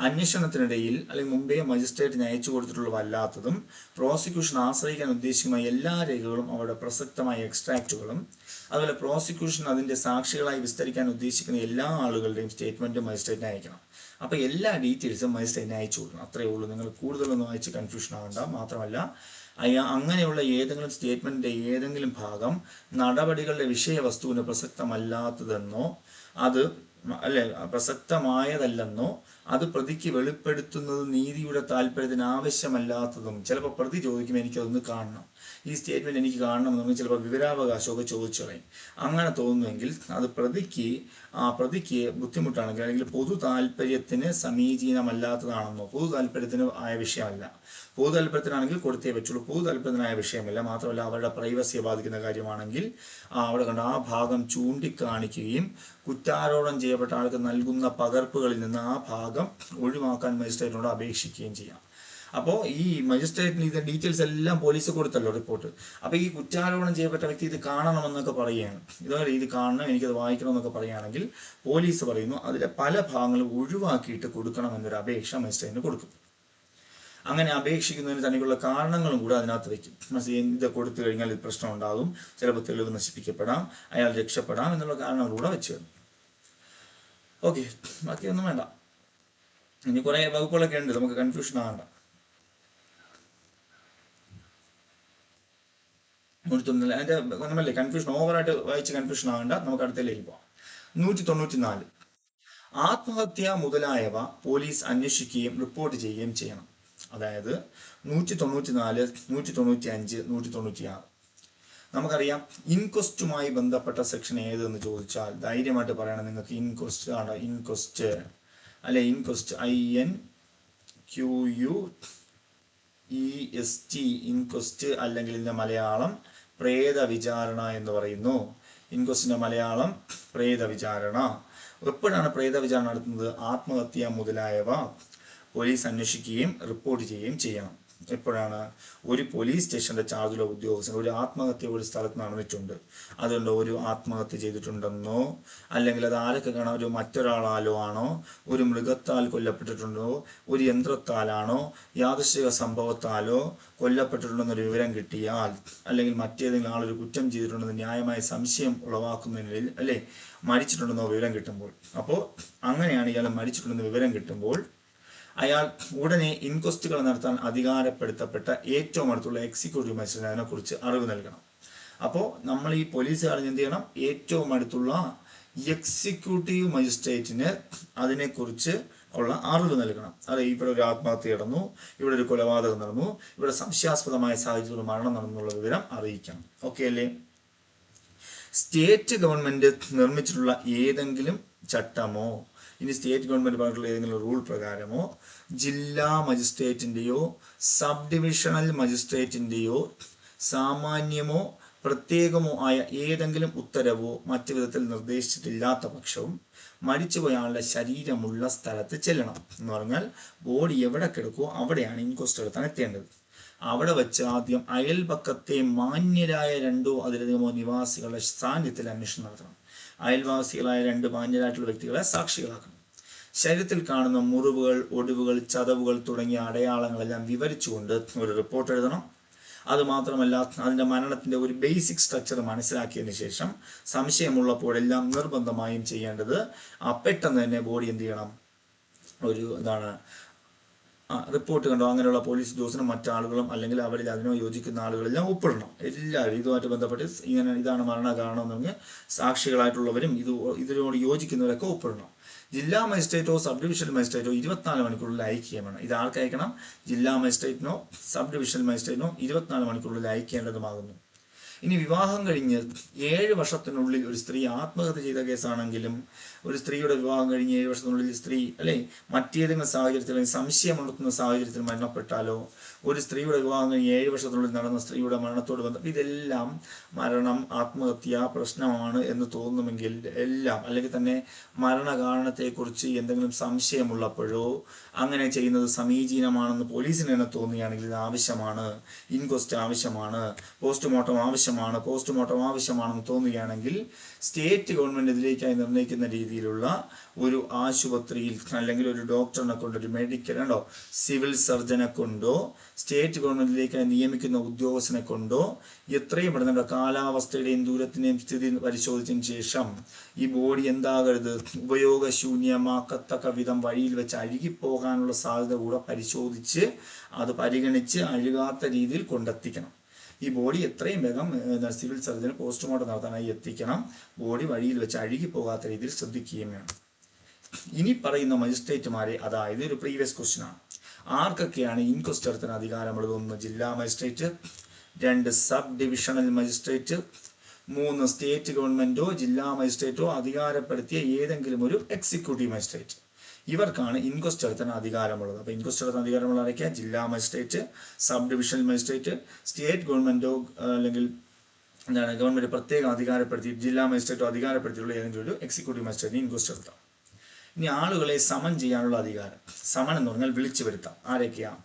അന്വേഷണത്തിനിടയിൽ അല്ലെങ്കിൽ മുമ്പേ മജിസ്ട്രേറ്റിന് അയച്ചു കൊടുത്തിട്ടുള്ളതല്ലാത്തതും പ്രോസിക്യൂഷൻ ആശ്രയിക്കാൻ ഉദ്ദേശിക്കുന്ന എല്ലാ രേഖകളും അവരുടെ പ്രസക്തമായ എക്സ്ട്രാക്റ്റുകളും അതുപോലെ പ്രോസിക്യൂഷൻ അതിൻ്റെ സാക്ഷികളായി വിസ്തരിക്കാൻ ഉദ്ദേശിക്കുന്ന എല്ലാ ആളുകളുടെയും സ്റ്റേറ്റ്മെൻറ്റ് മജിസ്ട്രേറ്റിന് അയക്കണം. അപ്പോൾ എല്ലാ ഡീറ്റെയിൽസും മജിസ്ട്രേറ്റിന് അയച്ചു കൊടുക്കണം. അത്രയേ ഉള്ളൂ. നിങ്ങൾ കൂടുതലൊന്നും അയച്ച് കൺഫ്യൂഷൻ ആകണ്ട. മാത്രമല്ല അങ്ങനെയുള്ള ഏതെങ്കിലും സ്റ്റേറ്റ്മെൻറ്റിൻ്റെ ഏതെങ്കിലും ഭാഗം നടപടികളുടെ വിഷയവസ്തുവിന് പ്രസക്തമല്ലാത്തതെന്നോ അത് അല്ലെ പ്രസക്തമായതല്ലെന്നോ അത് പ്രതിക്ക് വെളിപ്പെടുത്തുന്നത് നീതിയുടെ താല്പര്യത്തിന് ആവശ്യമല്ലാത്തതും, ചിലപ്പോൾ പ്രതി ചോദിക്കും എനിക്കതൊന്ന് കാണണം, ഈ സ്റ്റേറ്റ്മെൻറ്റ് എനിക്ക് കാണണം എന്ന് പറഞ്ഞാൽ ചിലപ്പോൾ വിവരാവകാശമൊക്കെ ചോദിച്ചു കളയും. അങ്ങനെ തോന്നുമെങ്കിൽ അത് പ്രതിക്ക് ബുദ്ധിമുട്ടാണെങ്കിൽ അല്ലെങ്കിൽ പൊതു താല്പര്യത്തിന് സമീചീനമല്ലാത്തതാണെന്നോ പൊതു താല്പര്യത്തിന് ആയ വിഷയമല്ല, പൊതു താല്പര്യത്തിനാണെങ്കിൽ കൊടുത്തേ പറ്റുള്ളൂ, പൊതു താല്പര്യത്തിനായ വിഷയമല്ല, മാത്രമല്ല അവരുടെ പ്രൈവസിയെ ബാധിക്കുന്ന കാര്യമാണെങ്കിൽ അവിടെ കണ്ട് ആ ഭാഗം ചൂണ്ടിക്കാണിക്കുകയും കുറ്റാരോപണം ചെയ്യപ്പെട്ട ആൾക്ക് നൽകുന്ന പകർപ്പുകളിൽ നിന്ന് ആ ഭാഗം ഒഴിവാക്കാൻ മജിസ്ട്രേറ്റിനോട് അപേക്ഷിക്കുകയും ചെയ്യാം. അപ്പോൾ ഈ മജിസ്ട്രേറ്റിന് ഇത് ഡീറ്റെയിൽസ് എല്ലാം പോലീസ് കൊടുത്തല്ലോ റിപ്പോർട്ട്. അപ്പോൾ ഈ കുറ്റാരോപണം ചെയ്യപ്പെട്ട വ്യക്തി ഇത് കാണണമെന്നൊക്കെ പറയുകയാണ്, ഇതുപോലെ ഇത് കാണണം, എനിക്കത് വായിക്കണം എന്നൊക്കെ പറയുകയാണെങ്കിൽ പോലീസ് പറയുന്നു അതിലെ പല ഭാഗങ്ങളും ഒഴിവാക്കിയിട്ട് കൊടുക്കണമെന്നൊരു അപേക്ഷ മജിസ്ട്രേറ്റിന് കൊടുക്കും. അങ്ങനെ അപേക്ഷിക്കുന്നതിന് തനിക്കുള്ള കാരണങ്ങളും കൂടെ അതിനകത്ത് വയ്ക്കും. ഇത് കൊടുത്തു കഴിഞ്ഞാൽ ഇത് പ്രശ്നം ഉണ്ടാകും, ചിലപ്പോൾ തെളിവ് നശിപ്പിക്കപ്പെടാം, അയാൾ രക്ഷപ്പെടാം എന്നുള്ള കാരണങ്ങളൂടെ വെച്ച് തരും. ഓക്കെ, ബാക്കിയൊന്നും വേണ്ട. ഇനി കുറേ വകുപ്പുകളൊക്കെ ഉണ്ട്, നമുക്ക് കൺഫ്യൂഷൻ ആകണ്ട. 190 അതിൻ്റെ നമ്മളല്ലേ കൺഫ്യൂഷൻ ഓവറായിട്ട് വായിച്ച് കൺഫ്യൂഷൻ ആകണ്ട. നമുക്ക് അടുത്തതിലേക്ക് പോകാം. 194 ആത്മഹത്യ മുതലായവ പോലീസ് അന്വേഷിക്കുകയും റിപ്പോർട്ട് ചെയ്യുകയും ചെയ്യണം. അതായത് 194, 195, 196. നമുക്കറിയാം ഇൻക്വസ്റ്റുമായി ബന്ധപ്പെട്ട സെക്ഷൻ ഏതെന്ന് ചോദിച്ചാൽ ധൈര്യമായിട്ട് പറയണം നിങ്ങൾക്ക്. ഇൻക്വസ്റ്റ് ആണ്, ഇൻക്വസ്റ്റ് അല്ലെ, ഇൻക്വസ്റ്റ് INQUEST, ഇൻക്വസ്റ്റ്, അല്ലെങ്കിൽ ഇതിൻ്റെ മലയാളം പ്രേത വിചാരണ എന്ന് പറയുന്നു. ഇൻക്വസ്റ്റിൻ്റെ മലയാളം പ്രേത വിചാരണ. എപ്പോഴാണ് പ്രേത വിചാരണ നടത്തുന്നത്? ആത്മഹത്യ മുതലായവ പോലീസ് അന്വേഷിക്കുകയും റിപ്പോർട്ട് ചെയ്യുകയും ചെയ്യണം. എപ്പോഴാണ്? ഒരു പോലീസ് സ്റ്റേഷന്റെ ചാർജുള്ള ഉദ്യോഗസ്ഥൻ ഒരു ആത്മഹത്യ ഒരു സ്ഥലത്ത് നടന്നിട്ടുണ്ട്, അതുകൊണ്ട് ഒരു ആത്മഹത്യ ചെയ്തിട്ടുണ്ടെന്നോ അല്ലെങ്കിൽ അത് ആരൊക്കെ കാണാം, ഒരു മറ്റൊരാളാലോ ആണോ, ഒരു മൃഗത്താൽ കൊല്ലപ്പെട്ടിട്ടുണ്ടോ, ഒരു യന്ത്രത്താലാണോ, യാദൃശ്ചിക സംഭവത്താലോ കൊല്ലപ്പെട്ടിട്ടുണ്ടെന്നൊരു വിവരം കിട്ടിയാൽ, അല്ലെങ്കിൽ മറ്റേതെങ്കിലും ആളൊരു കുറ്റം ചെയ്തിട്ടുണ്ടെന്ന് ന്യായമായ സംശയം ഉളവാക്കുന്നതിൽ അല്ലെ മരിച്ചിട്ടുണ്ടെന്നോ വിവരം കിട്ടുമ്പോൾ, അപ്പോൾ അങ്ങനെയാണ് ഇയാൾ മരിച്ചിട്ടുണ്ടെന്ന് വിവരം കിട്ടുമ്പോൾ അയാൾ ഉടനെ ഇൻക്വസ്റ്റുകൾ നടത്താൻ അധികാരപ്പെടുത്തപ്പെട്ട ഏറ്റവും അടുത്തുള്ള എക്സിക്യൂട്ടീവ് മജിസ്ട്രേറ്റിന് അതിനെക്കുറിച്ച് അറിവ് നൽകണം. അപ്പോൾ നമ്മൾ ഈ പോലീസുകാരൻ എന്ത് ചെയ്യണം? ഏറ്റവും അടുത്തുള്ള എക്സിക്യൂട്ടീവ് മജിസ്ട്രേറ്റിന് അതിനെക്കുറിച്ച് ഉള്ള അറിവ് നൽകണം. അതെ, ഇവിടെ ഒരു ആത്മഹത്യ നടന്നു, ഇവിടെ ഒരു കൊലപാതകം നടന്നു, ഇവിടെ സംശയാസ്പദമായ സാഹചര്യത്തിൽ മരണം നടന്നുള്ള വിവരം അറിയിക്കണം. ഓക്കെ അല്ലേ? സ്റ്റേറ്റ് ഗവൺമെന്റ് നിർമ്മിച്ചിട്ടുള്ള ഏതെങ്കിലും ചട്ടമോ ഇനി സ്റ്റേറ്റ് ഗവൺമെന്റ് പറഞ്ഞിട്ടുള്ള ഏതെങ്കിലും റൂൾ പ്രകാരമോ ജില്ലാ മജിസ്ട്രേറ്റിൻ്റെയോ സബ് ഡിവിഷണൽ മജിസ്ട്രേറ്റിൻ്റെയോ സാമാന്യമോ പ്രത്യേകമോ ആയ ഏതെങ്കിലും ഉത്തരവോ മറ്റു വിധത്തിൽ നിർദ്ദേശിച്ചിട്ടില്ലാത്ത പക്ഷവും മരിച്ചുപോയാളുടെ ശരീരമുള്ള സ്ഥലത്ത് ചെല്ലണം. എന്ന് പറഞ്ഞാൽ ബോഡി എവിടെ കിടക്കുമോ അവിടെയാണ് ഇൻക്വസ്റ്റ് നടത്താൻ എത്തേണ്ടത്. അവിടെ വെച്ച് ആദ്യം അയൽപക്കത്തെ മാന്യരായ 2 അതിലധികമോ നിവാസികളുടെ സാന്നിധ്യത്തിൽ അന്വേഷണം നടത്തണം. അയൽവാസികളായ 2 മാന്യരായിട്ടുള്ള വ്യക്തികളെ സാക്ഷികളാക്കണം. ശരീരത്തിൽ കാണുന്ന മുറിവുകൾ, ഒടിവുകൾ, ചതവുകൾ തുടങ്ങിയ അടയാളങ്ങളെല്ലാം വിവരിച്ചുകൊണ്ട് ഒരു റിപ്പോർട്ട് എഴുതണം. അതുമാത്രമല്ല അതിൻ്റെ മരണത്തിൻ്റെ ഒരു ബേസിക് സ്ട്രക്ചർ മനസ്സിലാക്കിയതിന് ശേഷം സംശയമുള്ളപ്പോഴെല്ലാം നിർബന്ധമായും ചെയ്യേണ്ടത് പെട്ടെന്ന് തന്നെ ബോഡി എന്ത് ചെയ്യണം? ഒരു റിപ്പോർട്ട് കണ്ടോ അങ്ങനെയുള്ള പോലീസ് ഉദ്യോഗസ്ഥനും മറ്റാളുകളും അല്ലെങ്കിൽ അവരിൽ അതിനോ യോജിക്കുന്ന ആളുകളെല്ലാം ഒപ്പിടണം. എല്ലാവരും ഇതുമായിട്ട് ബന്ധപ്പെട്ട് ഇതാണ് മരണകാരണം എന്ന് പറഞ്ഞ് സാക്ഷികളായിട്ടുള്ളവരും ഇതിനോട് യോജിക്കുന്നവരൊക്കെ ഒപ്പിടണം. ജില്ലാ മജിസ്ട്രേറ്റോ സബ് ഡിവിഷണൽ മജിസ്ട്രേറ്റോ 24 മണിക്കൂറിൽ അയക്കുകയാണ്. ഇത് ആർക്ക് അയക്കണം? ജില്ലാ മജിസ്ട്രേറ്റിനോ സബ് ഡിവിഷണൽ മജിസ്ട്രേറ്റിനോ 24 മണിക്കൂറിൽ അയക്കേണ്ടതുമാകുന്നു. ഇനി വിവാഹം കഴിഞ്ഞ് 7 വർഷത്തിനുള്ളിൽ ഒരു സ്ത്രീ ആത്മഹത്യ ചെയ്ത കേസാണെങ്കിലും, ഒരു സ്ത്രീയുടെ വിവാഹം കഴിഞ്ഞ് 7 വർഷത്തിനുള്ളിൽ സ്ത്രീ മറ്റേതെങ്കിലും സാഹചര്യത്തിൽ അല്ലെങ്കിൽ സംശയമുണ്ടെത്തുന്ന സാഹചര്യത്തിൽ മരണപ്പെട്ടാലോ, ഒരു സ്ത്രീയുടെ വിവാഹം കഴിഞ്ഞ് 7 വർഷത്തിനുള്ളിൽ നടന്ന സ്ത്രീയുടെ മരണത്തോട് ബന്ധം ഇതെല്ലാം മരണം ആത്മഹത്യ പ്രശ്നമാണ് എന്ന് തോന്നുമെങ്കിൽ എല്ലാം, അല്ലെങ്കിൽ തന്നെ മരണകാരണത്തെക്കുറിച്ച് എന്തെങ്കിലും സംശയമുള്ളപ്പോഴോ അങ്ങനെ ചെയ്യുന്നത് സമീചീനമാണെന്ന് പോലീസിന് തന്നെ തോന്നുകയാണെങ്കിൽ ഇത് ആവശ്യമാണ്, ഇൻക്വസ്റ്റ് ആവശ്യമാണ്, പോസ്റ്റ്മോർട്ടം ആവശ്യമാണെന്ന് തോന്നുകയാണെങ്കിൽ സ്റ്റേറ്റ് ഗവൺമെന്റ് ഇതിലേക്കായി നിർണ്ണയിക്കുന്ന രീതിയിലുള്ള ഒരു ആശുപത്രിയിൽ അല്ലെങ്കിൽ ഒരു ഡോക്ടറിനെ കൊണ്ടോ, ഒരു മെഡിക്കൽ സിവിൽ സർജനെ കൊണ്ടോ, സ്റ്റേറ്റ് ഗവൺമെന്റിലേക്കായി നിയമിക്കുന്ന ഉദ്യോഗസ്ഥനെ കൊണ്ടോ എത്രയും പെടുന്ന കാലാവസ്ഥയുടെയും ദൂരത്തിന്റെയും സ്ഥിതി പരിശോധിച്ചതിന് ശേഷം ഈ ബോഡി എന്താകരുത്, ഉപയോഗശൂന്യമാക്കത്തക്ക വിധം വഴിയിൽ വെച്ച് അഴുകിപ്പോകാനുള്ള സാധ്യത കൂടെ പരിശോധിച്ച് അത് പരിഗണിച്ച് അഴുകാത്ത രീതിയിൽ കൊണ്ടെത്തിക്കണം. ഈ ബോഡി എത്രയും വേഗം സിവിൽ സർജന് പോസ്റ്റ്മോർട്ടം നടത്താനായി എത്തിക്കണം. ബോഡി വഴിയിൽ വെച്ച് അഴുകി പോകാത്ത രീതിയിൽ ശ്രദ്ധിക്കുകയും വേണം. ഇനി പറയുന്ന മജിസ്ട്രേറ്റുമാരെ, അതായത് ഒരു പ്രീവിയസ് ക്വസ്റ്റ്യൻ ആണ്, ആർക്കൊക്കെയാണ് ഇൻക്വസ്റ്റ് നടത്താൻ അധികാരമുള്ളത്? 1 ജില്ലാ magistrate, 2 sub divisional magistrate, 3 state ഗവൺമെന്റോ ജില്ലാ മജിസ്ട്രേറ്റോ അധികാരപ്പെടുത്തിയ ഏതെങ്കിലും ഒരു എക്സിക്യൂട്ടീവ് മജിസ്ട്രേറ്റ്. ഇവർക്കാണ് ഇൻക്വസ്റ്റ് നടത്താൻ അധികാരമുള്ളത്. അപ്പോൾ ഇൻക്വസ്റ്റ് നടത്താൻ അധികാരമുള്ള ആരൊക്കെയാണ്? ജില്ലാ magistrate, sub divisional magistrate, state ഗവൺമെന്റോ അല്ലെങ്കിൽ ഗവൺമെന്റ് പ്രത്യേകം അധികാരപ്പെടുത്തി ജില്ലാ മജിസ്ട്രേറ്റോ അധികാരപ്പെടുത്തിയുള്ള ഏതെങ്കിലും ഒരു എക്സിക്യൂട്ടീവ് മജിസ്ട്രേറ്റിന് ഇൻക്വസ്റ്റ് നടത്താം. ഇനി ആളുകളെ സമൻ ചെയ്യാനുള്ള അധികാരം. സമൻ എന്ന് പറഞ്ഞാൽ വിളിച്ചു വരുത്താം. ആരൊക്കെയാണ്?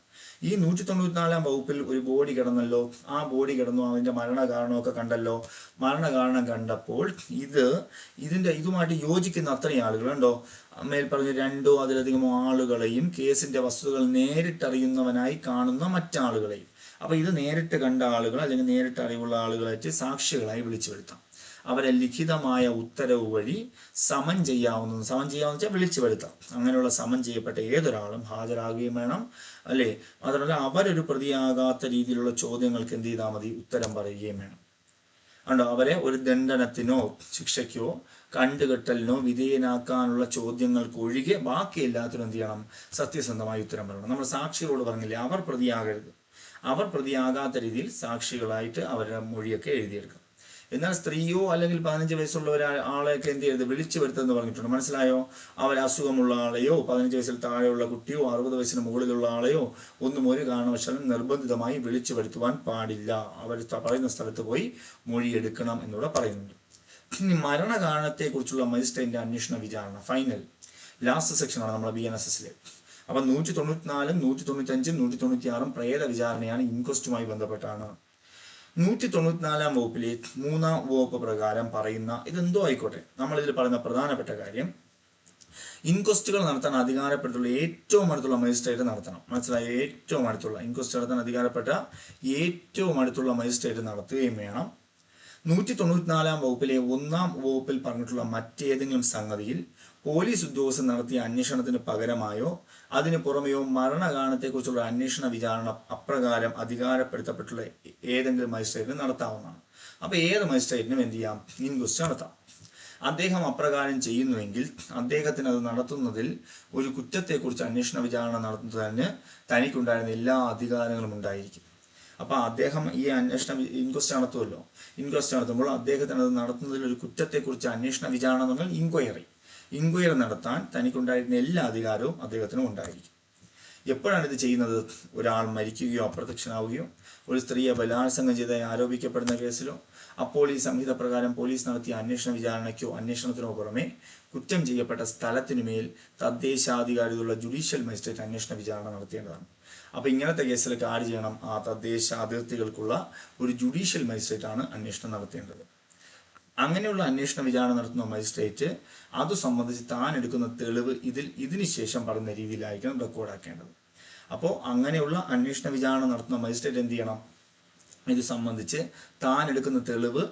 ഈ 194 വകുപ്പിൽ ഒരു ബോഡി കിടന്നല്ലോ, ആ ബോഡി കിടന്നു, അതിന്റെ മരണകാരണമൊക്കെ കണ്ടല്ലോ. മരണകാരണം കണ്ടപ്പോൾ ഇതുമായിട്ട് യോജിക്കുന്ന അത്രയും ആളുകളുണ്ടോ? മേൽ പറഞ്ഞ 2ഓ അതിലധികമോ ആളുകളെയും കേസിന്റെ വസ്തുതകൾ നേരിട്ടറിയുന്നവനായി കാണുന്ന മറ്റാളുകളെയും. അപ്പൊ ഇത് നേരിട്ട് കണ്ട ആളുകൾ അല്ലെങ്കിൽ നേരിട്ട് അറിവുള്ള ആളുകളായിട്ട് സാക്ഷികളായി വിളിച്ചു വരുത്താം. അവരെ ലിഖിതമായ ഉത്തരവ് വഴി സമൻ ചെയ്യാവുന്ന വിളിച്ചു വരുത്താം. അങ്ങനെയുള്ള സമൻ ചെയ്യപ്പെട്ട ഏതൊരാളും ഹാജരാകുകയും വേണം, അല്ലേ? മാത്രമല്ല അവരൊരു പ്രതിയാകാത്ത രീതിയിലുള്ള ചോദ്യങ്ങൾക്ക് എന്ത് ചെയ്താൽ മതി? ഉത്തരം പറയുകയും വേണം. അവരെ ഒരു ദണ്ഡനത്തിനോ ശിക്ഷയ്ക്കോ കണ്ടുകെട്ടലിനോ വിധേയനാക്കാനുള്ള ചോദ്യങ്ങൾക്ക് ഒഴികെ ബാക്കി എല്ലാത്തിനും എന്ത് ചെയ്യണം? സത്യസന്ധമായി ഉത്തരം പറയണം. നമ്മൾ സാക്ഷികളോട് പറഞ്ഞില്ലേ, അവർ പ്രതിയാകരുത്. അവർ പ്രതിയാകാത്ത രീതിയിൽ സാക്ഷികളായിട്ട് അവരുടെ മൊഴിയൊക്കെ എഴുതിയെടുക്കണം. എന്നാൽ സ്ത്രീയോ അല്ലെങ്കിൽ 15 വയസ്സുള്ള ഒരാളെയൊക്കെ എന്ത് ചെയ്യരുത്? വിളിച്ചു വരുത്തുമെന്ന് പറഞ്ഞിട്ടുണ്ട്. മനസ്സിലായോ? അവർ അസുഖമുള്ള ആളെയോ 15 വയസ്സിൽ താഴെയുള്ള കുട്ടിയോ 60 വയസ്സിന് മുകളിലുള്ള ആളെയോ ഒന്നും ഒരു കാരണവശാലും നിർബന്ധിതമായി വിളിച്ചു വരുത്തുവാൻ പാടില്ല. അവർ പറയുന്ന സ്ഥലത്ത് പോയി മൊഴിയെടുക്കണം എന്നിവിടെ പറയുന്നുണ്ട്. ഇനി മരണകാരണത്തെക്കുറിച്ചുള്ള മജിസ്ട്രേറ്റിന്റെ അന്വേഷണ വിചാരണ, ഫൈനൽ ലാസ്റ്റ് സെക്ഷനാണ് നമ്മളെ BNSSലെ. അപ്പൊ 194, 195, 196 പ്രേത വിചാരണയാണ്, ഇൻക്വസ്റ്റുമായി ബന്ധപ്പെട്ടാണ്. 194 വകുപ്പിലെ 3-ാം വകുപ്പ് പ്രകാരം പറയുന്ന ഇതെന്തോ ആയിക്കോട്ടെ, നമ്മളിതിൽ പറയുന്ന പ്രധാനപ്പെട്ട കാര്യം, ഇൻക്വസ്റ്റുകൾ നടത്താൻ അധികാരപ്പെട്ടുള്ള ഏറ്റവും അടുത്തുള്ള മജിസ്ട്രേറ്റ് നടത്തണം. മനസ്സിലായ? ഏറ്റവും അടുത്തുള്ള ഇൻക്വസ്റ്റ് നടത്താൻ അധികാരപ്പെട്ട ഏറ്റവും അടുത്തുള്ള മജിസ്ട്രേറ്റ് നടത്തുകയും വേണം. 194 വകുപ്പിലെ 1-ാം വകുപ്പിൽ പറഞ്ഞിട്ടുള്ള മറ്റേതെങ്കിലും സംഗതിയിൽ പോലീസ് ഉദ്യോഗസ്ഥർ നടത്തിയ അന്വേഷണത്തിന് പകരമായോ അതിനു പുറമെയോ മരണകാരണത്തെക്കുറിച്ചുള്ള അന്വേഷണ വിചാരണ അപ്രകാരം അധികാരപ്പെടുത്തപ്പെട്ടുള്ള ഏതെങ്കിലും മജിസ്ട്രേറ്റിന് നടത്താവുന്നതാണ്. അപ്പൊ ഏത് മജിസ്ട്രേറ്റിനും എന്ത് ചെയ്യാം? ഇൻക്വസ്റ്റ് നടത്താം. അദ്ദേഹം അപ്രകാരം ചെയ്യുന്നുവെങ്കിൽ അദ്ദേഹത്തിന് അത് നടത്തുന്നതിൽ ഒരു കുറ്റത്തെക്കുറിച്ച് അന്വേഷണ വിചാരണ നടത്തുന്നതിന് തനിക്കുണ്ടായിരുന്ന എല്ലാ അധികാരങ്ങളും ഉണ്ടായിരിക്കും. അപ്പൊ അദ്ദേഹം ഈ ഇൻക്വസ്റ്റ് നടത്തുമല്ലോ. ഇൻക്വസ്റ്റ് നടത്തുമ്പോൾ അദ്ദേഹത്തിന് അത് നടത്തുന്നതിൽ ഒരു കുറ്റത്തെക്കുറിച്ച് അന്വേഷണ വിചാരണ എന്ന് പറഞ്ഞാൽ ഇൻക്വയറി നടത്താൻ തനിക്കുണ്ടായിരുന്ന എല്ലാ അധികാരവും അദ്ദേഹത്തിനും ഉണ്ടായിരിക്കും. എപ്പോഴാണ് ഇത് ചെയ്യുന്നത്? ഒരാൾ മരിക്കുകയോ അപ്രത്യക്ഷനാവുകയോ ഒരു സ്ത്രീയെ ബലാത്സംഗം ചെയ്തതായി ആരോപിക്കപ്പെടുന്ന കേസിലോ അപ്പോൾ ഈ സംഹിത പ്രകാരം പോലീസ് നടത്തിയ അന്വേഷണ വിചാരണയ്ക്കോ അന്വേഷണത്തിനോ പുറമെ കുറ്റം ചെയ്യപ്പെട്ട സ്ഥലത്തിനുമേൽ തദ്ദേശാധികാരികളുള്ള ജുഡീഷ്യൽ മജിസ്ട്രേറ്റ് അന്വേഷണ വിചാരണ നടത്തേണ്ടതാണ്. അപ്പൊ ഇങ്ങനത്തെ കേസിലൊക്കെ ആര് ചെയ്യണം? ആ തദ്ദേശ അതിർത്തികൾക്കുള്ള ഒരു ജുഡീഷ്യൽ മജിസ്ട്രേറ്റ് ആണ് അന്വേഷണം നടത്തേണ്ടത്. അങ്ങനെയുള്ള അന്വേഷണ വിചാരണ നടത്തുന്ന മജിസ്ട്രേറ്റ് അത് സംബന്ധിച്ച് താൻ എടുക്കുന്ന തെളിവ് ഇതിന് ശേഷം പറയുന്ന രീതിയിലായിരിക്കണം റെക്കോർഡാക്കേണ്ടത്. അപ്പോൾ അങ്ങനെയുള്ള അന്വേഷണ വിചാരണ നടത്തുന്ന മജിസ്ട്രേറ്റ് എന്ത് ചെയ്യണം? ഇത് സംബന്ധിച്ച് താൻ എടുക്കുന്ന തെളിവ്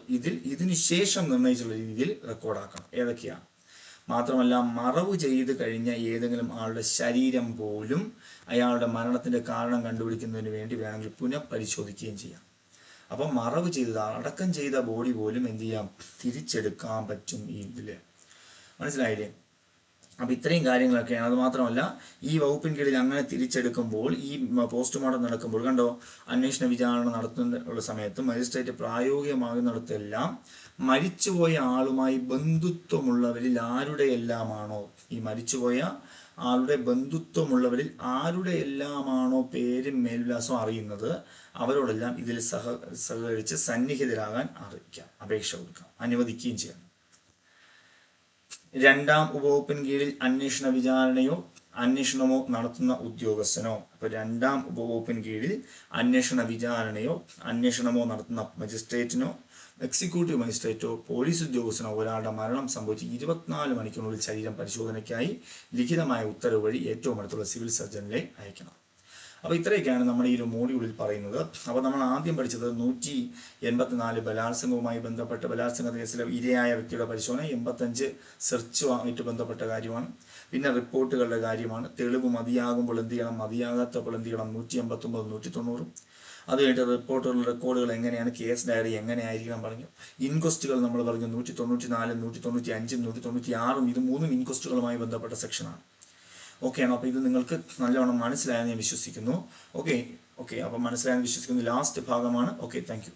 ഇതിന് ശേഷം നിർണയിച്ചുള്ള രീതിയിൽ റെക്കോർഡാക്കണം. ഏതൊക്കെയാണ്? മാത്രമല്ല മറവ് ചെയ്ത് കഴിഞ്ഞ ഏതെങ്കിലും ആളുടെ ശരീരം പോലും അയാളുടെ മരണത്തിന്റെ കാരണം കണ്ടുപിടിക്കുന്നതിന് വേണ്ടി വേണമെങ്കിൽ പുനഃപരിശോധിക്കുകയും ചെയ്യാം. അപ്പം മറവ് ചെയ്തത്, അടക്കം ചെയ്ത ബോഡി പോലും എന്ത് ചെയ്യാം? തിരിച്ചെടുക്കാൻ പറ്റും ഈ ഇതില്. മനസ്സിലായില്ലേ? അപ്പം ഇത്രയും കാര്യങ്ങളൊക്കെയാണ്. അതുമാത്രമല്ല ഈ വകുപ്പിൻ കീഴിൽ അങ്ങനെ തിരിച്ചെടുക്കുമ്പോൾ ഈ പോസ്റ്റ്മോർട്ടം നടക്കുമ്പോൾ കണ്ടോ, അന്വേഷണ വിചാരണ നടത്തുന്ന സമയത്ത് മജിസ്ട്രേറ്റ് പ്രായോഗികമാകുന്നിടത്തെല്ലാം മരിച്ചുപോയ ആളുമായി ബന്ധുത്വമുള്ളവരിൽ ആരുടെയെല്ലാമാണോ, ഈ മരിച്ചുപോയ ആളുടെ ബന്ധുത്വമുള്ളവരിൽ ആരുടെയെല്ലാമാണോ പേരും മേൽവിലാസവും അറിയുന്നത് അവരോടെല്ലാം ഇതിൽ സഹകരിച്ച് സന്നിഹിതരാകാൻ അറിയിക്കാം, അപേക്ഷ കൊടുക്കാം, അനുവദിക്കുകയും ചെയ്യാം. രണ്ടാം ഉപവകുപ്പിൻ കീഴിൽ അന്വേഷണ വിചാരണയോ അന്വേഷണമോ നടത്തുന്ന ഉദ്യോഗസ്ഥനോ, അപ്പോൾ രണ്ടാം ഉപവകുപ്പിൻ കീഴിൽ അന്വേഷണ വിചാരണയോ അന്വേഷണമോ നടത്തുന്ന മജിസ്ട്രേറ്റിനോ എക്സിക്യൂട്ടീവ് മജിസ്ട്രേറ്റോ പോലീസ് ഉദ്യോഗസ്ഥനോ ഒരാളുടെ മരണം സംഭവിച്ച് 24 മണിക്കൂറിനുള്ളിൽ ശരീരം പരിശോധനയ്ക്കായി ലിഖിതമായ ഉത്തരവ് വഴി ഏറ്റവും അടുത്തുള്ള സിവിൽ സർജനിലെ അയക്കണം. അപ്പോൾ ഇത്രയൊക്കെയാണ് നമ്മുടെ ഈ ഒരു മോഡ്യൂളിൽ പറയുന്നത്. അപ്പോൾ നമ്മൾ ആദ്യം പഠിച്ചത് 184 ബലാത്സംഗവുമായി ബന്ധപ്പെട്ട ബലാത്സംഗ കേസിലെ ഇരയായ വ്യക്തിയുടെ പരിശോധന, 85 സെർച്ചുമായിട്ട് ബന്ധപ്പെട്ട കാര്യമാണ്. പിന്നെ റിപ്പോർട്ടുകളുടെ കാര്യമാണ്. തെളിവ് മതിയാകുമ്പോൾ എന്ത് ചെയ്യണം, മതിയാകാത്തപ്പോൾ എന്ത് ചെയ്യണം, 189 190. അത് കഴിഞ്ഞിട്ട് റെക്കോർഡുകൾ എങ്ങനെയാണ്, കേസ് ഡയറി എങ്ങനെയായിരിക്കണം പറഞ്ഞു. ഇൻക്വസ്റ്റുകൾ നമ്മൾ പറഞ്ഞു 194 195 196. ഇത് 3 ഇൻക്വസ്റ്റുകളുമായി ബന്ധപ്പെട്ട സെക്ഷനാണ്. ഓക്കെ ആണോ? അപ്പോൾ ഇത് നിങ്ങൾക്ക് നല്ലവണ്ണം മനസ്സിലായെന്ന് ഞാൻ വിശ്വസിക്കുന്നു. ഓക്കെ അപ്പോൾ മനസ്സിലായെന്ന് വിശ്വസിക്കുന്നു. ലാസ്റ്റ് ഭാഗമാണ്. Okay, thank you.